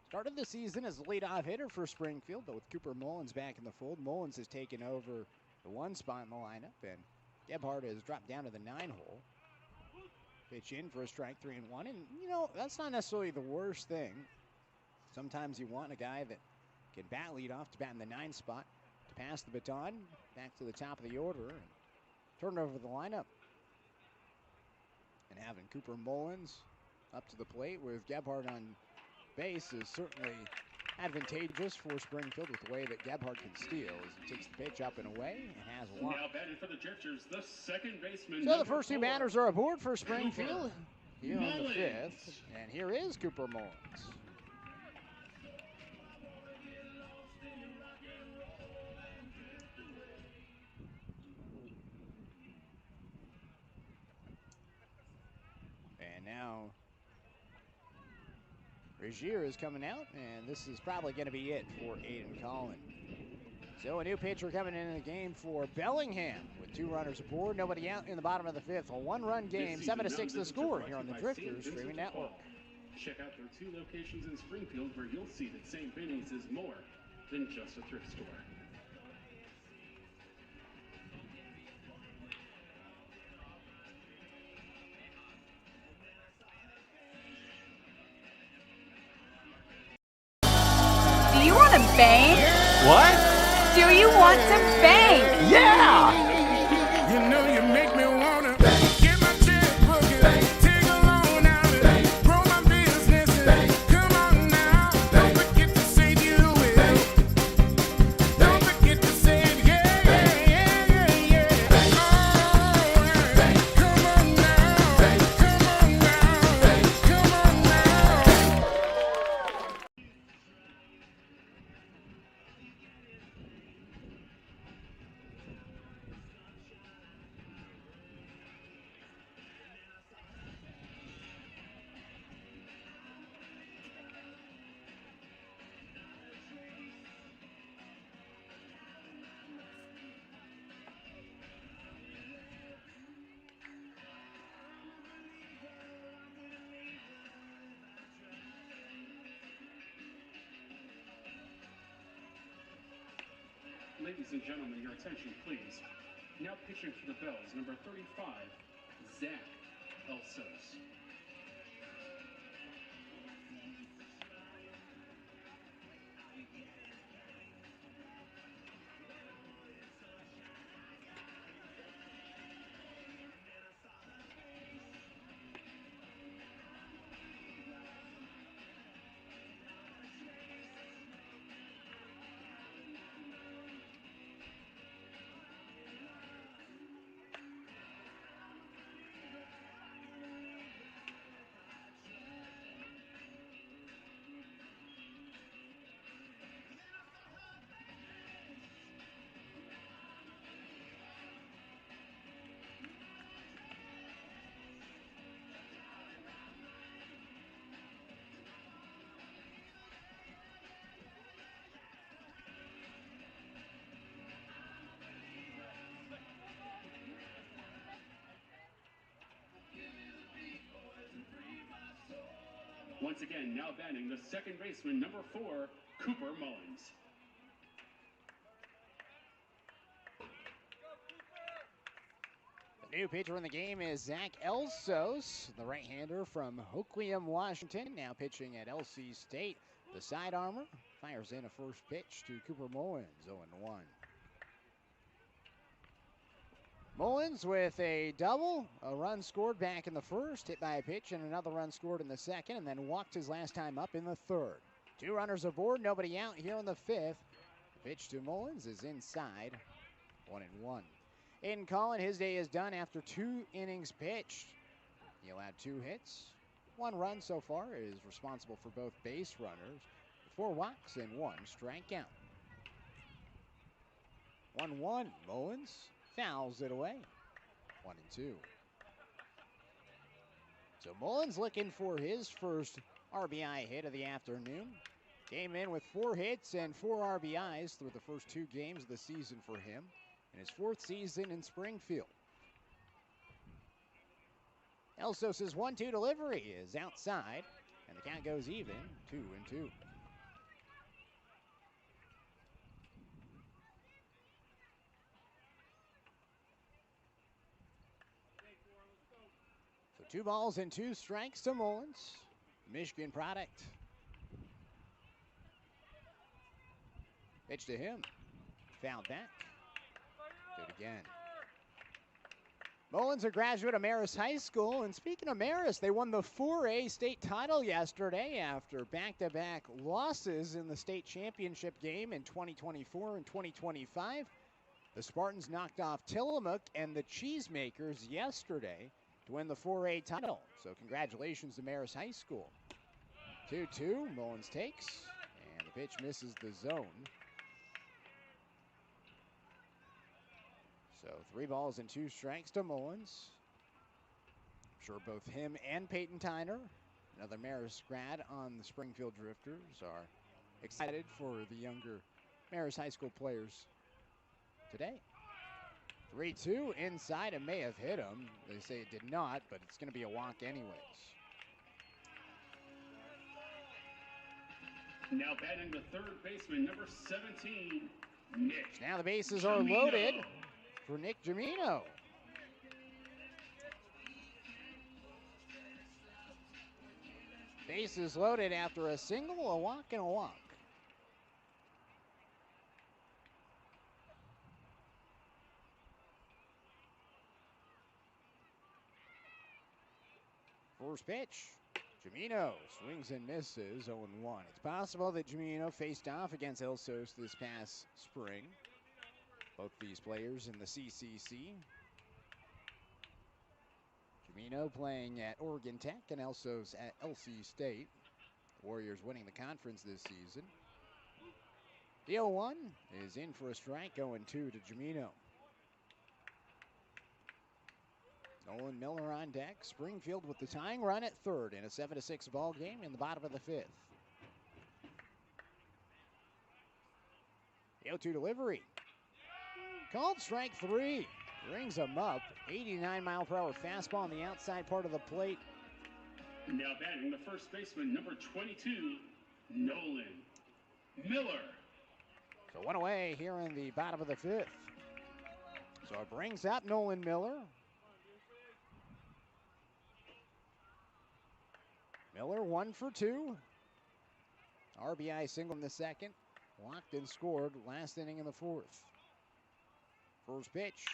Started the season as a leadoff hitter for Springfield, but with Cooper Mullins back in the fold, Mullins has taken over the 1 spot in the lineup, and Gebhardt has dropped down to the 9-hole. Pitch in for a strike, 3-1, and you know, that's not necessarily the worst thing. Sometimes you want a guy that can bat leadoff to bat in the 9 spot, to pass the baton back to the top of the order, and turn over the lineup. And having Cooper Mullins up to the plate with Gebhardt on base is certainly advantageous for Springfield with the way that Gebhardt can steal as he takes the pitch up and away and has one. Now batting for the Drifters, the second baseman. So the first 2 batters are aboard for Springfield here on the 5th. And here is Cooper Mullins. And now Regier is coming out, and this is probably going to be it for Aiden Collin. So a new pitcher coming into the game for Bellingham with 2 runners aboard, nobody out in the bottom of the 5th. A 1-run game, 7-6 the score here on the Drifters Streaming Network. Check out their 2 locations in Springfield where you'll see that St. Benny's is more than just a thrift store. Do you want to bang? What? Do you want to bang? Yeah! You know you make me wanna get my checkbook and take a loan out and grow my business and come on now. Don't forget to save you will. Don't forget to save, yeah. Oh, come on now, come on now. Ladies and gentlemen, your attention, please. Now pitching for the Bells, number 35, Zach Elsos. Once again, now batting the second baseman, number 4, Cooper Mullins. The new pitcher in the game is Zach Elsos, the right-hander from Hoquiam, Washington, now pitching at LC State. The side armor fires in a first pitch to Cooper Mullins, 0-1. Mullins with a double, a run scored back in the first, hit by a pitch, and another run scored in the second, and then walked his last time up in the third. 2 runners aboard, nobody out here in the 5th. The pitch to Mullins is inside, 1-1. Aiden Collin, his day is done after 2 innings pitched. He allowed 2 hits, 1 run so far, is responsible for both base runners. 4 walks and 1 strikeout. 1-1. Mullins fouls it away. 1-2. So Mullins looking for his first RBI hit of the afternoon. Came in with 4 hits and 4 RBIs through the first 2 games of the season for him in his 4th season in Springfield. Elsos's 1-2 delivery is outside, and the count goes even, 2-2. So 2 balls and 2 strikes to Mullins, Michigan product. Pitch to him, fouled back, good again. Mullins, a graduate of Marist High School, and speaking of Marist, they won the 4A state title yesterday after back-to-back losses in the state championship game in 2024 and 2025. The Spartans knocked off Tillamook and the Cheesemakers yesterday to win the 4A title. So congratulations to Marist High School. 2-2, Mullins takes, and the pitch misses the zone. So 3 balls and 2 strikes to Mullins. I'm sure both him and Peyton Tyner, another Marist grad on the Springfield Drifters, are excited for the younger Marist High School players today. 3-2 inside, it may have hit him. They say it did not, but it's going to be a walk anyways. Now batting the third baseman, number 17, Nick. Now the bases are loaded for Nick Jamino. Bases loaded after a single, a walk, and a walk. First pitch, Jamino swings and misses, 0-1. It's possible that Jamino faced off against Elsos this past spring. Both these players in the CCC. Jamino playing at Oregon Tech and Elsos at LC State. The Warriors winning the conference this season. The 0-1 is in for a strike, 0-2 to Jamino. Nolan Miller on deck. Springfield with the tying run at third in a 7-6 ball game in the bottom of the 5th. The 0-2 delivery. Called strike 3. Brings him up. 89-mile-per-hour fastball on the outside part of the plate. Now batting the first baseman, number 22, Nolan Miller. So 1 away here in the bottom of the 5th. So it brings up Nolan Miller. Miller 1 for 2. RBI single in the 2nd. Walked and scored last inning in the 4th. First pitch.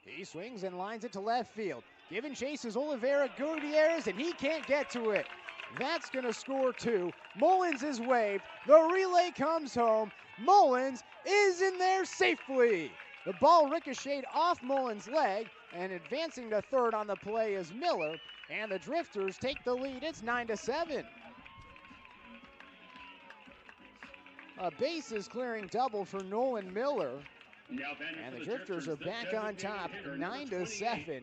He swings and lines it to left field. Giving chase is Oliveira Gutierrez, and he can't get to it. That's going to score 2. Mullins is waved. The relay comes home. Mullins is in there safely. The ball ricocheted off Mullins' leg, and advancing to third on the play is Miller. And the Drifters take the lead. It's 9-7. A bases clearing double for Nolan Miller. And the Drifters are back on top, 9-7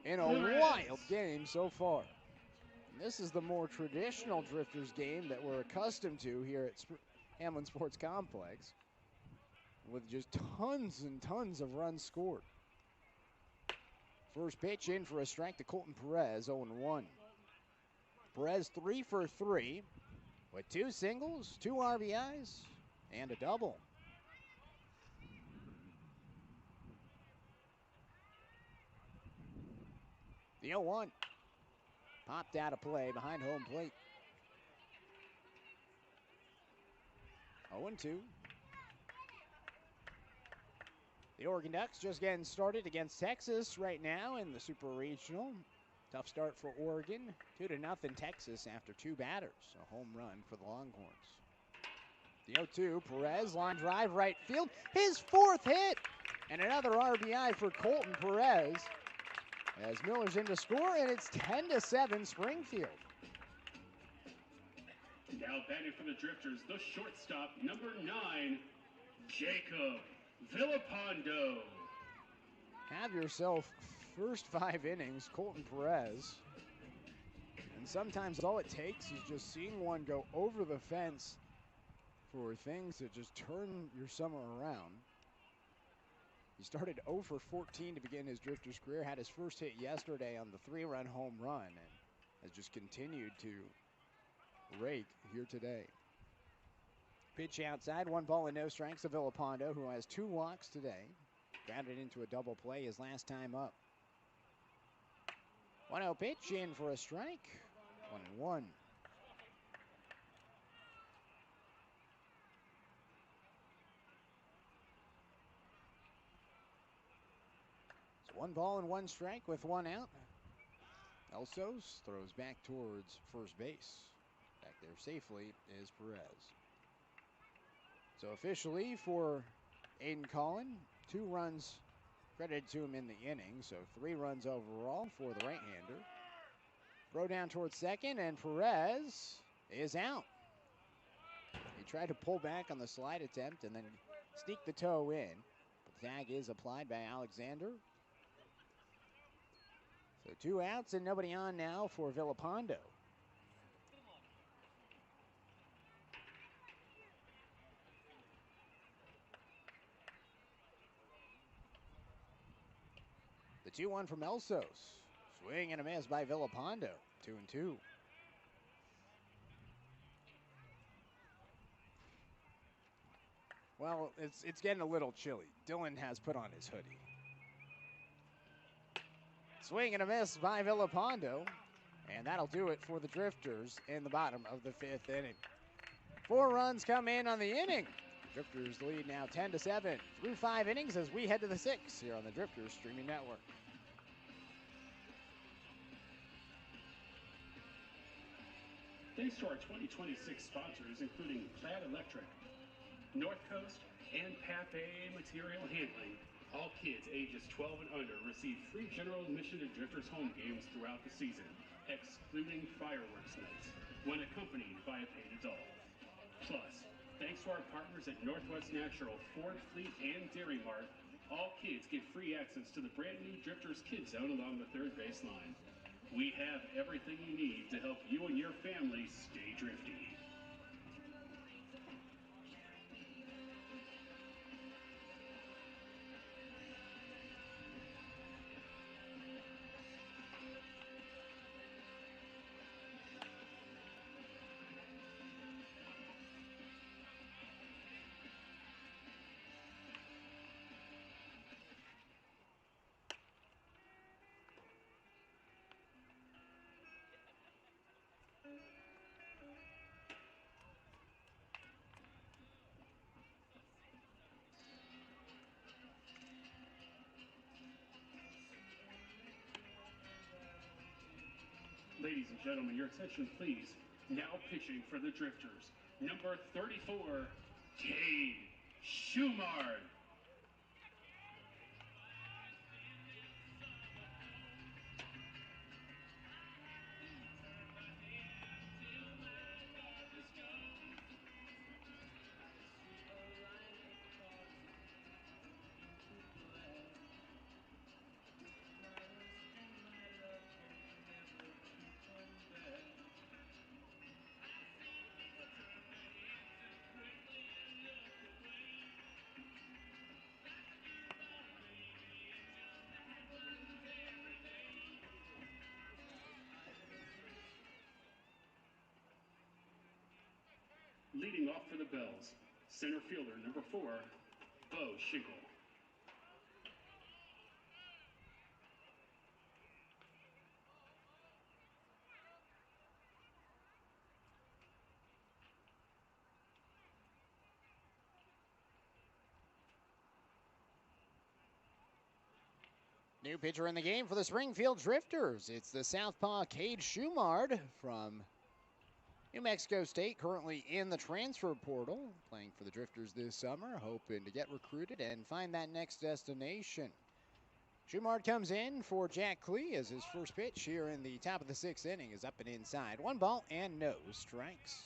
in a wild game so far. And this is the more traditional Drifters game that we're accustomed to here at Hamlin Sports Complex, with just tons and tons of runs scored. First pitch in for a strike to Colton Perez, 0-1. Perez 3 for 3 with 2 singles, 2 RBIs, and a double. The 0-1 popped out of play behind home plate. 0-2. The Oregon Ducks just getting started against Texas right now in the Super Regional. Tough start for Oregon. 2-0 Texas after 2 batters. A home run for the Longhorns. The 0-2, Perez, line drive, right field. His 4th hit! And another RBI for Colton Perez. As Miller's in to score, and it's 10-7 Springfield. Now Now batting for the Drifters, the shortstop, number 9, Jacob Villapando. Have yourself first 5 innings, Colton Perez. And sometimes all it takes is just seeing one go over the fence for things that just turn your summer around. He started 0 for 14 to begin his Drifters career, had his first hit yesterday on the 3-run home run, and has just continued to rake here today. Pitch outside, 1 ball and no strikes to Villapando, who has 2 walks today. Grounded into a double play his last time up. 1-0 pitch in for a strike. 1-1. It's 1 ball and 1 strike with 1 out. Elsos throws back towards first base. Back there safely is Perez. So officially for Aiden Collin, 2 runs credited to him in the inning, so 3 runs overall for the right-hander. Throw down towards second, and Perez is out. He tried to pull back on the slide attempt and then sneak the toe in. But the tag is applied by Alexander. So 2 outs and nobody on now for Villapando. The 2-1 from Elsos. Swing and a miss by Villapando. 2-2. Well, it's getting a little chilly. Dylan has put on his hoodie. Swing and a miss by Villapando. And that'll do it for the Drifters in the bottom of the 5th inning. 4 runs come in on the inning. Drifters lead now 10-7 through 5 innings as we head to the 6th here on the Drifters Streaming Network. Thanks to our 2026 sponsors, including Plaid Electric, North Coast, and Pape Material Handling, all kids ages 12 and under receive free general admission to Drifters home games throughout the season, excluding fireworks nights, when accompanied by a paid adult. Plus, thanks to our partners at Northwest Natural, Ford Fleet, and Dairy Mart, all kids get free access to the brand new Drifters Kids Zone along the third baseline. We have everything you need to help you and your family stay drifty. Ladies and gentlemen, your attention please. Now pitching for the Drifters, number 34, Cade Schumard. Leading off for the Bells, center fielder number 4, Bo Schinkel. New pitcher in the game for the Springfield Drifters. It's the southpaw Cade Schumard from New Mexico State, currently in the transfer portal, playing for the Drifters this summer, hoping to get recruited and find that next destination. Schumard comes in for Jack Klee as his first pitch here in the top of the 6th inning is up and inside. 1 ball and no strikes.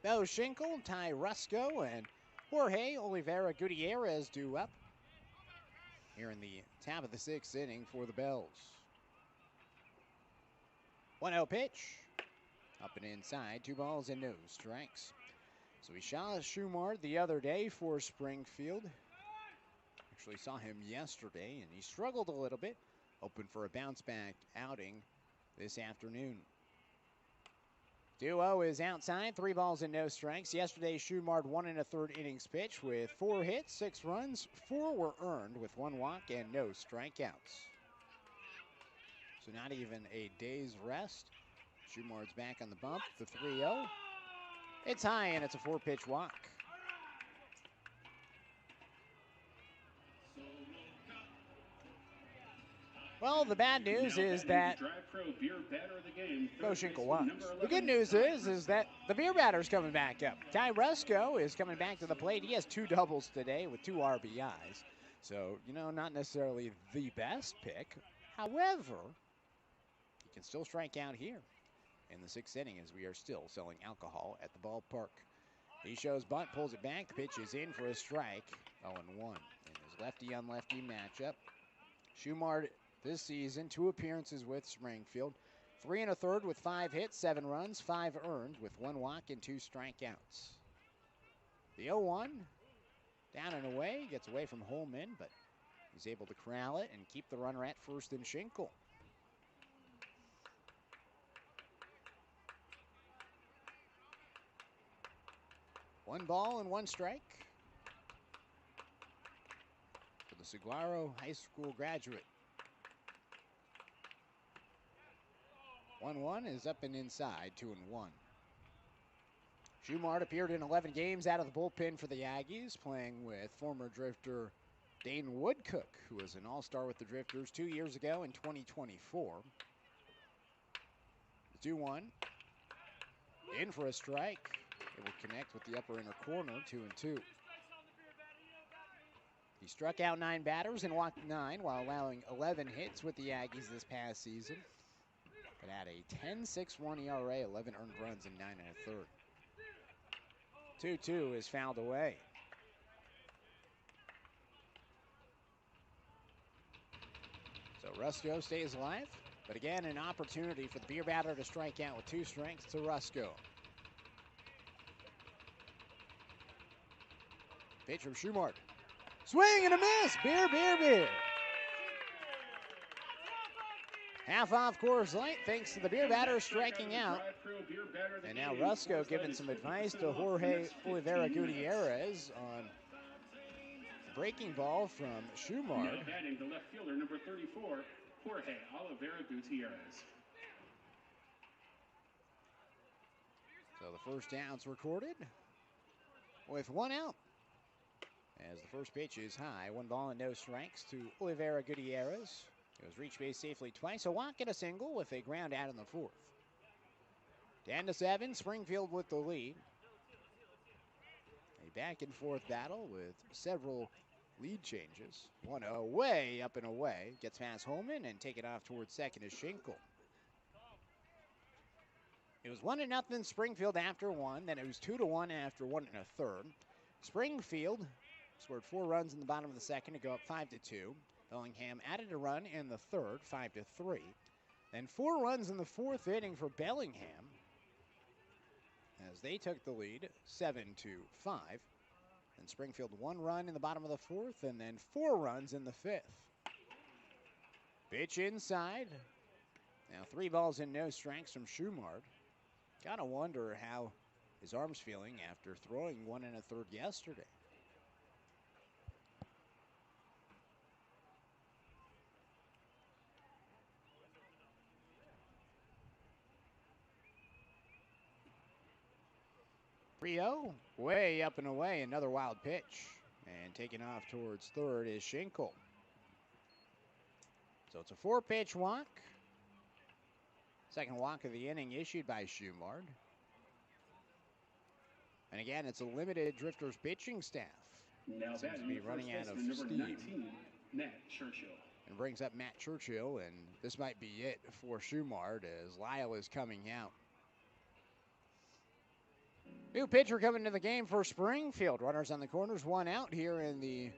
Bo Schinkel, Ty Rusco, and Jorge Oliveira Gutierrez due up here in the top of the 6th inning for the Bells. 1-0 pitch. Up and inside, 2 balls and no strikes. So we saw Schumard the other day for Springfield. Actually saw him yesterday, and he struggled a little bit. Hoping for a bounce-back outing this afternoon. 2-0 is outside, 3 balls and no strikes. Yesterday, Schumard 1 1/3 innings pitch with 4 hits, 6 runs. 4 were earned with 1 walk and no strikeouts. So not even a day's rest. Schumard's back on the bump, the 3-0. It's high and it's a 4-pitch walk. Well, the bad news is that Bo Schinkel won. The good news is that the beer batter's coming back up. Ty Rusco is coming back to the plate. He has 2 doubles today with 2 RBIs. So, not necessarily the best pick. However, he can still strike out here in the 6th inning as we are still selling alcohol at the ballpark. He shows bunt, pulls it back. The pitch is in for a strike. 0-1 in his lefty-on-lefty matchup. Schumard this season, 2 appearances with Springfield. 3 1/3 with 5 hits, 7 runs, 5 earned with 1 walk and 2 strikeouts. The 0-1, down and away, gets away from Holman, but he's able to corral it and keep the runner at first in Schinkel. One ball and 1 strike for the Saguaro High School graduate. 1-1 is up and inside, 2-1. Schumard appeared in 11 games out of the bullpen for the Aggies, playing with former Drifter Dane Woodcook, who was an all-star with the Drifters 2 years ago in 2024. 2-1, in for a strike. It will connect with the upper inner corner, 2-2. He struck out 9 batters and walked 9 while allowing 11 hits with the Aggies this past season. But had a 10.61 ERA, 11 earned runs in 9 1/3. 2-2 is fouled away. So Rusco stays alive, but again an opportunity for the beer batter to strike out with 2 strikes to Rusco. Pitch from Schumard. Swing and a miss. Beer. Half off Coors Light thanks to the beer batter striking out. And now Rusco giving some advice to Jorge Oliveira Gutierrez on breaking ball from Schumard. Batting the left fielder, number 34, Jorge Oliveira Gutierrez. So the first out's recorded with 1 out. As the first pitch is high, 1 ball and no strikes to Oliveira Gutierrez. It was reached base safely twice, a walk and a single with a ground out in the 4th. 10-7, Springfield with the lead. A back and forth battle with several lead changes. 1-0 way up and away. Gets past Holman and take it off towards second is Schinkel. It was 1-0 Springfield after 1. Then it was 2-1 after 1 1/3. Springfield scored 4 runs in the bottom of the 2nd to go up 5-2. Bellingham added a run in the 3rd, 5-3. Then 4 runs in the 4th inning for Bellingham as they took the lead 7-5. And Springfield 1 run in the bottom of the 4th and then 4 runs in the 5th. Pitch inside. Now 3 balls and no strikes from Schumard. Gotta wonder how his arm's feeling after throwing 1 1/3 yesterday. Rio, way up and away, another wild pitch. And taking off towards third is Schinkel. So it's a 4-pitch walk. Second walk of the inning issued by Schumard. And again, it's a limited Drifters pitching staff. Now seems to be running out of steam. 19, Matt Churchill. And brings up Matt Churchill, and this might be it for Schumard as Lyle is coming out. New pitcher coming to the game for Springfield. Runners on the corners, one out here in the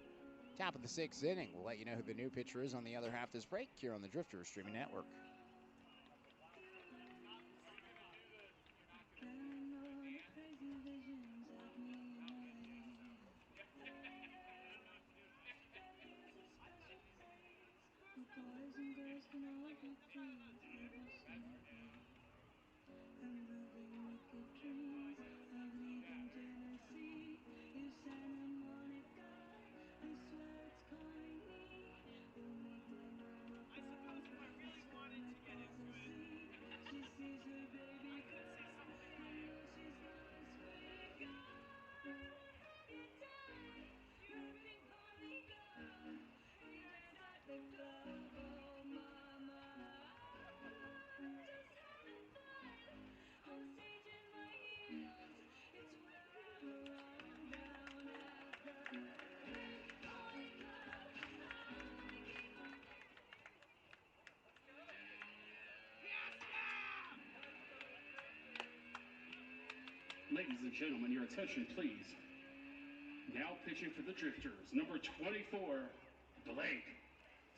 top of the sixth inning. We'll let you know who the new pitcher is on the other half of this break here on the Drifters Streaming Network. Ladies and gentlemen, your attention, please. Now pitching for the Drifters, number 24, Blake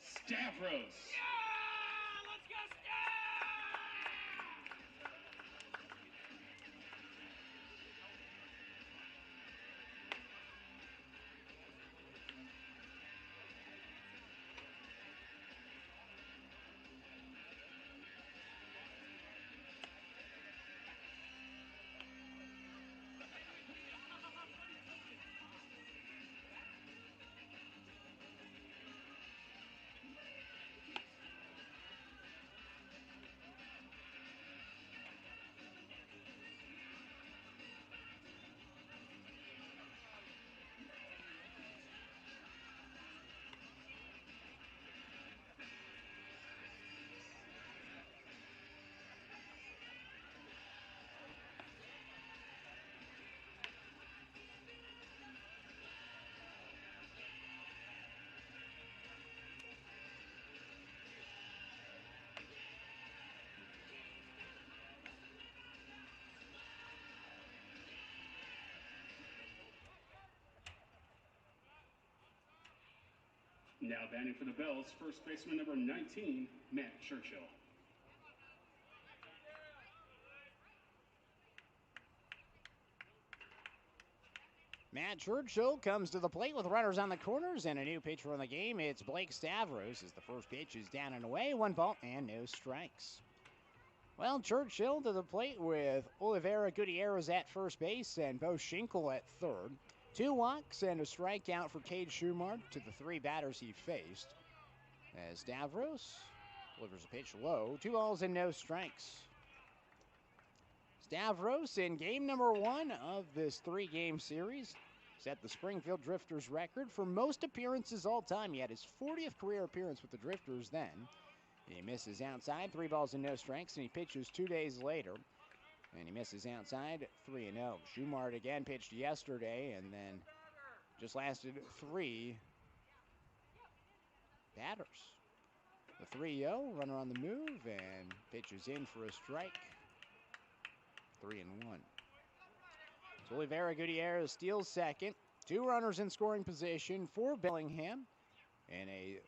Stavros. Now batting for the Bells, first baseman number 19, Matt Churchill. Matt Churchill comes to the plate with runners on the corners and a new pitcher on the game. It's Blake Stavros as the first pitch is down and away. 1 ball and no strikes. Well, Churchill to the plate with Oliveira Gutierrez at first base and Bo Schinkel at third. 2 walks and a strikeout for Cade Schumard to the 3 batters he faced. As Stavros delivers a pitch low. 2 balls and no strikes. Stavros in game number 1 of this 3-game series set the Springfield Drifters record for most appearances all time. He had his 40th career appearance with the Drifters then. He misses outside, 3 balls and no strikes, and he pitches 2 days later. And he misses outside, 3-0. Schumard again pitched yesterday and then just lasted 3 batters. The 3-0, runner on the move, and pitches in for a strike. 3-1. So Oliveira Gutierrez steals second. 2 runners in scoring position for Bellingham. And a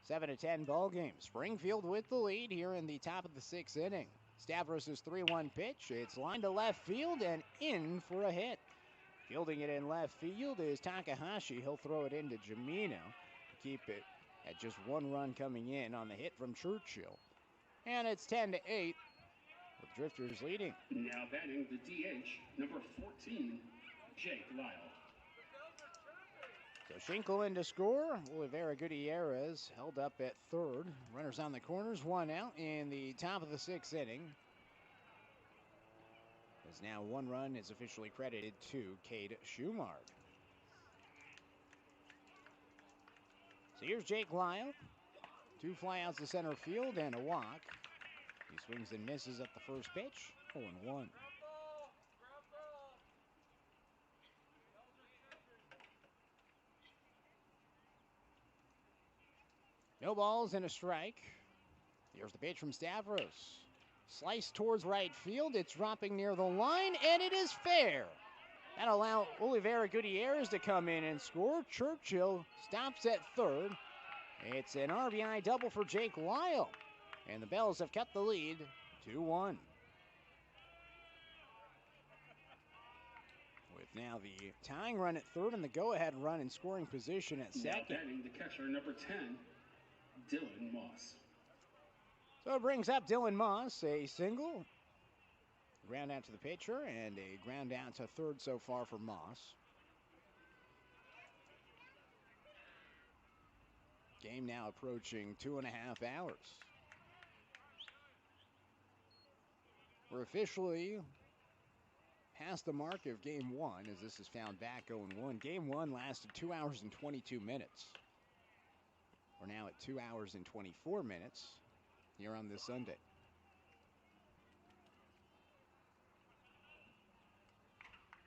7-10 ball game. Springfield with the lead here in the top of the 6th inning. Stavros' 3-1 pitch. It's lined to left field and in for a hit. Fielding it in left field is Takahashi. He'll throw it into Jamino to keep it at just 1 run coming in on the hit from Churchill. And it's 10-8 with Drifters leading. Now batting the DH, number 14, Jake Lyle. So Schinkel in to score. Oliveira Gutierrez held up at third. Runners on the corners, 1 out in the top of the 6th inning. As now 1 run is officially credited to Cade Schumard. So here's Jake Lyle. 2 flyouts to center field and a walk. He swings and misses at the first pitch. 0-1. No balls and a strike. Here's the pitch from Stavros. Slice towards right field. It's dropping near the line, and it is fair. That'll allow Oliveira Gutierrez to come in and score. Churchill stops at third. It's an RBI double for Jake Lyle. And the Bells have cut the lead 2-1. With now the tying run at third and the go-ahead run in scoring position at second. Now batting the catcher, number 10, Dylan Moss. So it brings up Dylan Moss, a single. Ground out to the pitcher and a ground out to third so far for Moss. Game now approaching 2.5 hours. We're officially past the mark of game one as this is found back 0-1. Game one lasted 2 hours and 22 minutes. We're now at 2 hours and 24 minutes here on this Sunday.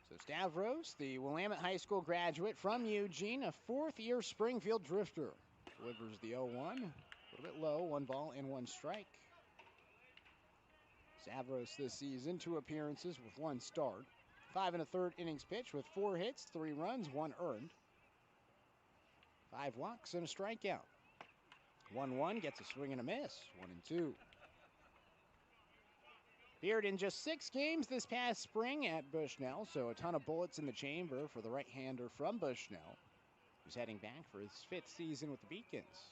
So Stavros, the Willamette High School graduate from Eugene, a fourth-year Springfield Drifter, delivers the 0-1. A little bit low, 1 ball and 1 strike. Stavros this season, 2 appearances with 1 start. 5 1/3 innings pitched with 4 hits, 3 runs, 1 earned. 5 walks and a strikeout. 1-1 gets a swing and a miss, 1-2. Appeared in just 6 games this past spring at Bushnell, so a ton of bullets in the chamber for the right-hander from Bushnell, who's heading back for his 5th season with the Beacons.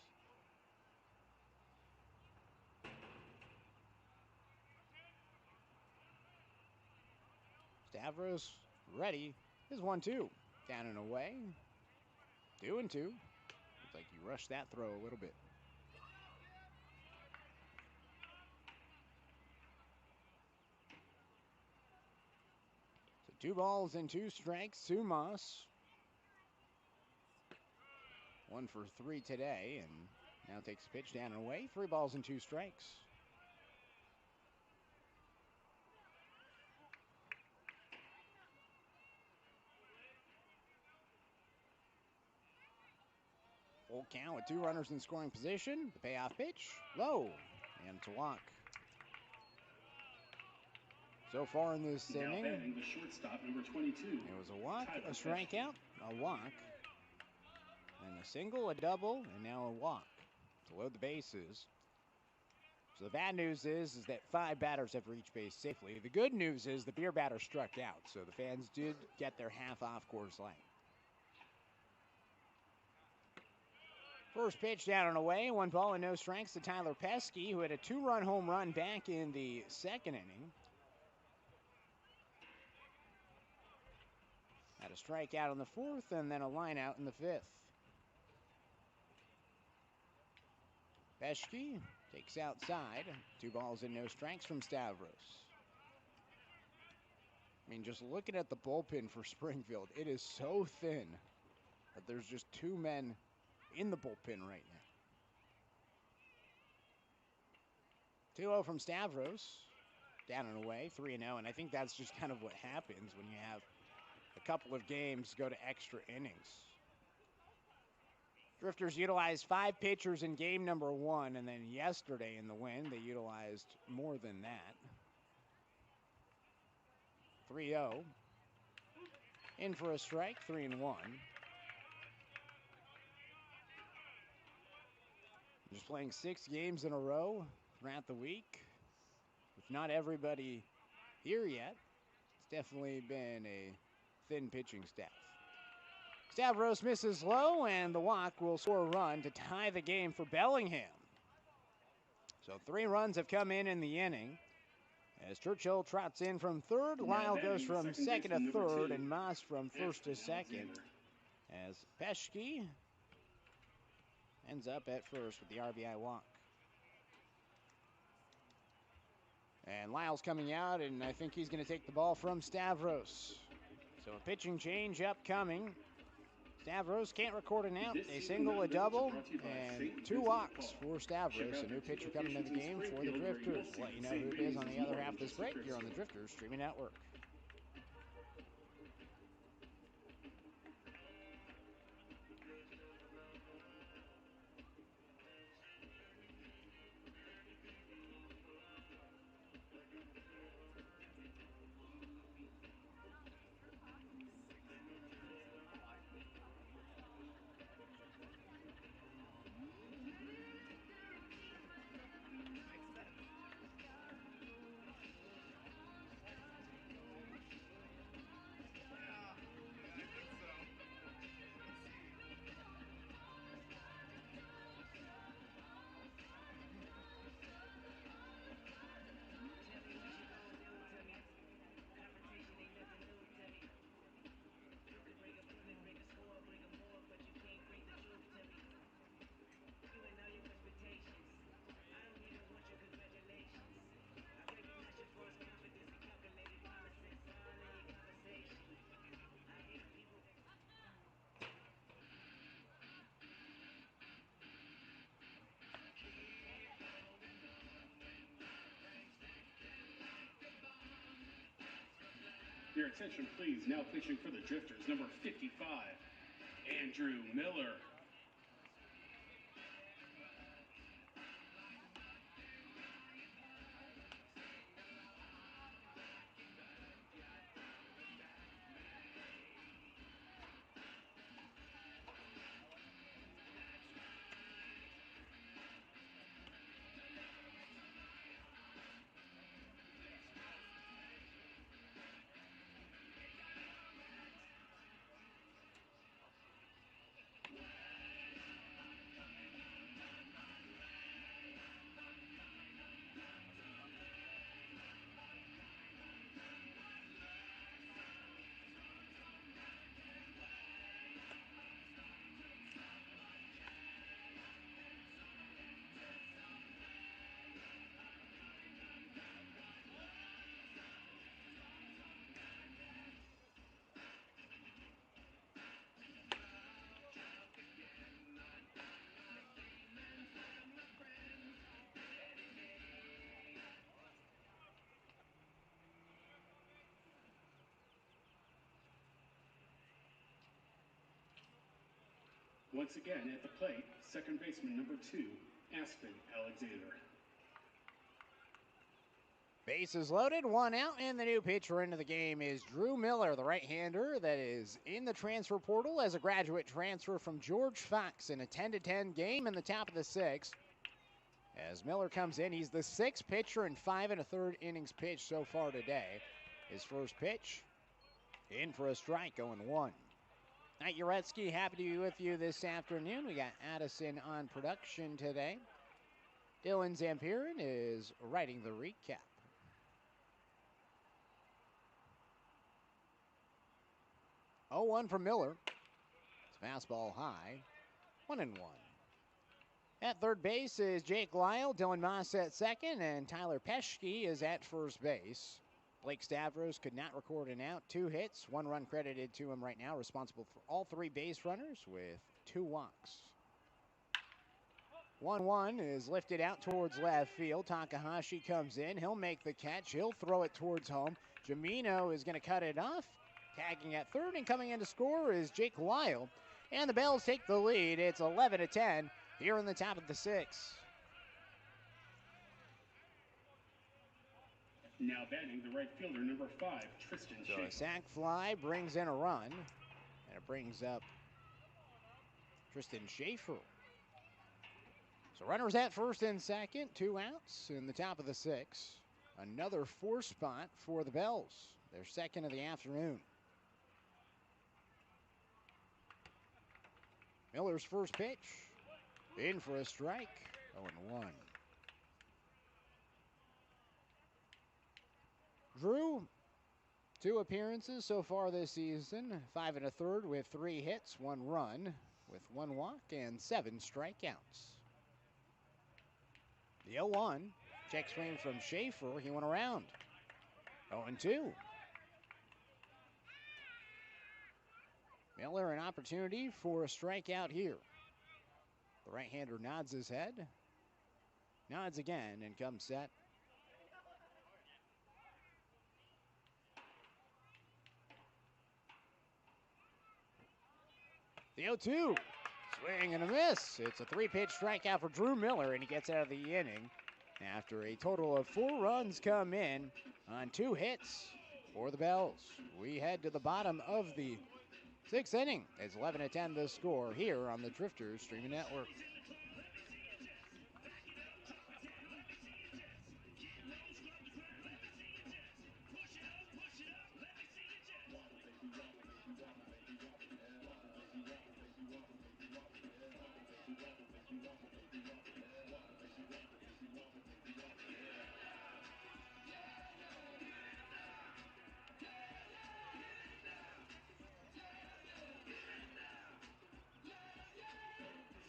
Stavros ready. Is 1-2. Down and away. 2-2. Looks like you rushed that throw a little bit. So 2 balls and 2 strikes to Moss. 1 for 3 today, and now takes a pitch down and away. 3 balls and 2 strikes. Full count with 2 runners in scoring position. The payoff pitch, low, and it's a walk. So far in this inning, The shortstop, number 22. it was a walk, a strikeout, a walk, and a single, a double, and now a walk to load the bases. So the bad news is that 5 batters have reached base safely. The good news is the beer batter struck out, so the fans did get their half off Coors Light. First pitch down and away, 1 ball and no strikes to Tyler Pesky, who had a 2-run home run back in the 2nd inning. Had a strikeout in the 4th and then a line out in the 5th. Pesky takes outside, 2 balls and no strikes from Stavros. I mean, just looking at the bullpen for Springfield, it is so thin that there's just 2 men in the bullpen right now. 2-0 from Stavros. Down and away, 3-0, and I think that's just kind of what happens when you have a couple of games go to extra innings. Drifters utilized 5 pitchers in game number 1, and then yesterday in the win, they utilized more than that. 3-0. In for a strike, 3-1. Just playing 6 games in a row throughout the week. With not everybody here yet, it's definitely been a thin pitching staff. Stavros misses low, and the walk will score a run to tie the game for Bellingham. So 3 runs have come in the inning. As Churchill trots in from third, Lyle goes from second to third, and Moss from first to second. As Pesky ends up at first with the RBI walk. And Lyle's coming out, and I think he's going to take the ball from Stavros. So a pitching change upcoming. Stavros can't record an out, a single, a double, and 2 walks for Stavros. A new pitcher coming into the game for the Drifters. We'll let you know who it is on the other half of this break here on the Drifters Streaming Network. Your attention, please. Now pitching for the Drifters, number 55, Andrew Miller. Once again at the plate, second baseman number 2, Aspen Alexander. Bases loaded, one out, and the new pitcher into the game is Drew Miller, the right-hander that is in the transfer portal as a graduate transfer from George Fox in a 10-10 game in the top of the 6th. As Miller comes in, he's the 6th pitcher in 5 1/3 innings pitched so far today. His first pitch, in for a strike, going 1. Knight Jarecki, happy to be with you this afternoon. We got Addison on production today. Dylan Zampirin is writing the recap. Oh, 1 from Miller. It's fastball high. 1-1. At third base is Jake Lyle, Dylan Moss at second, and Tyler Peschke is at first base. Blake Stavros could not record an out. 2 hits, 1 run credited to him right now, responsible for all 3 base runners with 2 walks. 1-1 is lifted out towards left field. Takahashi comes in. He'll make the catch. He'll throw it towards home. Jamino is going to cut it off. Tagging at third and coming in to score is Jake Lyle. And the Bells take the lead. It's 11-10 here in the top of the 6th. Now batting the right fielder, number 5, Tristan So Schaefer. a sac fly brings in a run. And it brings up Tristan Schaefer. So runners at first and second, 2 outs in the top of the 6th. Another 4 spot for the Bells, their second of the afternoon. Miller's first pitch, in for a strike, 0-1. Drew, 2 appearances so far this season, 5 1/3 with 3 hits, 1 run, with 1 walk and 7 strikeouts. The 0-1, check swing from Schaefer, he went around. 0-2. Miller, an opportunity for a strikeout here. The right-hander nods his head, nods again, and comes set. The 0-2, swing and a miss. It's a 3-pitch strikeout for Drew Miller, and he gets out of the inning after a total of 4 runs come in on 2 hits for the Bells. We head to the bottom of the 6th inning. It's 11-10 the score here on the Drifters Streaming Network.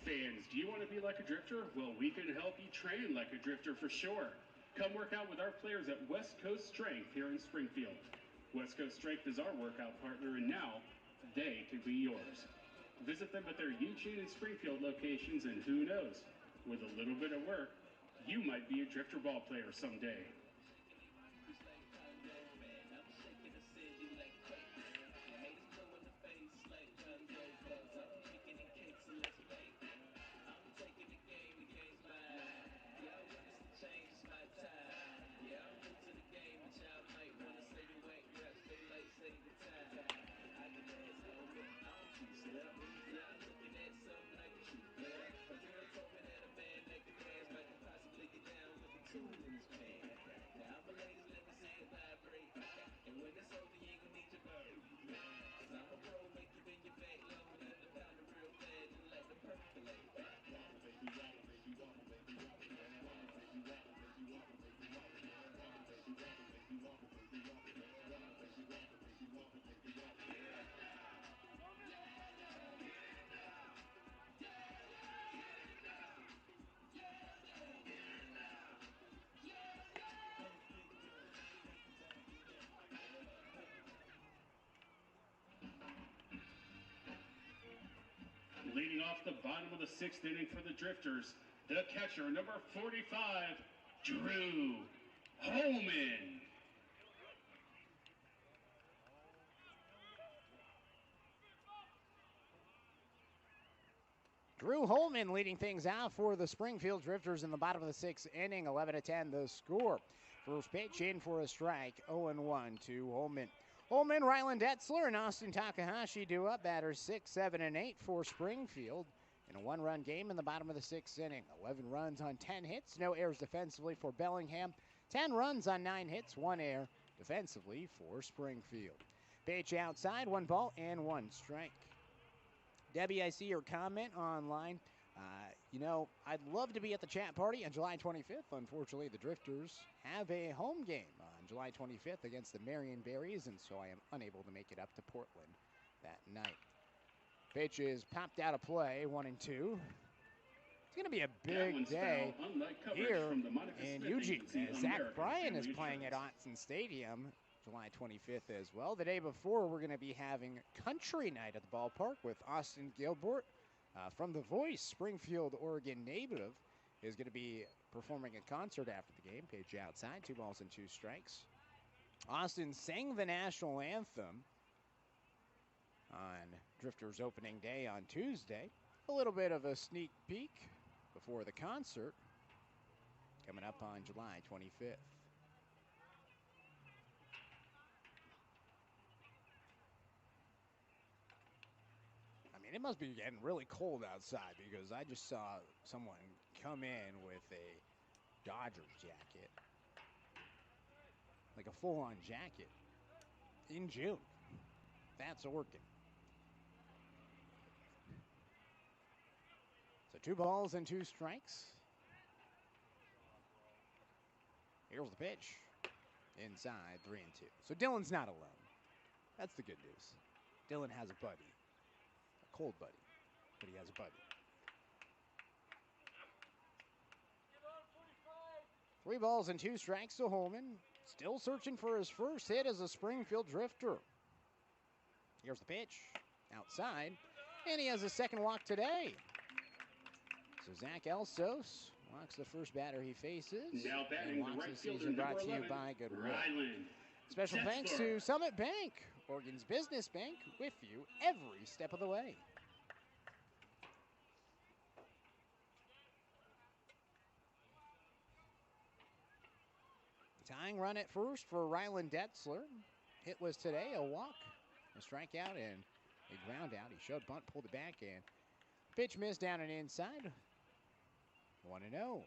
Fans, do you want to be like a drifter? Well, we can help you train like a drifter for sure. Come work out with our players at West Coast Strength here in Springfield. West Coast Strength is our workout partner, and now they can be yours. Visit them at their Eugene and Springfield locations, and who knows, with a little bit of work, you might be a drifter ball player someday. the bottom of the 6th inning for the Drifters, the catcher, number 45, Drew Holman. Drew Holman leading things out for the Springfield Drifters in the bottom of the 6th inning, 11-10 the score. First pitch in for a strike, 0-1 to Holman. Holman, Ryland Etzler, and Austin Takahashi do up. Batters 6, 7, and 8 for Springfield in a one-run game in the bottom of the 6th inning. 11 runs on 10 hits, no errors defensively for Bellingham. 10 runs on 9 hits, 1 error defensively for Springfield. Pitch outside, 1 ball and 1 strike. Debbie, I see your comment online. I'd love to be at the chat party on July 25th. Unfortunately, the Drifters have a home game on July 25th against the Marion Berries, and so I am unable to make it up to Portland that night. Pitch is popped out of play, 1-2. It's going to be a big day here in Eugene, as Zach Bryan is playing at Autzen Stadium July 25th as well. The day before, we're going to be having country night at the ballpark with Austin Gilbert from The Voice, Springfield, Oregon native, is going to be performing a concert after the game. Pitch outside, 2 balls and 2 strikes. Austin sang the national anthem on Drifters opening day on Tuesday. A little bit of a sneak peek before the concert coming up on July 25th. It must be getting really cold outside because I just saw someone come in with a Dodgers jacket. Like a full-on jacket in June. That's working. So 2 balls and 2 strikes. Here's the pitch. Inside, 3-2. So Dylan's not alone. That's the good news. Dylan has a buddy. Cold buddy, but he has a buddy. 3 balls and 2 strikes to Holman. Still searching for his first hit as a Springfield Drifter. Here's the pitch. Outside. And he has a second walk today. So Zach Elsos walks the first batter he faces. Now batting and the right this fielder, season brought number to you 11, by Goodwill. Ryland Special thanks to Summit Bank, Oregon's business bank, with you every step of the way. Tying run at first for Ryland Etzler. Hit was today a walk, a strikeout, and a ground out. He showed bunt, pulled it back, and pitch missed down and inside. 1-0.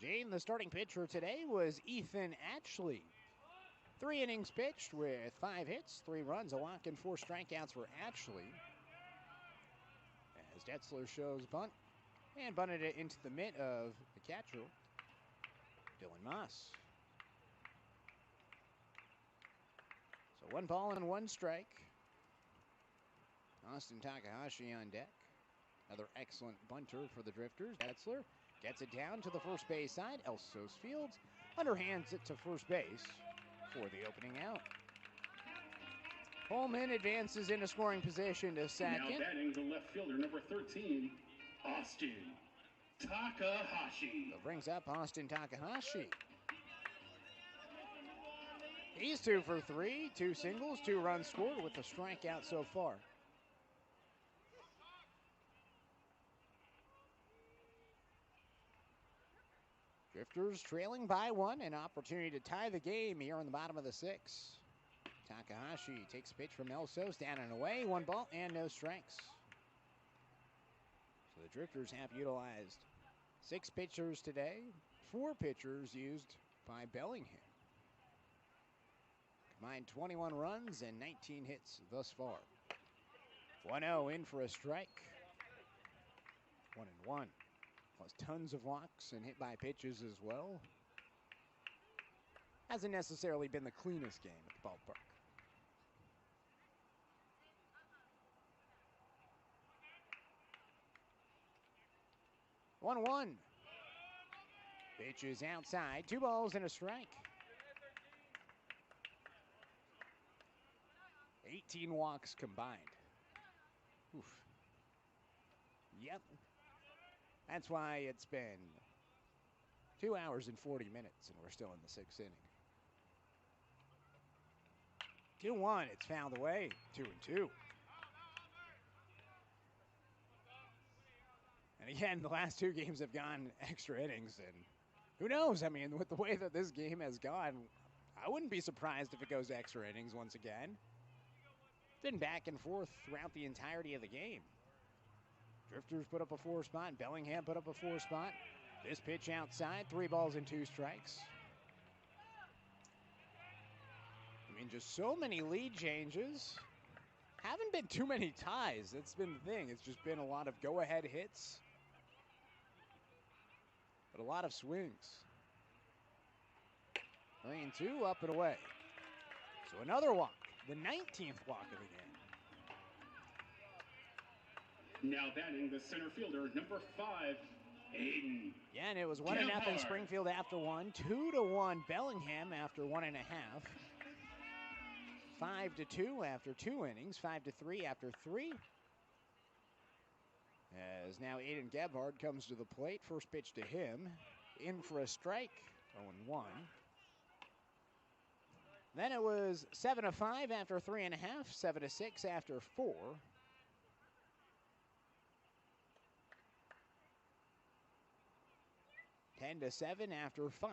Jane, the starting pitcher today was Ethan Atchley. 3 innings pitched with 5 hits, 3 runs, a walk, and 4 strikeouts for Atchley. As Etzler shows bunt, and bunted it into the mitt of the catcher, Dylan Moss. So 1 ball and 1 strike. Austin Takahashi on deck. Another excellent bunter for the Drifters. Etzler gets it down to the first base side. Elsos Fields underhands it to first base for the opening out. Holman advances into scoring position to second. Now batting the left fielder, number 13, Austin Takahashi. That brings up Austin Takahashi. He's 2 for 3, 2 singles, 2 runs scored with a strikeout so far. Drifters trailing by 1, an opportunity to tie the game here in the bottom of the 6th. Takahashi takes a pitch from Elsos, down and away, 1 ball and no strikes. So the Drifters have utilized 6 pitchers today, 4 pitchers used by Bellingham. Combined 21 runs and 19 hits thus far. 1-0 in for a strike. 1-1. Plus tons of walks and hit by pitches as well. Hasn't necessarily been the cleanest game at the ballpark. One. Pitch is outside. 2 balls and a strike. 18 walks combined. Oof. Yep. That's why it's been 2 hours and 40 minutes, and we're still in the 6th inning. 2-1, it's fouled away. 2-2. And again, the last 2 games have gone extra innings, and who knows? I mean, with the way that this game has gone, I wouldn't be surprised if it goes extra innings once again. It's been back and forth throughout the entirety of the game. Drifters put up a 4 spot. Bellingham put up a 4 spot. This pitch outside, 3 balls and 2 strikes. I mean, just so many lead changes. Haven't been too many ties. That's been the thing. It's just been a lot of go-ahead hits, but a lot of swings. 3-2, up and away. So another walk, the 19th walk of the game. Now batting the center fielder, number 5, Aiden. Yeah, and it was 1-0 Springfield after 1, 2-1 Bellingham after 1.5. 5-2 after 2 innings, 5-3 after 3. As now Aiden Gebhard comes to the plate. First pitch to him, in for a strike, 0-1. Then it was 7-5 after 3.5, 7-6 after 4. 10-7 after 5,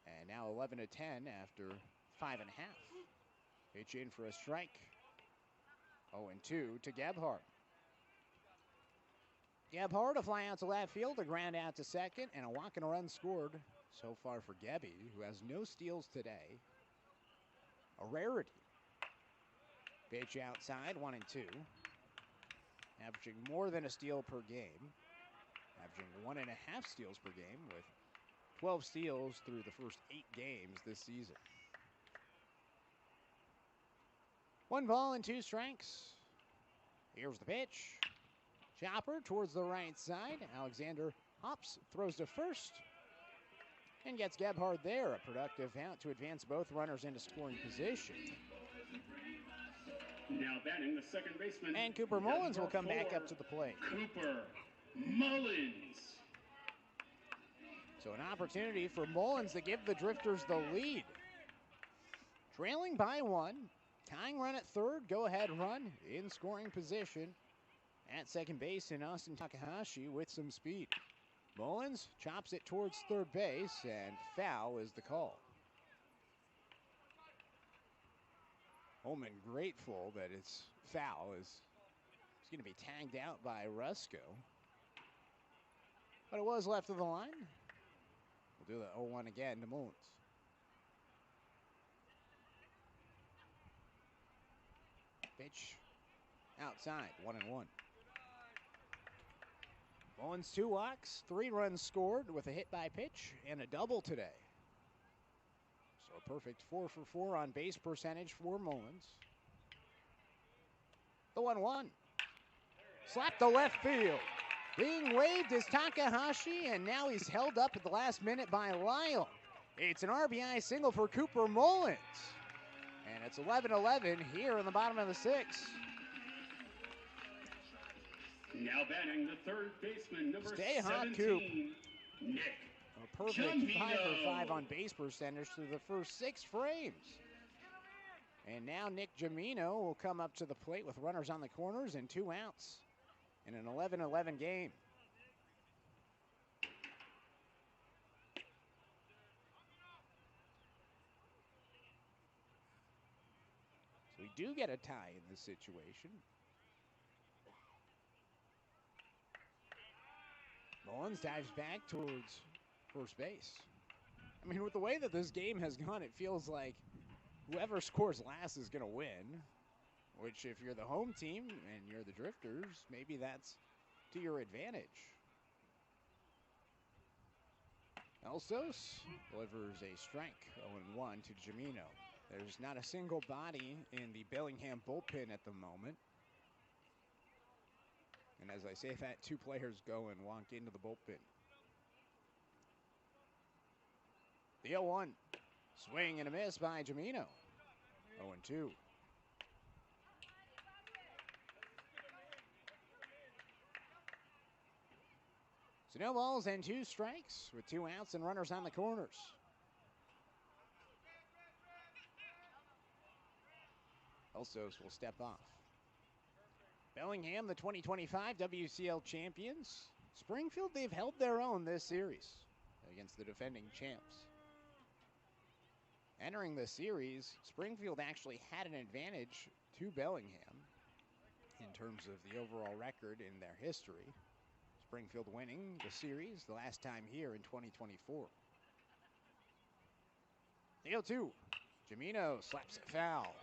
and now 11-10 after 5.5. Pitch in for a strike. 0-2 to Gebhard. Gebhard, a fly out to left field, a ground out to second, and a walk and a run scored so far for Gebby, who has no steals today. A rarity. Pitch outside, 1-2. Averaging more than a steal per game. Averaging 1.5 steals per game with 12 steals through the first 8 games this season. 1 ball and 2 strikes. Here's the pitch. Chopper towards the right side. Alexander hops, throws to first, and gets Gebhard there. A productive out to advance both runners into scoring position. Now batting the second baseman. And Cooper Mullins will come back up to the plate. Cooper Mullins. So an opportunity for Mullins to give the Drifters the lead. Trailing by 1. Tying run at third, go-ahead run in scoring position at second base in Austin Takahashi with some speed. Mullins chops it towards third base, and foul is the call. Holman grateful that it's foul, as it's going to be tagged out by Rusko. But it was left of the line. We'll do the 0-1 again to Mullins. Pitch outside, 1-1. Mullins 2 walks, 3 runs scored with a hit by pitch and a double today. So a perfect 4 for 4 on base percentage for Mullins. The 1-1. Slap to left field. Being waved is Takahashi, and now he's held up at the last minute by Lyle. It's an RBI single for Cooper Mullins. And it's 11-11 here in the bottom of the 6th. Now batting the third baseman, number Stay hot, 17, Coop. Nick. A perfect Jamino. 5 for 5 on base percentage through the first 6 frames. And now Nick Jamino will come up to the plate with runners on the corners and 2 outs in an 11-11 game. So we do get a tie in this situation. Mullins dives back towards first base. I mean, with the way that this game has gone, it feels like whoever scores last is going to win. Which, if you're the home team and you're the Drifters, maybe that's to your advantage. Elsos delivers a strike, 0-1 to Jamino. There's not a single body in the Bellingham bullpen at the moment. And as I say that, 2 players go and walk into the bullpen. The 0-1. Swing and a miss by Jamino. 0-2. So no balls and 2 strikes with 2 outs and runners on the corners. Elsos will step off. Bellingham, the 2025 WCL champions. Springfield, they've held their own this series against the defending champs. Entering the series, Springfield actually had an advantage to Bellingham in terms of the overall record in their history. Springfield winning the series the last time here in 2024. The 0-2. Jamino slaps it foul.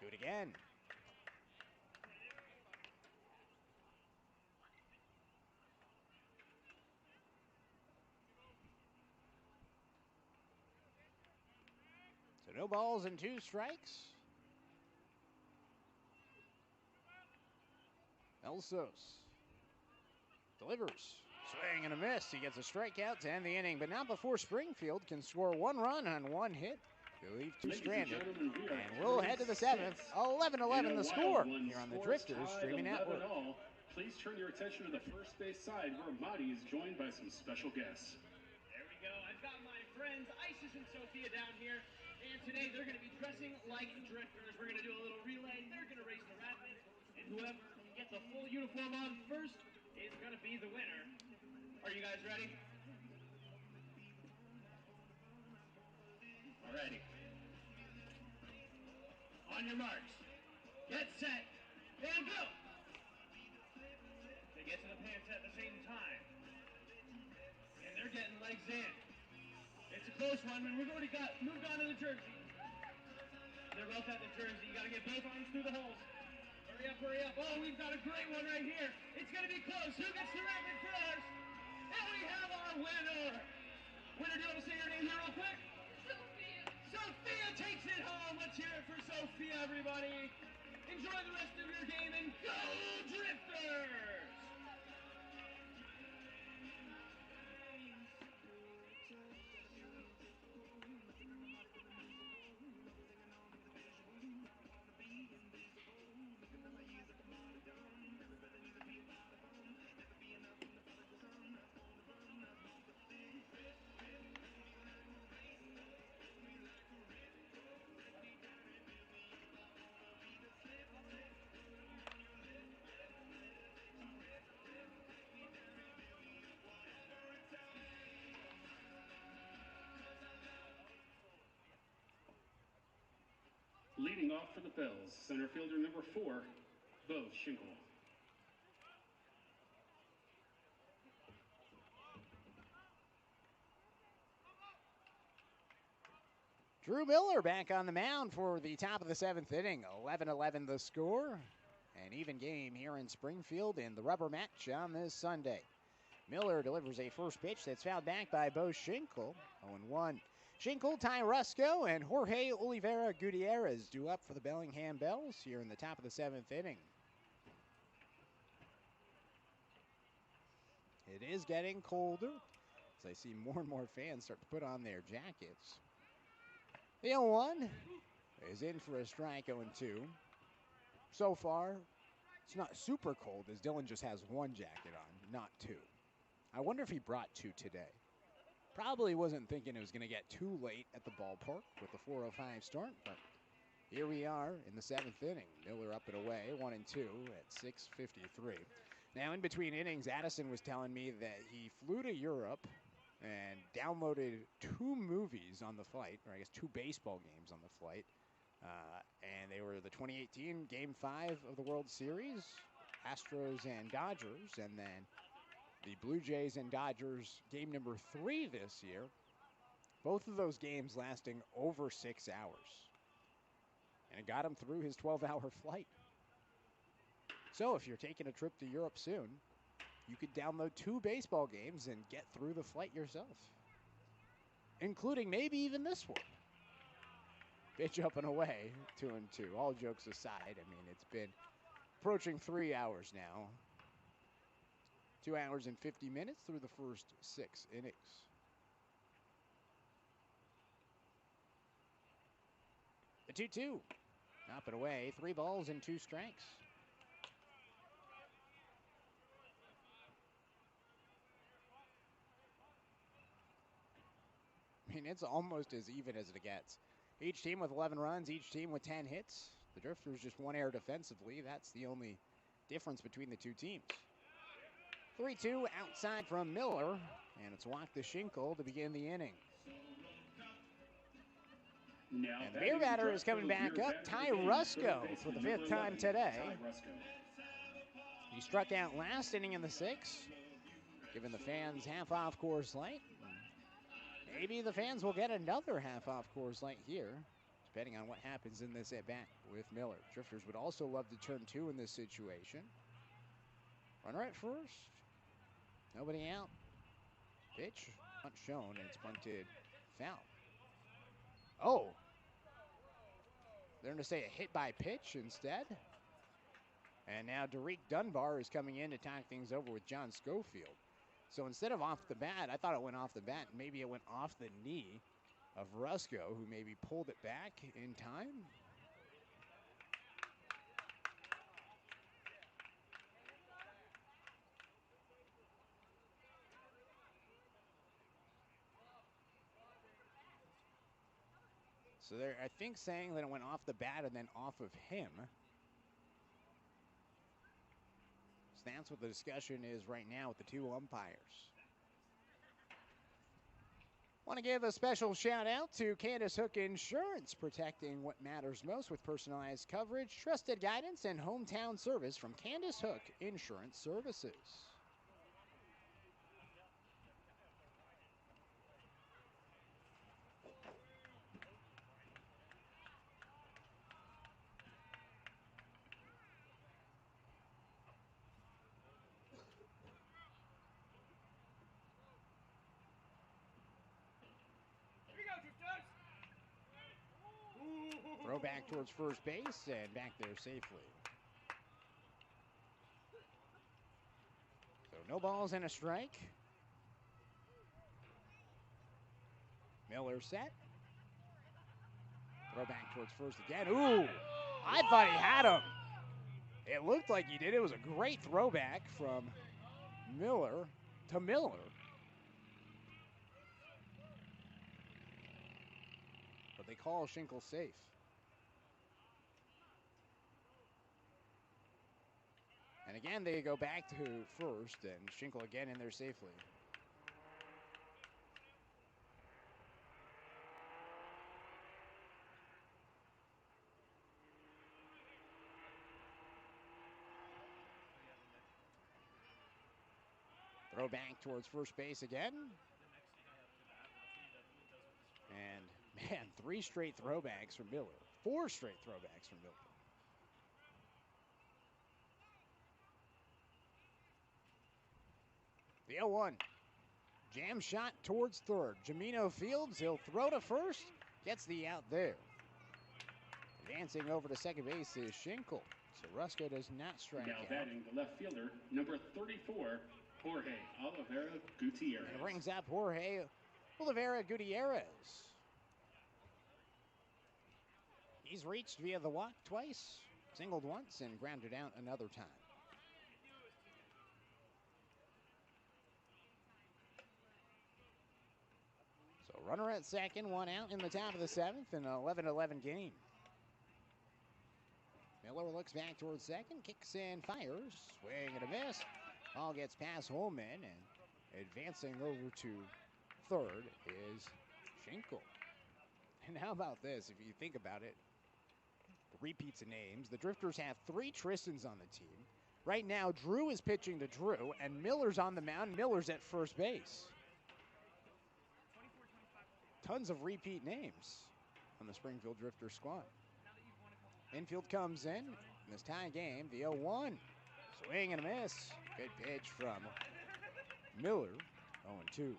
Do it again. So no balls and 2 strikes. Elsos delivers. Swing and a miss. He gets a strikeout to end the inning, but not before Springfield can score 1 run on 1 hit. They leave 2 stranded. And we'll head to the 7th. 11-11 the score here on the Drifters Streaming Network. Please turn your attention to the first base side where Marty is joined by some special guests. There we go. I've got my friends Isis and Sophia down here. And today they're going to be dressing like drifters. We're going to do a little relay. They're going to race the rapids. And whoever gets a full uniform on first is going to be the winner. Are you guys ready? Alrighty. On your marks. Get set. And go! They get to the pants at the same time. And they're getting legs in. It's a close one, and we've already got moved on to the jersey. They're both at the jersey. You got to get both arms through the holes. Hurry up, hurry up. Oh, we've got a great one right here. It's going to be close. Who gets the rapid first? And we have our winner. Winner, do you want to say your name here real quick? Sophia. Sophia takes it home. Let's hear it for Sophia, everybody. Enjoy the rest of your game, and go Drifters! Leading off for the Bells, center fielder number 4, Bo Schinkel. Drew Miller back on the mound for the top of the 7th inning. 11-11 the score. An even game here in Springfield in the rubber match on this Sunday. Miller delivers a first pitch that's fouled back by Bo Schinkel. 0-1. Schinkel, Ty Rusco, and Jorge Oliveira Gutierrez due up for the Bellingham Bells here in the top of the 7th inning. It is getting colder as I see more and more fans start to put on their jackets. The 0-1 is in for a strike, 0-2. So far, it's not super cold as Dylan just has 1 jacket on, not 2. I wonder if he brought 2 today. Probably wasn't thinking it was going to get too late at the ballpark with the 4:05 start, but here we are in the 7th inning. Miller up and away, 1-2 at 6:53. Now, in between innings, Addison was telling me that he flew to Europe and downloaded 2 movies on the flight, or I guess 2 baseball games on the flight. And they were the 2018 Game 5 of the World Series, Astros and Dodgers, and then the Blue Jays and Dodgers game number 3 this year. Both of those games lasting over 6 hours. And it got him through his 12-hour flight. So if you're taking a trip to Europe soon, you could download 2 baseball games and get through the flight yourself. Including maybe even this one. Pitch up and away, 2-2. All jokes aside, I mean, it's been approaching 3 hours now. 2 hours and 50 minutes through the first 6 innings. The 2-2. Up and away, 3 balls and 2 strikes. mean, it's almost as even as it gets. Each team with 11 runs, each team with 10 hits. The Drifters just one error defensively. That's the only difference between the two teams. 3-2 outside from Miller, and it's walk to Schinkel to begin the inning. Now And the beer batter is coming back up, Ty Rusko, for the 5th time today. He struck out last inning in the 6th, giving the fans half off Coors Light. Maybe the fans will get another half off Coors Light here, depending on what happens in this at-bat with Miller. Drifters would also love to turn 2 in this situation. Runner at first. Nobody out. Pitch, not shown, and it's bunted foul. Oh. They're going to say a hit by pitch instead. And now Derek Dunbar is coming in to talk things over with John Schofield. So instead of off the bat, I thought it went off the bat. Maybe it went off the knee of Rusko, who maybe pulled it back in time. So they're, I think, saying that it went off the bat and then off of him. So that's what the discussion is right now with the two umpires. Want to give a special shout out to Candace Hook Insurance, protecting what matters most with personalized coverage, trusted guidance, and hometown service from Candace Hook Insurance Services. Throw back towards first base and back there safely. So no balls and a strike. Miller set. Throw back towards first again. Ooh, I thought he had him. It looked like he did. It was a great throwback from Miller to Miller. But they call Schinkel safe. And again, they go back to first, and Schinkel again in there safely. Throw back towards first base again. And, man, 3 straight throwbacks from Miller. 4 straight throwbacks from Miller. The 0-1. Jam shot towards third. Jamino Fields, he'll throw to first. Gets the out there. Advancing over to second base is Schinkel. So Rusko does not strike now out. batting the left fielder, number 34, Jorge Oliveira Gutierrez. And it brings up Jorge Oliveira Gutierrez. He's reached via the walk twice, singled once, and grounded out another time. So runner at second, 1 out in the top of the 7th, and an 11-11 game. Miller looks back towards second, kicks in, fires, swing and a miss. Ball gets past Holman, and advancing over to third is Schinkel. And how about this, if you think about it, repeats of names. The Drifters have 3 Tristans on the team. Right now, Drew is pitching to Drew, and Miller's on the mound. Miller's at first base. Tons of repeat names on the Springfield Drifters squad. Infield comes in this tie game, the 0-1. Swing and a miss. Good pitch from Miller, 0-2.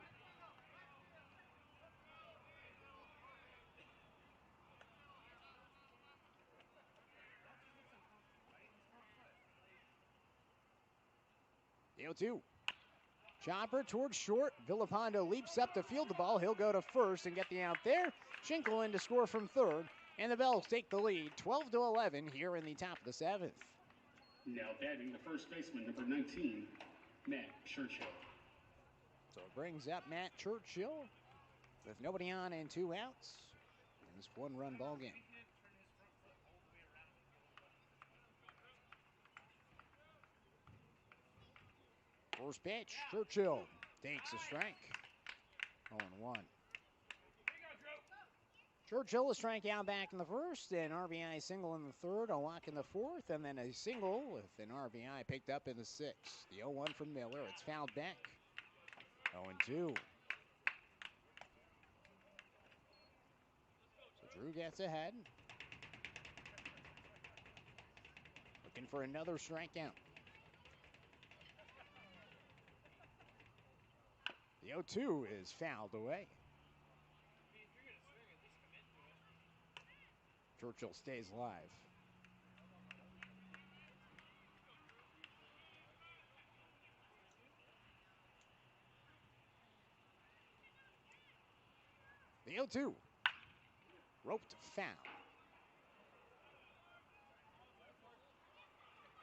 The 0-2. Chopper towards short. Villapando leaps up to field the ball. He'll go to first and get the out there. Schinkel in to score from third. And the Bells take the lead, 12-11 here in the top of the 7th. Now batting the first baseman, number 19, Matt Churchill. So it brings up Matt Churchill. With nobody on and 2 outs in this 1-run ball game. First pitch, Churchill takes a strike. 0-1. Churchill a strikeout back in the first, an RBI single in the third, a walk in the fourth, and then a single with an RBI picked up in the sixth. The 0-1 from Miller, it's fouled back. 0-2. So Drew gets ahead. Looking for another strikeout. The 0-2 is fouled away. Churchill stays alive. The 0-2. Roped foul.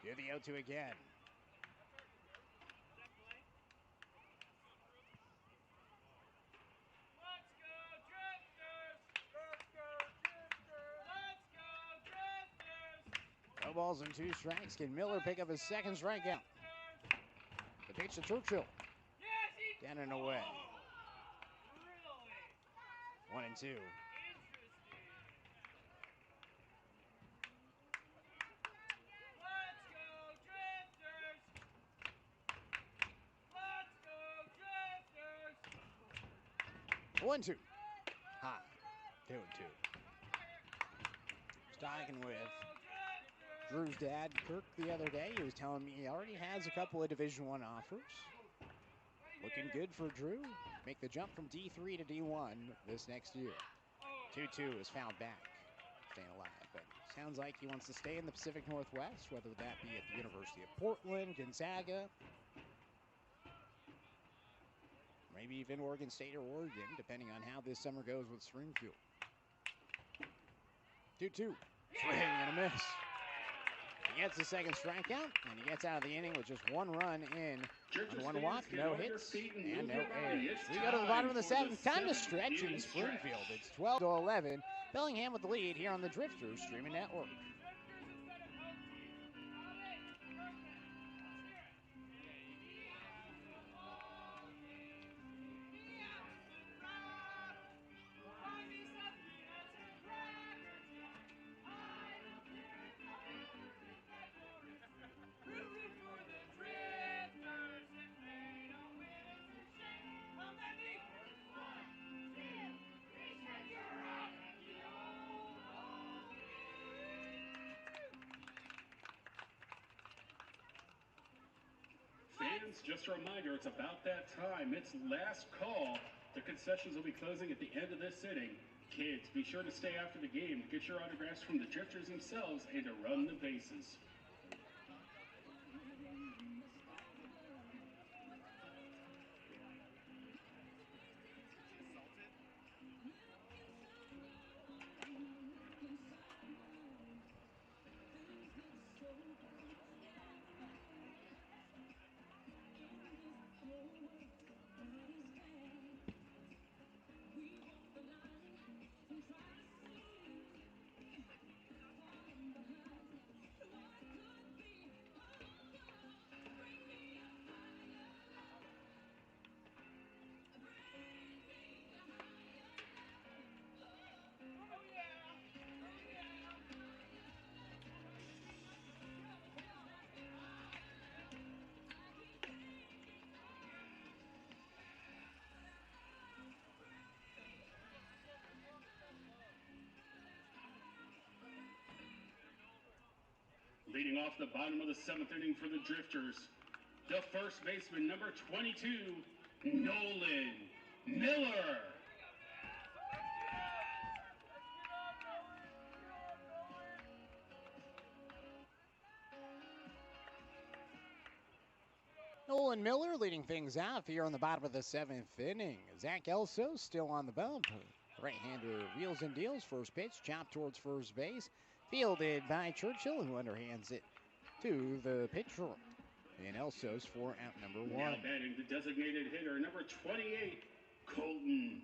Here the 0-2 again. No balls and 2 strikes. Can Miller pick up his second strikeout? The pitch to Churchill. Down and away. 1-2. One, 2. High. 2-2. Talking with Drew's dad, Kirk, the other day. He was telling me he already has a couple of Division I offers. Looking good for Drew. Make the jump from D3 to D1 this next year. 2-2 is fouled back. Staying alive, but sounds like he wants to stay in the Pacific Northwest, whether that be at the University of Portland, Gonzaga, maybe even Oregon State or Oregon, depending on how this summer goes with Springfield. 2-2. Swing and a miss. He gets the second strikeout, and he gets out of the inning with just 1 run in on 1 walk, no hits, and no errors. We go to the bottom of the 7th. Time to stretch in Springfield. It's 12-11. Bellingham with the lead here on the Drifters Streaming Network. Fans, just a reminder, it's about that time. It's last call. The concessions will be closing at the end of this inning. Kids, be sure to stay after the game to get your autographs from the Drifters themselves and to run the bases. Leading off the bottom of the 7th inning for the Drifters, the first baseman, number 22, Nolan Miller. Nolan Miller leading things off here on the bottom of the 7th inning. Zach Elso still on the bump. Right-hander wheels and deals. First pitch, chopped towards first base. Fielded by Churchill, who underhands it to the pitcher. And Elso's for out number 1. Now batting the designated hitter, number 28, Colton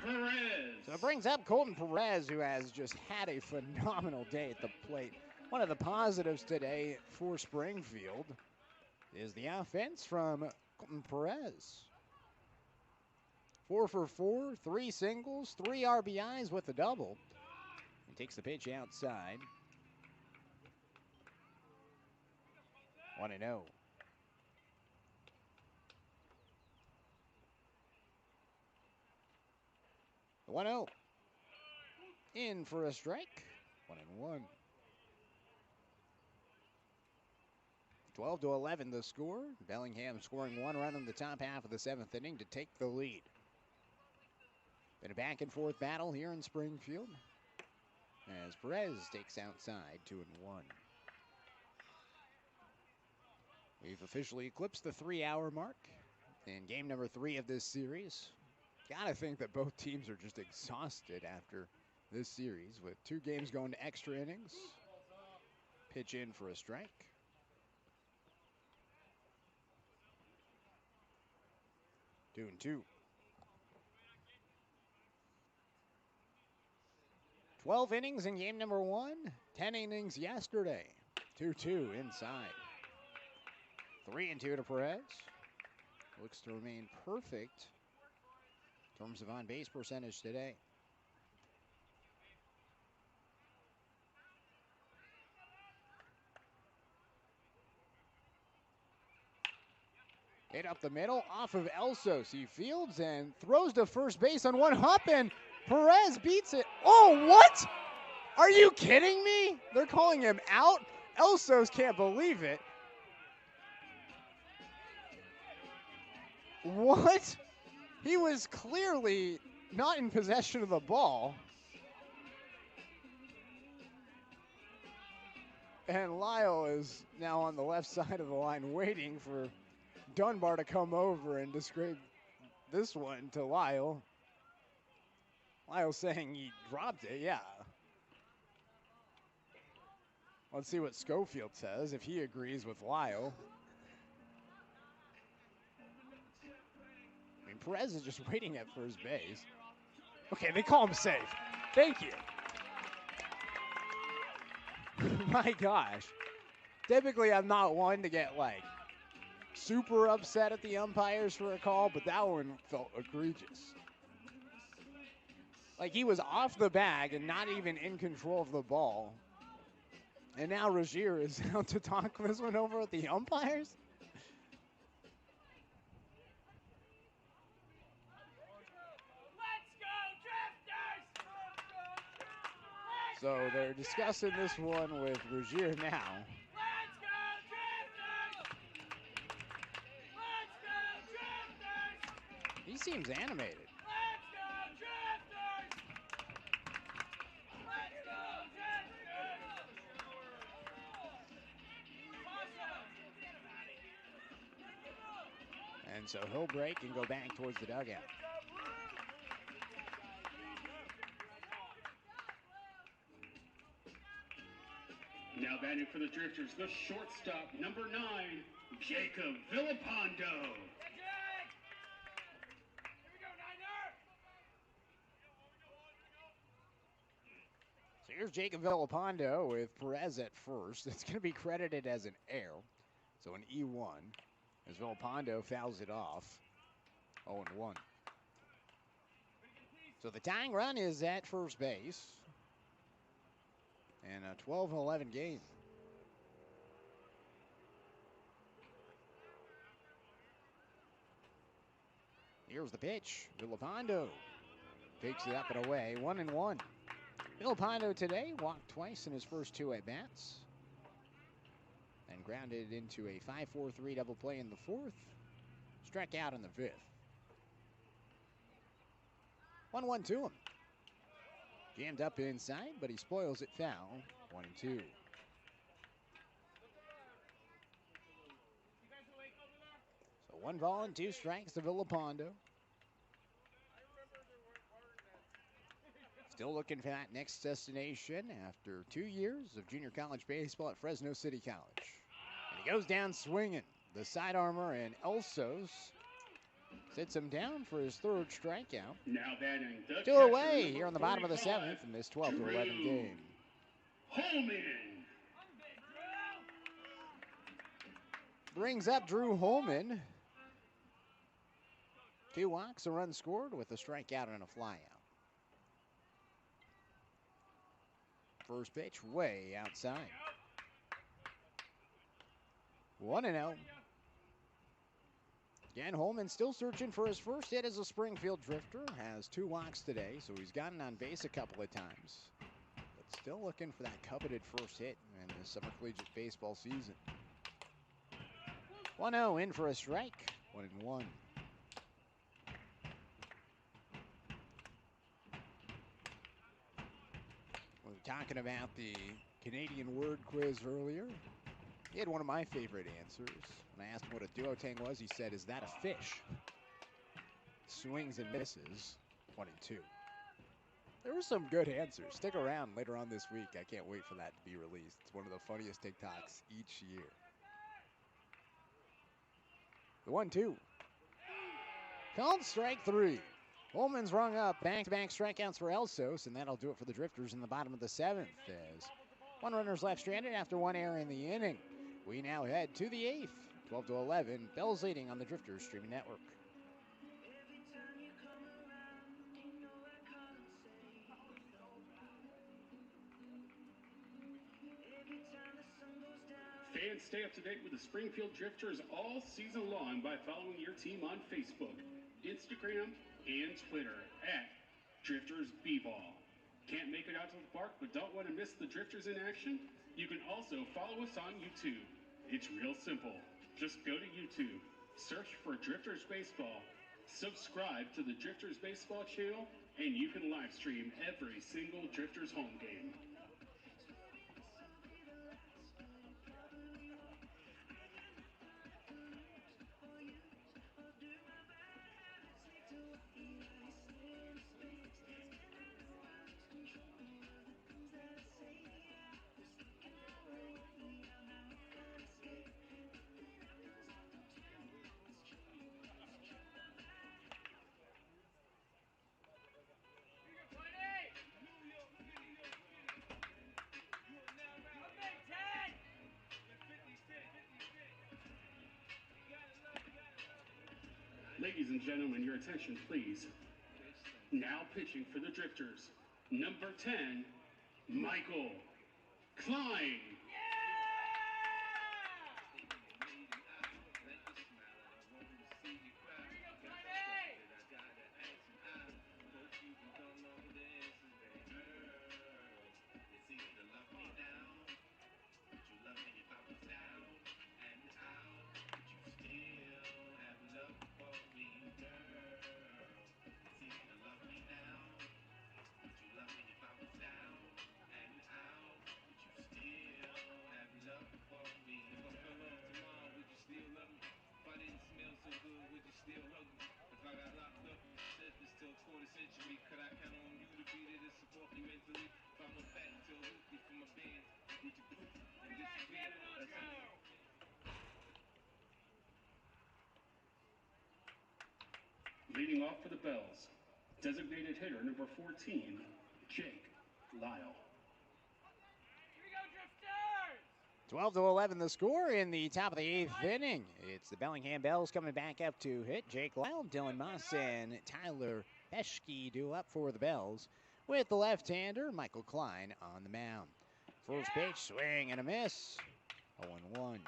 Perez. So it brings up Colton Perez, who has just had a phenomenal day at the plate. One of the positives today for Springfield is the offense from Colton Perez. 4 for 4, 3 singles, 3 RBIs with a double. He takes the pitch outside. 1-0. The 1-0. In for a strike. 1-1. 12-11 the score. Bellingham scoring 1 run in the top half of the 7th inning to take the lead. Been a back and forth battle here in Springfield as Perez takes outside 2-1. We've officially eclipsed the 3-hour mark in game number 3 of this series. Gotta think that both teams are just exhausted after this series with 2 games going to extra innings. Pitch in for a strike. Two and 2. 12 innings in game number 1, 10 innings yesterday. 2-2 inside. 3-2 to Perez. Looks to remain perfect in terms of on-base percentage today. Hit up the middle, off of Elsos. He fields and throws to first base on one hop, and Perez beats it. Oh, what? Are you kidding me? They're calling him out? Elsos can't believe it. What? He was clearly not in possession of the ball. And Lyle is now on the left side of the line waiting for Dunbar to come over and describe this one to Lyle. Lyle saying he dropped it, yeah. Let's see what Schofield says, if he agrees with Lyle. I mean, Perez is just waiting at first base. Okay, they call him safe. Thank you. My gosh. Typically, I'm not one to get, like, super upset at the umpires for a call, but that one felt egregious. Like, he was off the bag and not even in control of the ball. And now Rozier is out to talk this one over with the umpires? So they're discussing this one with Rozier now. He seems animated. And so he'll break and go back towards the dugout. Now batting for the Drifters, the shortstop, number 9, Jacob Villapando. So here's Jacob Villapando with Perez at first. It's going to be credited as an error, so an E1, as Villapando fouls it off. 0-1. So the tying run is at first base. And a 12-11 game. Here's the pitch. Villapando takes it up and away. 1-1. Villapando today walked twice in his first 2 at-bats. And grounded into a 5-4-3 double play in the 4th. Struck out in the 5th. 1-1 to him. Jammed up inside, but he spoils it foul. 1-2. So 1 ball and 2 strikes to Villapando. Still looking for that next destination after 2 years of junior college baseball at Fresno City College. And he goes down swinging. The side armor and Elsos Sits him down for his third strikeout. Now batting the Two catcher, away number here in the bottom of the 45, seventh in this 12-11 Drew game. Holman. Brings up Drew Holman. 2 walks, a run scored with a strikeout and a flyout. First pitch way outside. 1-0. Again, Holman still searching for his first hit as a Springfield Drifter. Has 2 walks today, so he's gotten on base a couple of times. But still looking for that coveted first hit in the summer collegiate baseball season. 1-0 in for a strike. 1-1. We were talking about the Canadian word quiz earlier. He had one of my favorite answers. When I asked him what a duotang was, he said, "Is that a fish?" Swings and misses. 1-2. There were some good answers. Stick around later on this week. I can't wait for that to be released. It's one of the funniest TikToks each year. The 1-2. Called strike 3. Holman's rung up back-to-back strikeouts for Elsos, and that'll do it for the Drifters in the bottom of the 7th as 1 runner's left stranded after 1 error in the inning. We now head to the 8th, 12-11. Bells leading on the Drifters streaming network. Fans, stay up to date with the Springfield Drifters all season long by following your team on Facebook, Instagram, and Twitter at Drifters B-Ball. Can't make it out to the park but don't want to miss the Drifters in action? You can also follow us on YouTube. It's real simple. Just go to YouTube, search for Drifters Baseball, subscribe to the Drifters Baseball channel, and you can live stream every single Drifters home game. Ladies and gentlemen, your attention, please. Now pitching for the Drifters, number 10, Michael Klein. Leading off for the Bells, designated hitter number 14, Jake Lyle. 12-11 the score in the top of the 8th inning. It's the Bellingham Bells coming back up to hit. Jake Lyle, Dylan Moss, and Tyler Peschke do up for the Bells with the left-hander Michael Klein on the mound. First pitch, swing and a miss. 0-1.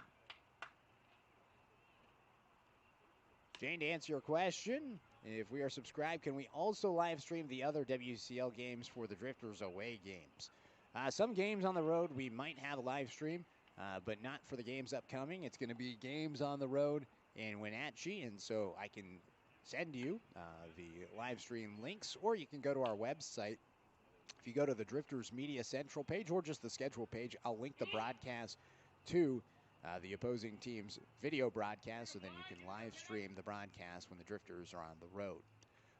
Jane, to answer your question, if we are subscribed, can we also live stream the other WCL games for the Drifters away games? Some games on the road we might have a live stream, but not for the games upcoming. It's going to be games on the road in Wenatchee, and so I can send you the live stream links, or you can go to our website. If you go to the Drifters Media Central page or just the schedule page, I'll link the broadcast to the opposing team's video broadcast, so then you can live stream the broadcast when the Drifters are on the road.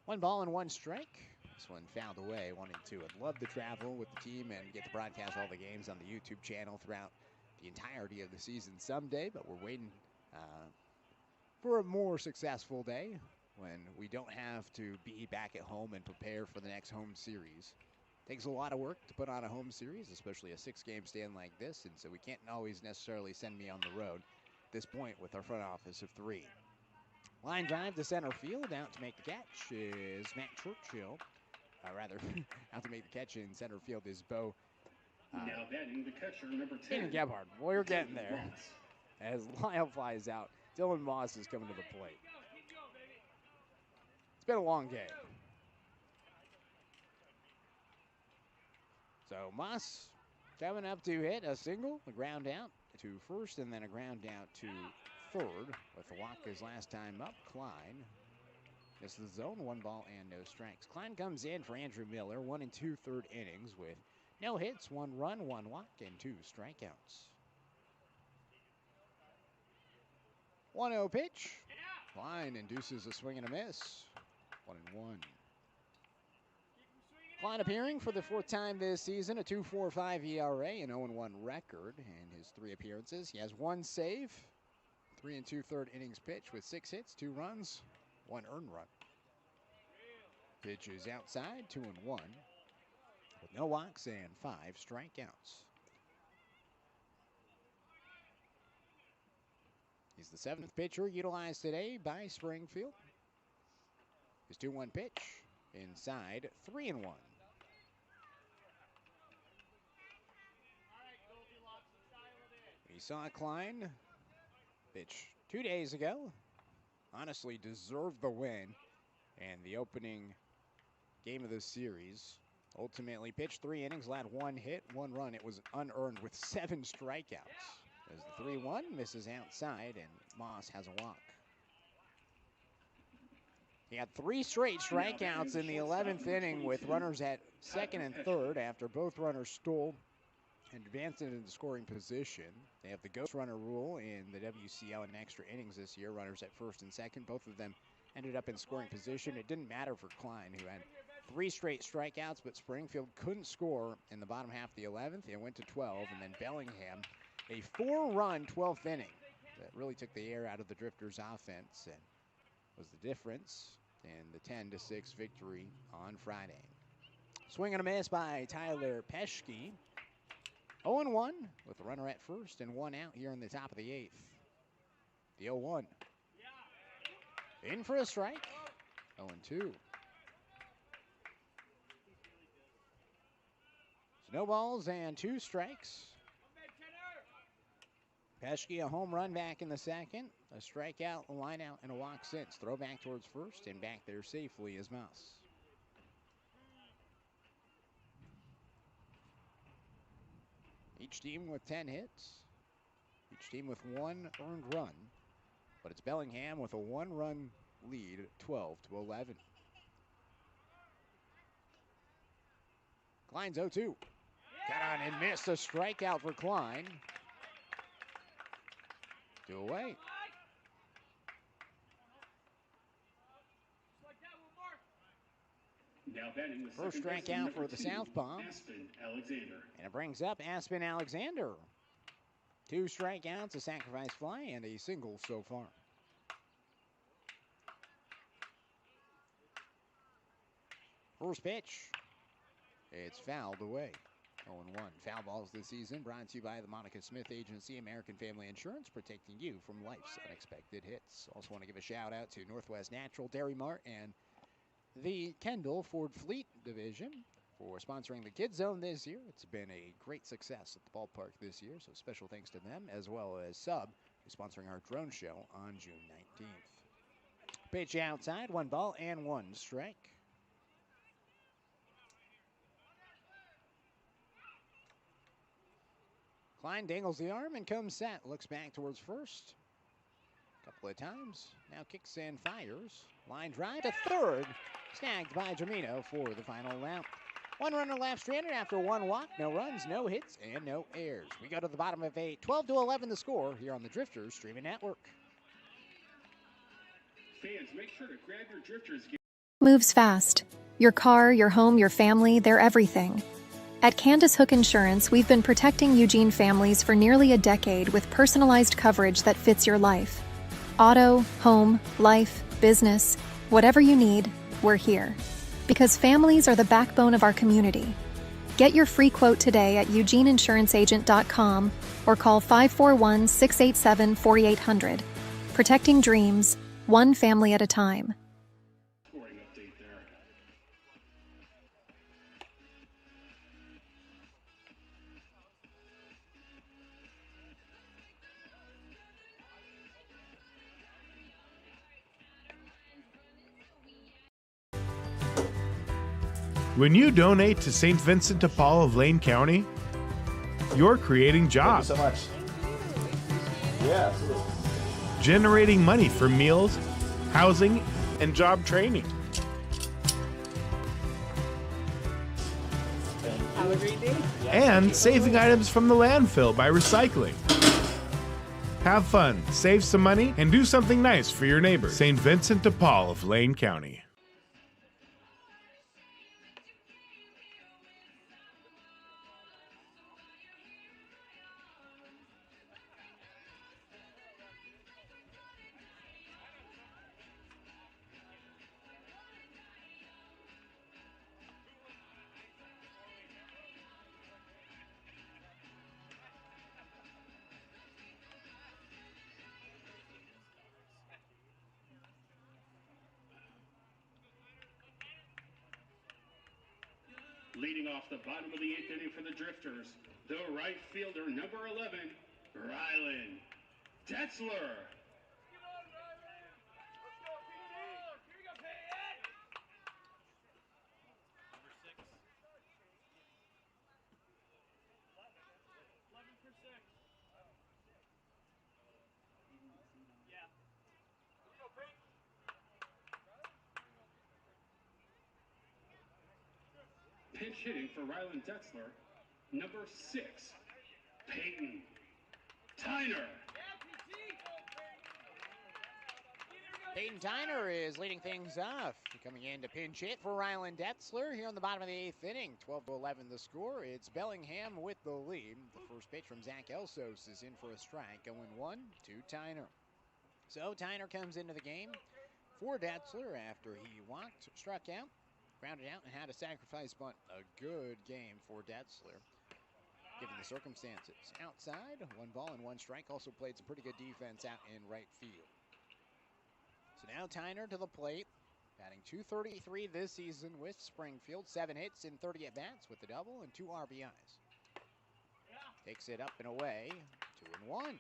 1 ball and 1 strike. This one fouled away, 1-2. I'd love to travel with the team and get to broadcast all the games on the YouTube channel throughout the entirety of the season someday, but we're waiting for a more successful day. when we don't have to be back at home and prepare for the next home series. Takes a lot of work to put on a home series, especially a 6-game stand like this, and so we can't always necessarily send me on the road at this point with our front office of 3. Line drive to center field. Out to make the catch is Matt Churchill. Out to make the catch in center field is Bo. Now batting the catcher, number 10. Gebhardt. We're getting there. As Lyle flies out, Dylan Moss is coming to the plate. It's been a long game. So Moss coming up to hit a single, a ground out to first, and then a ground out to third. With the walk his last time up, Klein. This is the zone, 1 ball and no strikes. Klein comes in for Andrew Miller, 1 2/3 innings with no hits, 1 run, 1 walk, and 2 strikeouts. 1-0 pitch. Klein induces a swing and a miss. 1-1. Klein appearing for the 4th time this season, a 2.45 ERA, an 0-1 record in his 3 appearances. He has 1 save, 3 2/3 innings pitched with 6 hits, 2 runs, 1 earned run. Pitch is outside, 2-1, with no walks and 5 strikeouts. He's the 7th pitcher utilized today by Springfield. His 2-1 pitch. Inside, 3-1. We saw Klein pitch 2 days ago. Honestly deserved the win. And the opening game of this series. Ultimately pitched 3 innings, allowed 1 hit, 1 run. It was unearned with 7 strikeouts. As the 3-1 misses outside, and Moss has a walk. He had 3 straight strikeouts in the 11th inning with runners at 2nd and 3rd after both runners stole and advanced into scoring position. They have the ghost runner rule in the WCL in extra innings this year. Runners at 1st and 2nd, both of them ended up in scoring position. It didn't matter for Klein, who had 3 straight strikeouts, but Springfield couldn't score in the bottom half of the 11th. It went to 12, and then Bellingham, a 4-run 12th inning that really took the air out of the Drifters' offense and was the difference in the 10-6 victory on Friday. Swing and a miss by Tyler Peschke. 0-1 with a runner at 1st and 1 out here in the top of the 8th. The 0-1. In for a strike. 0-2. No balls and 2 strikes. Peschke, a home run back in the 2nd. A strikeout, a line out, and a walk since. Throw back towards 1st, and back there safely is Moss. Each team with 10 hits. Each team with 1 earned run. But it's Bellingham with a 1-run lead, 12-11. Klein's 0-2. Got on and missed a strikeout for Klein. 2 away. Now batting the first strikeout for the Southpaw. Aspen Alexander. And it brings up Aspen Alexander. 2 strikeouts, a sacrifice fly, and a single so far. First pitch. It's fouled away. 0-1. Foul balls this season brought to you by the Monica Smith Agency, American Family Insurance, protecting you from life's unexpected hits. Also want to give a shout out to Northwest Natural, Dairy Mart, and the Kendall Ford Fleet Division for sponsoring the Kids Zone this year. It's been a great success at the ballpark this year, so special thanks to them, as well as Sub, who's sponsoring our drone show on June 19th. Pitch outside, 1 ball and 1 strike. Klein dangles the arm and comes set. Looks back towards 1st. Couple of times. Now kicks and fires. Line drive to 3rd. Snagged by Jamino for the final out. 1 runner left stranded after 1 walk. No runs, no hits, and no errors. We go to the bottom of 8. 12-11 the score here on the Drifters Streaming Network. Fans, make sure to grab your Drifters gear. Moves fast. Your car, your home, your family, they're everything. At Candace Hook Insurance, we've been protecting Eugene families for nearly a decade with personalized coverage that fits your life. Auto, home, life, business, Whatever you need, we're here. Because families are the backbone of our community. Get your free quote today at eugeneinsuranceagent.com or call 541-687-4800. Protecting dreams, one family at a time. Scoring update there. When you donate to St. Vincent de Paul of Lane County, you're creating jobs. Thank you so much. Yeah, absolutely. Generating money for meals, housing, and job training. Have a great day. And saving items from the landfill by recycling. Have fun, save some money, and do something nice for your neighbor. St. Vincent de Paul of Lane County. Leading off the bottom of the 8th inning for the Drifters, the right fielder, number 11, Rylan Detzler. Pinch hitting for Rylan Detzler, number 6, Peyton Tyner. Peyton Tyner is leading things off. Coming in to pinch hit for Rylan Detzler here in the bottom of the 8th inning. 12-11 the score. It's Bellingham with the lead. The first pitch from Zach Elsos is in for a strike. Going 1-2 Tyner. So Tyner comes into the game for Detzler after he walked, struck out, grounded out, and had a sacrifice bunt. A good game for Detzler, given the circumstances. Outside, 1 ball and 1 strike. Also played some pretty good defense out in right field. So now Tyner to the plate, batting .233 this season with Springfield. 7 hits in 30 at-bats with a double and 2 RBIs. Takes it up and away, 2-1.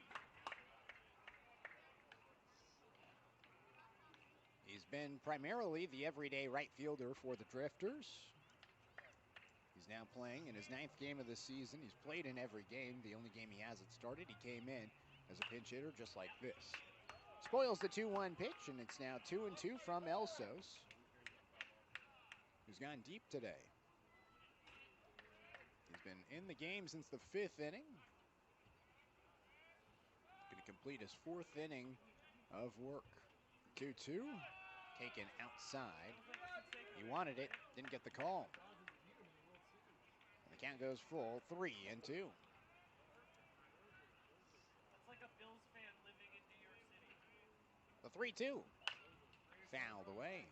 He's been primarily the everyday right fielder for the Drifters. He's now playing in his 9th game of the season. He's played in every game. The only game he hasn't started, he came in as a pinch hitter just like this. Spoils the 2-1 pitch, and it's now 2-2 from Elsos, who's gone deep today. He's been in the game since the 5th inning. Going to complete his 4th inning of work. 2-2, taken outside. He wanted it, didn't get the call. And the count goes full, 3-2. The 3-2, fouled away.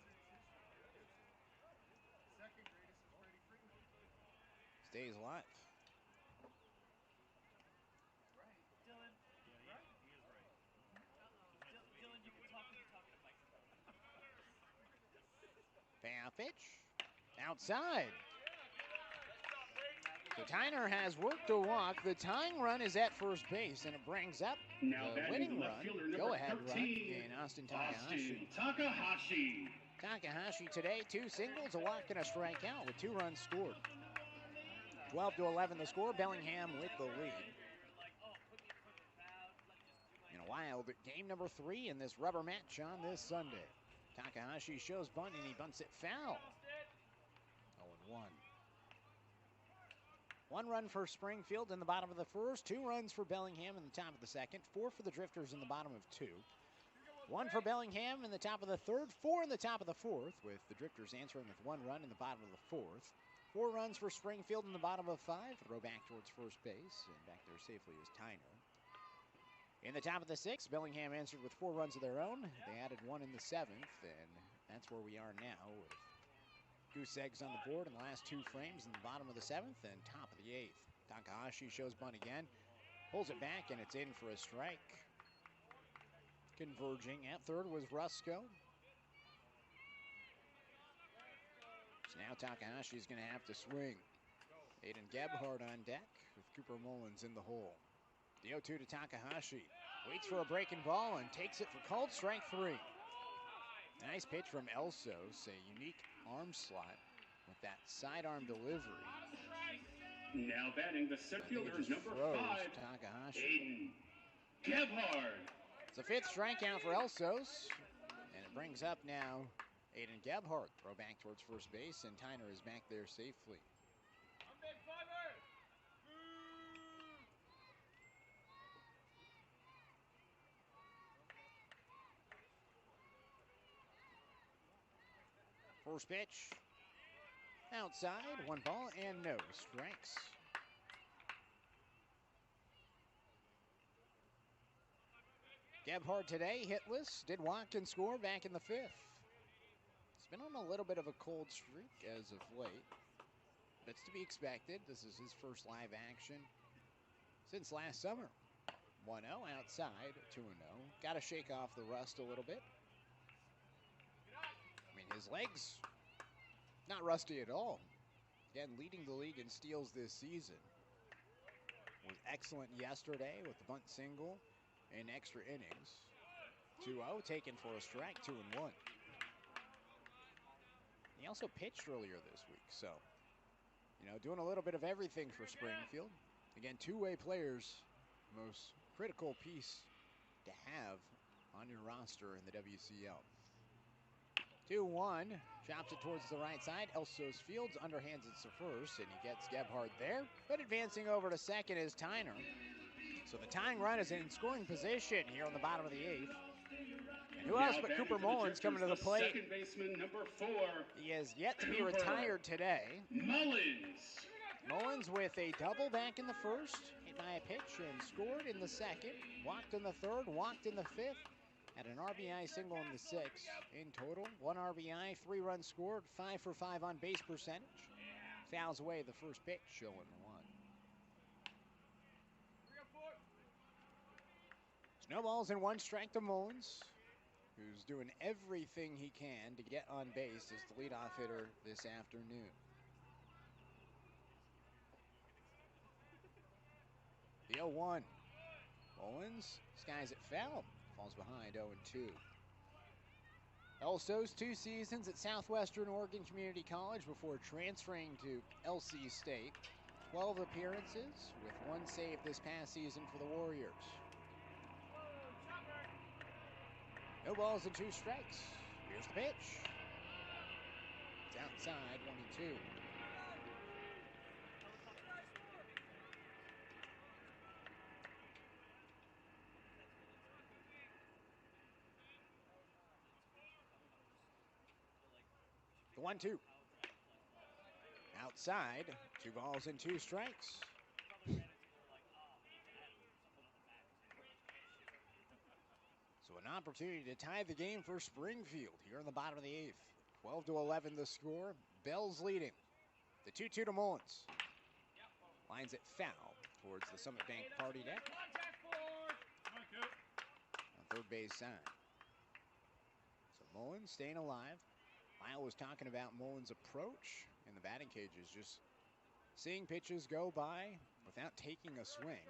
Stays alive. Foul pitch, outside. So Tyner has worked a walk. The tying run is at first base, and it brings up Now the winning run, fielder, go-ahead run 13, in Austin Takahashi. Takahashi. Takahashi today, 2 singles, a walk, and a strikeout with 2 runs scored. 12-11 the score. Bellingham with the lead. In a while, game number 3 in this rubber match on this Sunday. Takahashi shows bunt, and he bunts it foul. 0-1. 1 run for Springfield in the bottom of the first, 2 runs for Bellingham in the top of the second, 4 for the Drifters in the bottom of 2. 1 for Bellingham in the top of the third, 4 in the top of the fourth, with the Drifters answering with 1 run in the bottom of the fourth. 4 runs for Springfield in the bottom of 5, throw back towards first base, and back there safely is Tyner. In the top of the 6th, Bellingham answered with 4 runs of their own. They added 1 in the 7th, and that's where we are now with goose eggs on the board in the last 2 frames in the bottom of the 7th and top of the 8th. Takahashi shows bunt again, pulls it back, and it's in for a strike. Converging at third was Rusko. So now Takahashi's going to have to swing. Aiden Gebhardt on deck with Cooper Mullins in the hole. The 0-2 to Takahashi. Waits for a breaking ball and takes it for called strike 3. Nice pitch from Elsos, a unique arm slot with that sidearm delivery. Now batting the center fielder, number 5, Takahashi. Aiden Gebhardt. It's a 5th strikeout for Elsos, and it brings up now Aiden Gebhardt. Throw back towards first base, and Tyner is back there safely. First pitch, outside, 1 ball and no strikes. Gebhardt today hitless, did walk and score back in the 5th. He's been on a little bit of a cold streak as of late. That's to be expected. This is his first live action since last summer. 1-0 outside, 2-0. Got to shake off the rust a little bit. I mean, his legs, not rusty at all. Again, leading the league in steals this season. Was excellent yesterday with the bunt single in extra innings. 2-0, taken for a strike, 2-1. He also pitched earlier this week, so, you know, doing a little bit of everything for Springfield. Again, 2-way players, most critical piece to have on your roster in the WCL. 2-1, chops it towards the right side. Elsos Fields underhands it to first, and he gets Gebhardt there. But advancing over to second is Tyner. So the tying run is in scoring position here on the bottom of the 8th. And who else but Cooper Mullins coming to the plate? Second baseman, number 4. He is yet to be retired today. Mullins with a double back in the 1st, hit by a pitch and scored in the 2nd. Walked in the 3rd, walked in the 5th. Had an RBI single in the 6th. In total, 1 RBI, 3 runs scored, 5 for 5 on base percentage. Fouls away the first pitch, 0-1. Snowballs and 1 strike to Mullins, who's doing everything he can to get on base as the leadoff hitter this afternoon. The 0-1. Mullins skies it foul. Falls behind 0-2. Elsos 2 seasons at Southwestern Oregon Community College before transferring to LC State. 12 appearances with 1 save this past season for the Warriors. No balls and 2 strikes. Here's the pitch. It's outside, 1-2. The 1-2. Outside, 2 balls and 2 strikes. So an opportunity to tie the game for Springfield here in the bottom of the 8th. 12-11 the score. Bells leading. The 2-2 to Mullins. Lines it foul towards the Summit Bank party deck. On 3rd base side. So Mullins staying alive. Lyle was talking about Mullins' approach in the batting cages, just seeing pitches go by without taking a swing,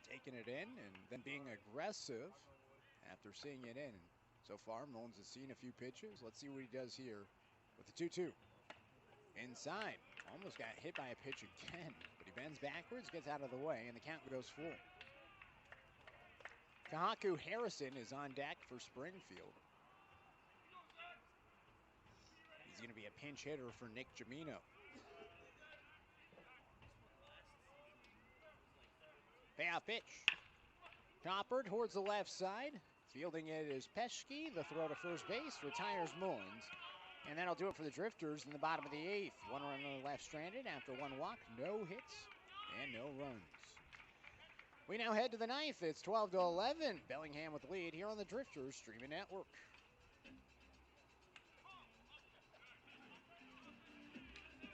taking it in, and then being aggressive after seeing it in. So far, Mullins has seen a few pitches. Let's see what he does here with the 2-2. Inside, almost got hit by a pitch again, but he bends backwards, gets out of the way, and the count goes full. Kahaku Harrison is on deck for Springfield. He's going to be a pinch hitter for Nick Jamino. Payoff pitch. Chopper towards the left side. Fielding it is Peschke. The throw to first base retires Mullins. And that'll do it for the Drifters in the bottom of the 8th. 1 run on the left stranded after 1 walk. No hits and no runs. We now head to the 9th. It's 12-11. Bellingham with the lead here on the Drifters Streaming Network.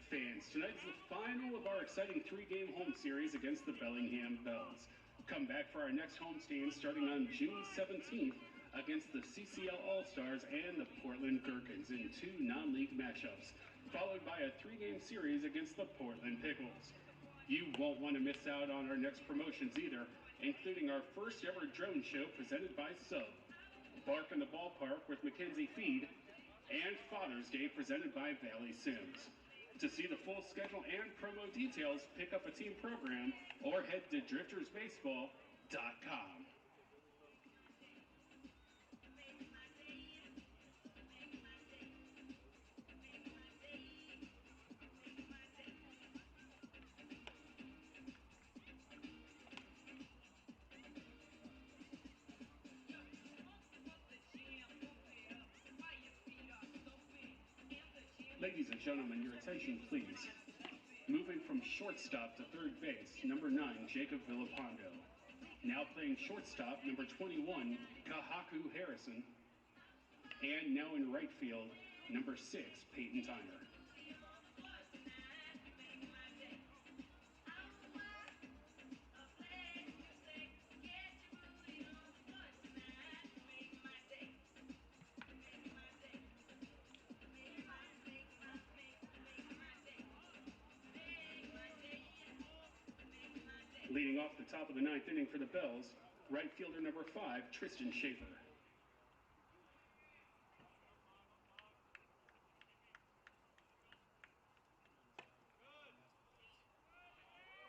Fans, tonight is the final of our exciting three-game home series against the Bellingham Bells. Come back for our next home stand starting on June 17th against the CCL All-Stars and the Portland Gherkins in two non-league matchups, followed by a three-game series against the Portland Pickles. You won't want to miss out on our next promotions either, including our first ever drone show presented by Sub, Bark in the Ballpark with Mackenzie Feed, and Father's Day presented by Valley Sims. To see the full schedule and promo details, pick up a team program or head to driftersbaseball.com. Ladies and gentlemen, your attention please. Moving from shortstop to third base, number 9, Jacob Villapando. Now playing shortstop, number 21, Kahaku Harrison. And now in right field, number 6, Peyton Tyner. Leading off the top of the ninth inning for the Bells, right fielder number 5, Tristan Schaefer.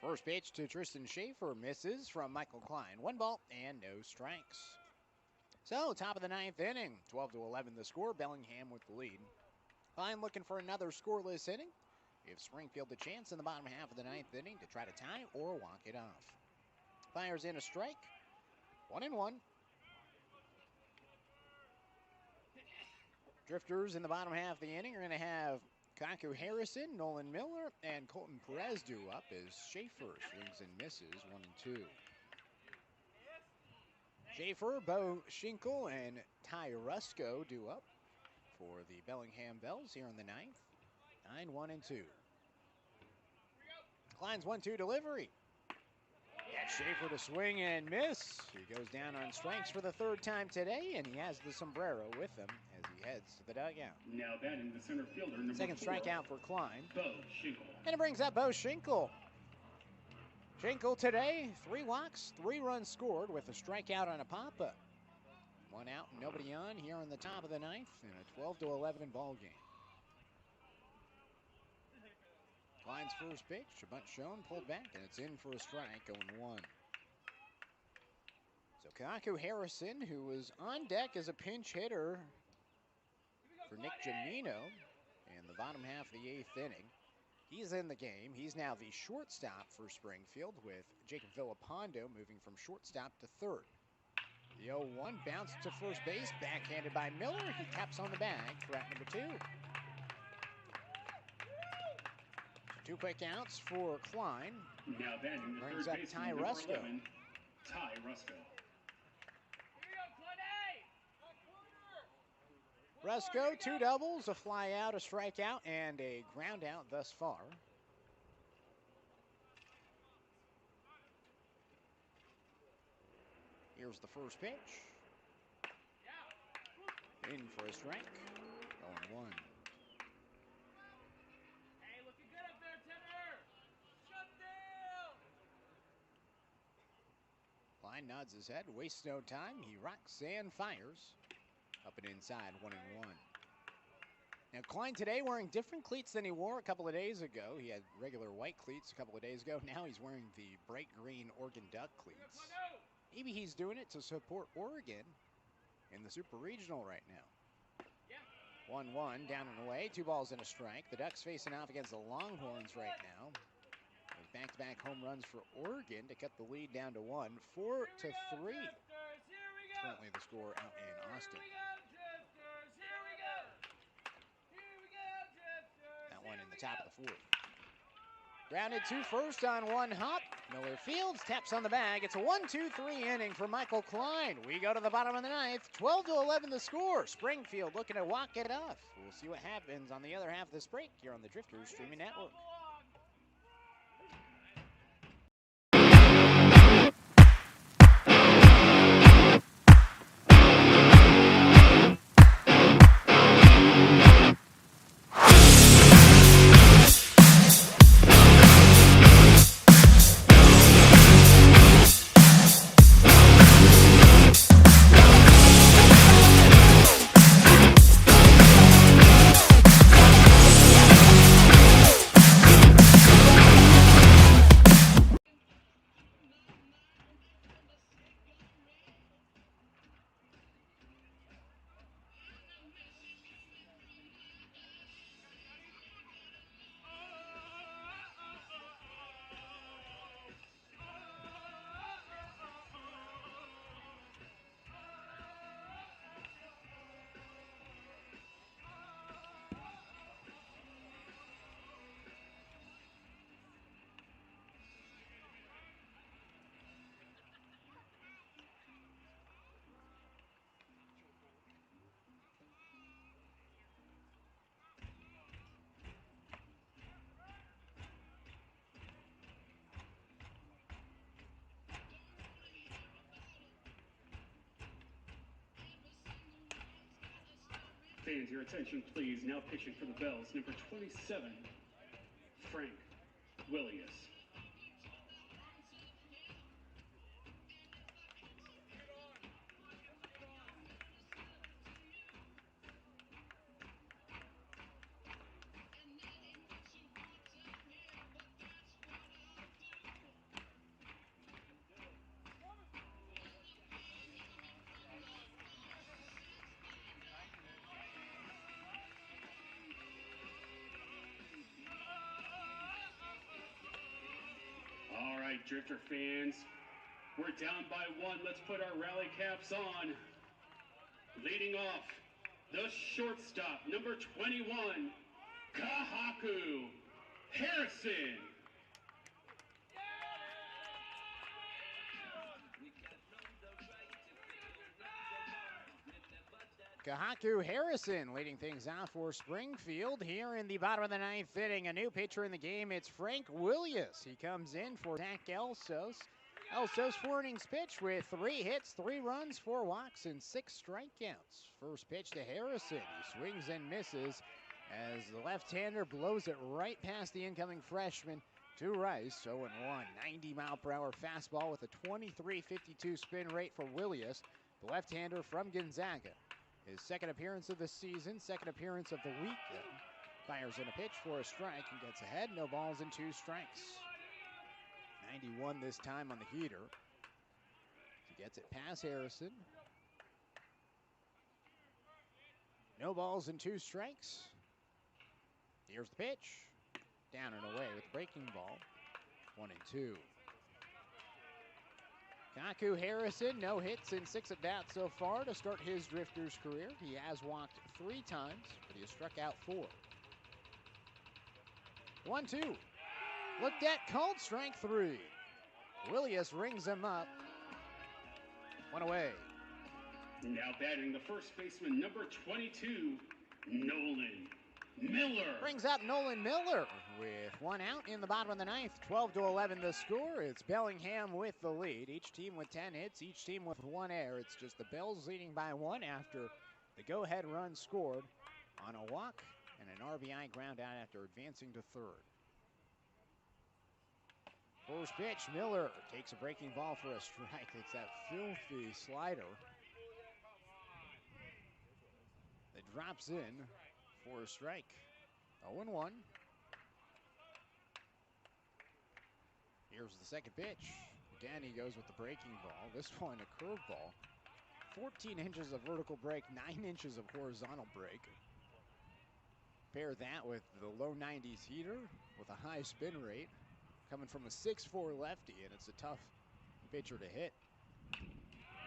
First pitch to Tristan Schaefer misses from Michael Klein. 1 ball and no strikes. So, top of the ninth inning, 12-11 the score. Bellingham with the lead. Klein looking for another scoreless inning. Give Springfield the chance in the bottom half of the ninth inning to try to tie or walk it off. Fires in a strike. 1-1. Drifters in the bottom half of the inning are going to have Kaku Harrison, Nolan Miller, and Colton Perez due up as Schaefer swings and misses 1-2. Schaefer, Bo Schinkel, and Ty Rusko due up for the Bellingham Bells here in the ninth. 9-1-2. Klein's 1-2 delivery. Gets Schaefer to swing and miss. He goes down on strikes for the third time today, and he has the sombrero with him as he heads to the dugout. Now batting the center fielder, number 4, second strikeout for Klein. Bo Schinkel. And it brings up Bo Schinkel. Schinkel today, 3 walks, 3 runs scored with a strikeout on a pop-up. 1 out, nobody on here on the top of the ninth in a 12-11 ball game. Klein's first pitch, a bunt shown, pulled back, and it's in for a strike, 0-1. So Kaku Harrison, who was on deck as a pinch hitter for Nick Janino in the bottom half of the 8th inning, he's in the game. He's now the shortstop for Springfield, with Jacob Villapando moving from shortstop to third. The 0-1 bounce to first base, backhanded by Miller. He taps on the bag for out number 2. 2 quick outs for Klein. Now batting the brings third up baseman, Ty number Rusko. 11, Ty Rusko. Rusko, 2 doubles, a fly out, a strikeout, and a ground out thus far. Here's the first pitch. In for a strike. 0-1. Hey, looking good up there, Tenor. Shut down. Klein nods his head, wastes no time. He rocks and fires. Up and inside, 1-1. Now Klein today wearing different cleats than he wore a couple of days ago. He had regular white cleats a couple of days ago. Now he's wearing the bright green Oregon Duck cleats. Maybe he's doing it to support Oregon in the Super Regional right now. 1-1, down and away, 2 balls and a strike. The Ducks facing off against the Longhorns right now. With back-to-back home runs for Oregon to cut the lead down to 1, 4-3. Currently the score out in Austin. That one in the top of the 4th. Grounded to first on one hop. Miller fields, taps on the bag. It's a 1-2-3 inning for Michael Klein. We go to the bottom of the ninth. 12-11 the score. Springfield looking to walk it off. We'll see what happens on the other half of this break here on the Drifters Streaming Network. Fans, your attention, please. Now pitching for the Bells, number 27, Frank Willius. All right, Drifter fans, we're down by one. Let's put our rally caps on. Leading off, the shortstop, number 21, Kahaku Harrison. Kahaku Harrison leading things out for Springfield here in the bottom of the ninth inning. A new pitcher in the game, it's Frank Willius. He comes in for Zach Elsos. Elsos 4 innings pitch with 3 hits, 3 runs, 4 walks, and 6 strikeouts. First pitch to Harrison. He swings and misses as the left-hander blows it right past the incoming freshman to Rice. 0-1, 90-mile-per-hour fastball with a 23.52 spin rate for Willius, the left-hander from Gonzaga. His second appearance of the season, second appearance of the weekend. Fires in a pitch for a strike and gets ahead. No balls and 2 strikes. 91 this time on the heater. He gets it past Harrison. No balls and 2 strikes. Here's the pitch. Down and away with the breaking ball. 1-2. Kahaku Harrison, no hits in 6 at-bats so far to start his Drifters career. He has walked 3 times, but he has struck out 4. 1-2. Looked at, called strike 3. Willius rings him up. 1 away. Now batting the first baseman, number 22, Nolan Miller. Brings up Nolan Miller with 1 out in the bottom of the ninth. 12-11 the score. It's Bellingham with the lead. Each team with 10 hits, each team with 1 error. It's just the Bells leading by 1 after the go-ahead run scored on a walk and an RBI ground out after advancing to third. First pitch, Miller takes a breaking ball for a strike. It's that filthy slider that drops in for a strike. 0-1. Here's the second pitch. Danny goes with the breaking ball. This one a curveball. 14 inches of vertical break, 9 inches of horizontal break. Pair that with the low 90s heater with a high spin rate. Coming from a 6'4 lefty, and it's a tough pitcher to hit.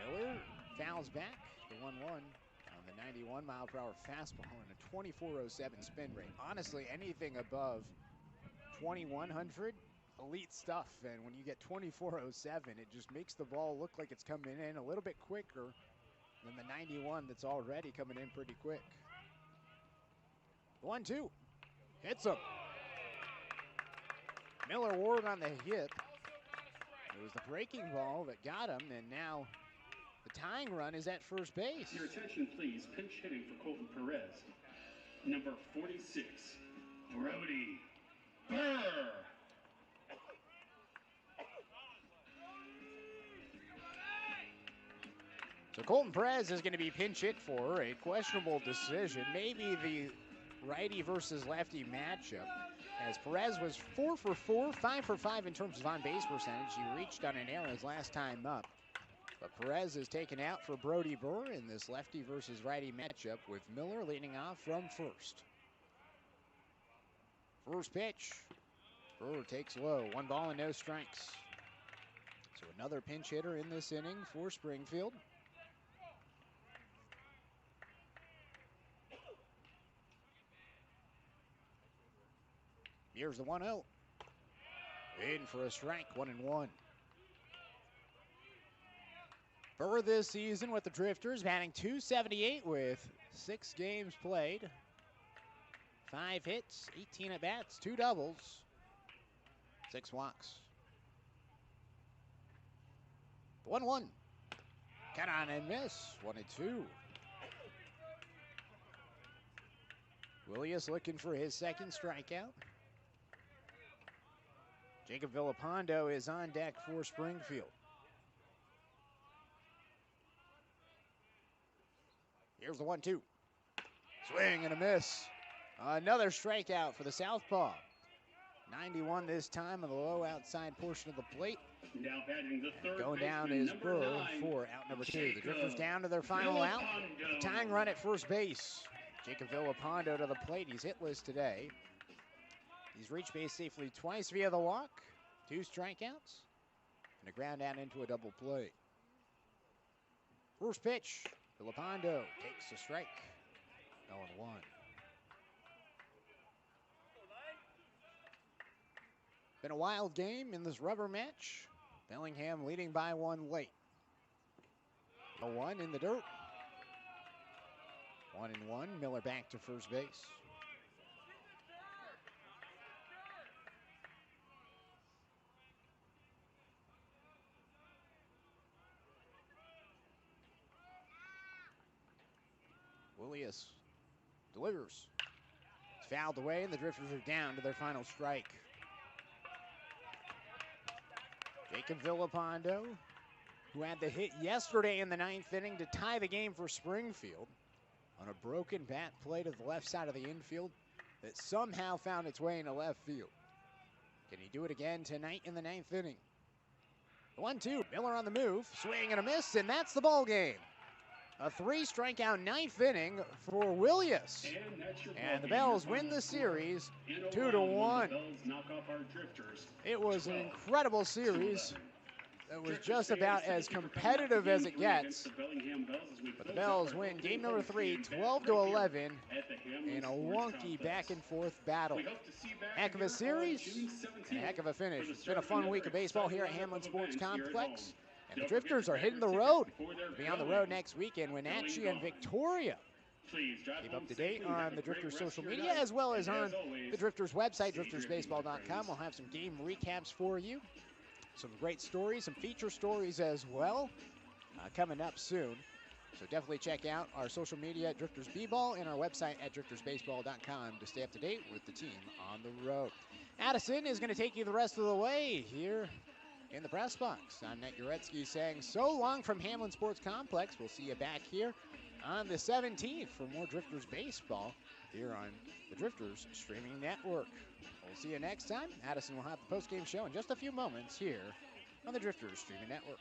Miller fouls back to 1-1 on the 91-mile-per-hour fastball and a 24.07 spin rate. Honestly, anything above 2100, elite stuff. And when you get 2407, it just makes the ball look like it's coming in a little bit quicker than the 91 that's already coming in pretty quick. 1-2, hits him. Miller Ward on the hit. It was the breaking ball that got him, and now the tying run is at first base. Your attention, please. Pinch hitting for Colton Perez. Number 46, Brody Burr. So Colton Perez is going to be pinch hit for a questionable decision, maybe the righty versus lefty matchup, as Perez was 4 for 4, 5 for 5 in terms of on-base percentage. He reached on an error his last time up. But Perez is taken out for Brody Burr in this lefty versus righty matchup, with Miller leading off from first. First pitch, Burr takes low, 1 ball and no strikes. So another pinch hitter in this inning for Springfield. Here's the 1-0. In for a strike, 1-1. Burr this season with the Drifters, batting .278 with 6 games played. 5 hits, 18 at-bats, 2 doubles, 6 walks. 1-1. Cut on and miss, 1-2. Willius looking for his second strikeout. Jacob Villapando is on deck for Springfield. Here's the 1-2. Swing and a miss. Another strikeout for the southpaw. 91 this time on the low outside portion of the plate. Now batting the third Going down baseman, is number Burr 9, for out number 2. The Jacob Drifters down to their final out. Villapando. The tying run at first base. Jacob Villapando to the plate. He's hitless today. He's reached base safely twice via the walk, 2 strikeouts, and a ground out into a double play. First pitch, Villapando takes a strike. 0-1. Been a wild game in this rubber match. Bellingham leading by 1 late. 0-1 in the dirt. 1-1. Miller back to first base. Willius delivers. It's fouled away, and the Drifters are down to their final strike. Jacob Villapando, who had the hit yesterday in the 9th inning to tie the game for Springfield on a broken bat play to the left side of the infield that somehow found its way into left field. Can he do it again tonight in the 9th inning? 1-2, Miller on the move, swing and a miss, and that's the ball game. A 3-strikeout 9th inning for Willius. And the Bells win the series 2-1. It was an incredible series. It was just about as competitive as it gets. But the Bells win game number 3, 12-11, in a wonky back-and-forth battle. Heck of a series and a heck of a finish. It's been a fun week of baseball here at Hamlin Sports Complex. And the Drifters are hitting the road. They'll be on the road next weekend, Wenatchee and Victoria. Keep up to date on the Drifters' social media as well as on the Drifters' website, driftersbaseball.com. We'll have some game recaps for you. Some great stories, some feature stories as well coming up soon. So definitely check out our social media at Drifters B-Ball and our website at driftersbaseball.com to stay up to date with the team on the road. Addison is going to take you the rest of the way here in the press box. I'm Knight Jarecki saying so long from Hamlin Sports Complex. We'll see you back here on the 17th for more Drifters baseball here on the Drifters streaming network. We'll see you next time. Addison will have the post-game show in just a few moments here on the Drifters streaming network.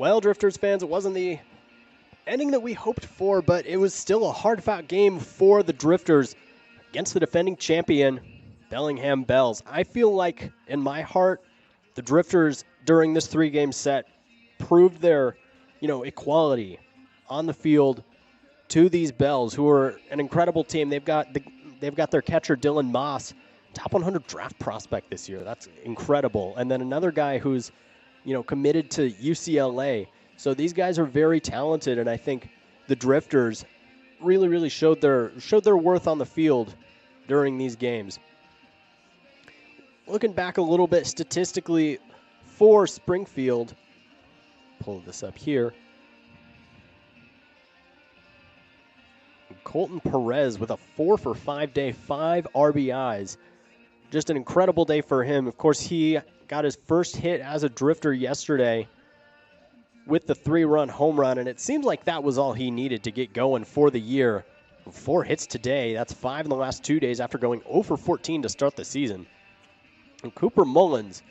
Well, Drifters fans, it wasn't the ending that we hoped for, but it was still a hard-fought game for the Drifters against the defending champion, Bellingham Bells. I feel like, in my heart, the Drifters during this 3-game set proved their, equality on the field to these Bells, who are an incredible team. They've got their catcher Dylan Moss, top 100 draft prospect this year. That's incredible. And then another guy who's, committed to UCLA. So these guys are very talented, and I think the Drifters really, really showed their worth on the field during these games. Looking back a little bit statistically for Springfield, pull this up here. Colton Perez with a 4-for-5 day, 5 RBIs. Just an incredible day for him. Of course, he got his first hit as a Drifter yesterday with the 3-run home run, and it seems like that was all he needed to get going for the year. 4 hits today. That's 5 in the last 2 days after going 0-for-14 to start the season. And Cooper Mullins,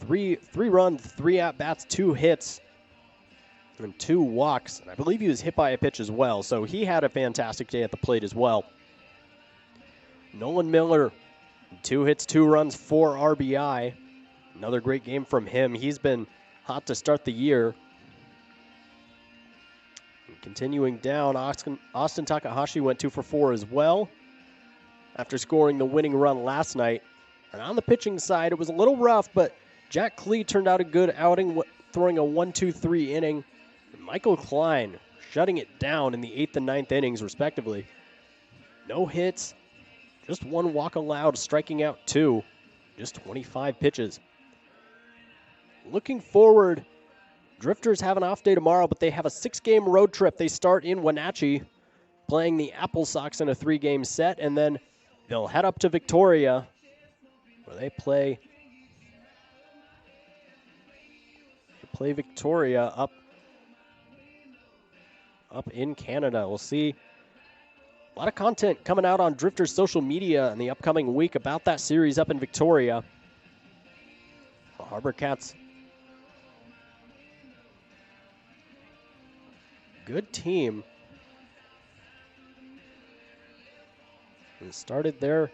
3 runs, 3 at-bats, 2 hits, and 2 walks. And I believe he was hit by a pitch as well, so he had a fantastic day at the plate as well. Nolan Miller, 2 hits, 2 runs, 4 RBI. Another great game from him. He's been hot to start the year. And continuing down, Austin Takahashi went 2-for-4 as well after scoring the winning run last night. And on the pitching side, it was a little rough, but Jack Klee turned out a good outing, throwing a 1-2-3 inning. And Michael Klein shutting it down in the 8th and 9th innings, respectively. No hits, just 1 walk allowed, striking out 2, just 25 pitches. Looking forward, Drifters have an off day tomorrow, but they have a 6-game road trip. They start in Wenatchee, playing the Apple Sox in a 3-game set, and then they'll head up to Victoria, where they play Victoria up in Canada. We'll see a lot of content coming out on Drifters social media in the upcoming week about that series up in Victoria. The Harbor Cats, good team. And started their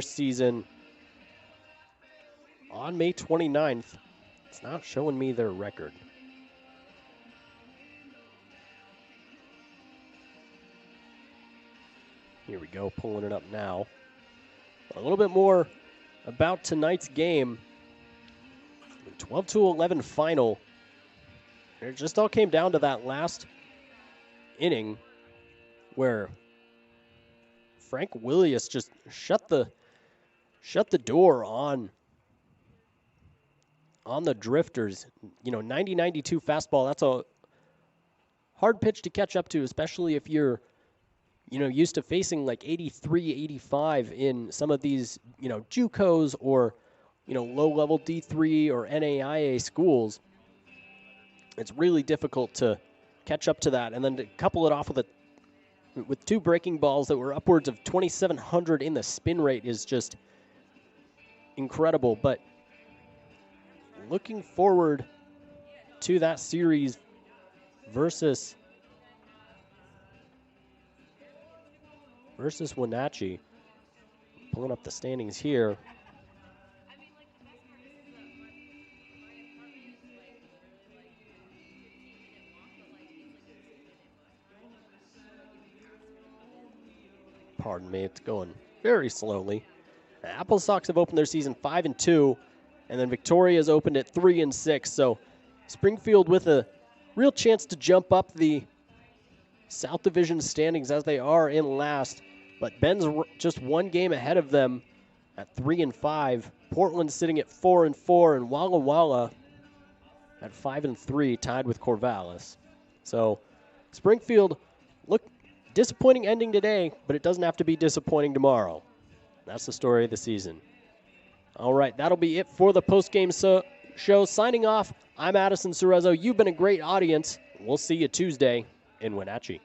season on May 29th. It's not showing me their record. Here we go, pulling it up now. A little bit more about tonight's game. 12-11 final. It just all came down to that last inning where Frank Willius just shut the door on the Drifters. 90-92 fastball. That's a hard pitch to catch up to, especially if you're used to facing like 83, 85 in some of these, JUCOs or, low-level D3 or NAIA schools. It's really difficult to catch up to that. And then to couple it off with 2 breaking balls that were upwards of 2,700 in the spin rate is just incredible. But looking forward to that series versus Wenatchee. Pulling up the standings here. Pardon me, it's going very slowly. The Apple Sox have opened their season 5-2, and then Victoria has opened at 3-6. So Springfield with a real chance to jump up the South Division standings as they are in last. But Ben's just 1 game ahead of them at 3-5. Portland sitting at 4-4, and Walla Walla at 5-3, tied with Corvallis. So Springfield, look, disappointing ending today, but it doesn't have to be disappointing tomorrow. That's the story of the season. All right, that'll be it for the post-game show. Signing off, I'm Addison Cerezo. You've been a great audience. We'll see you Tuesday in Wenatchee.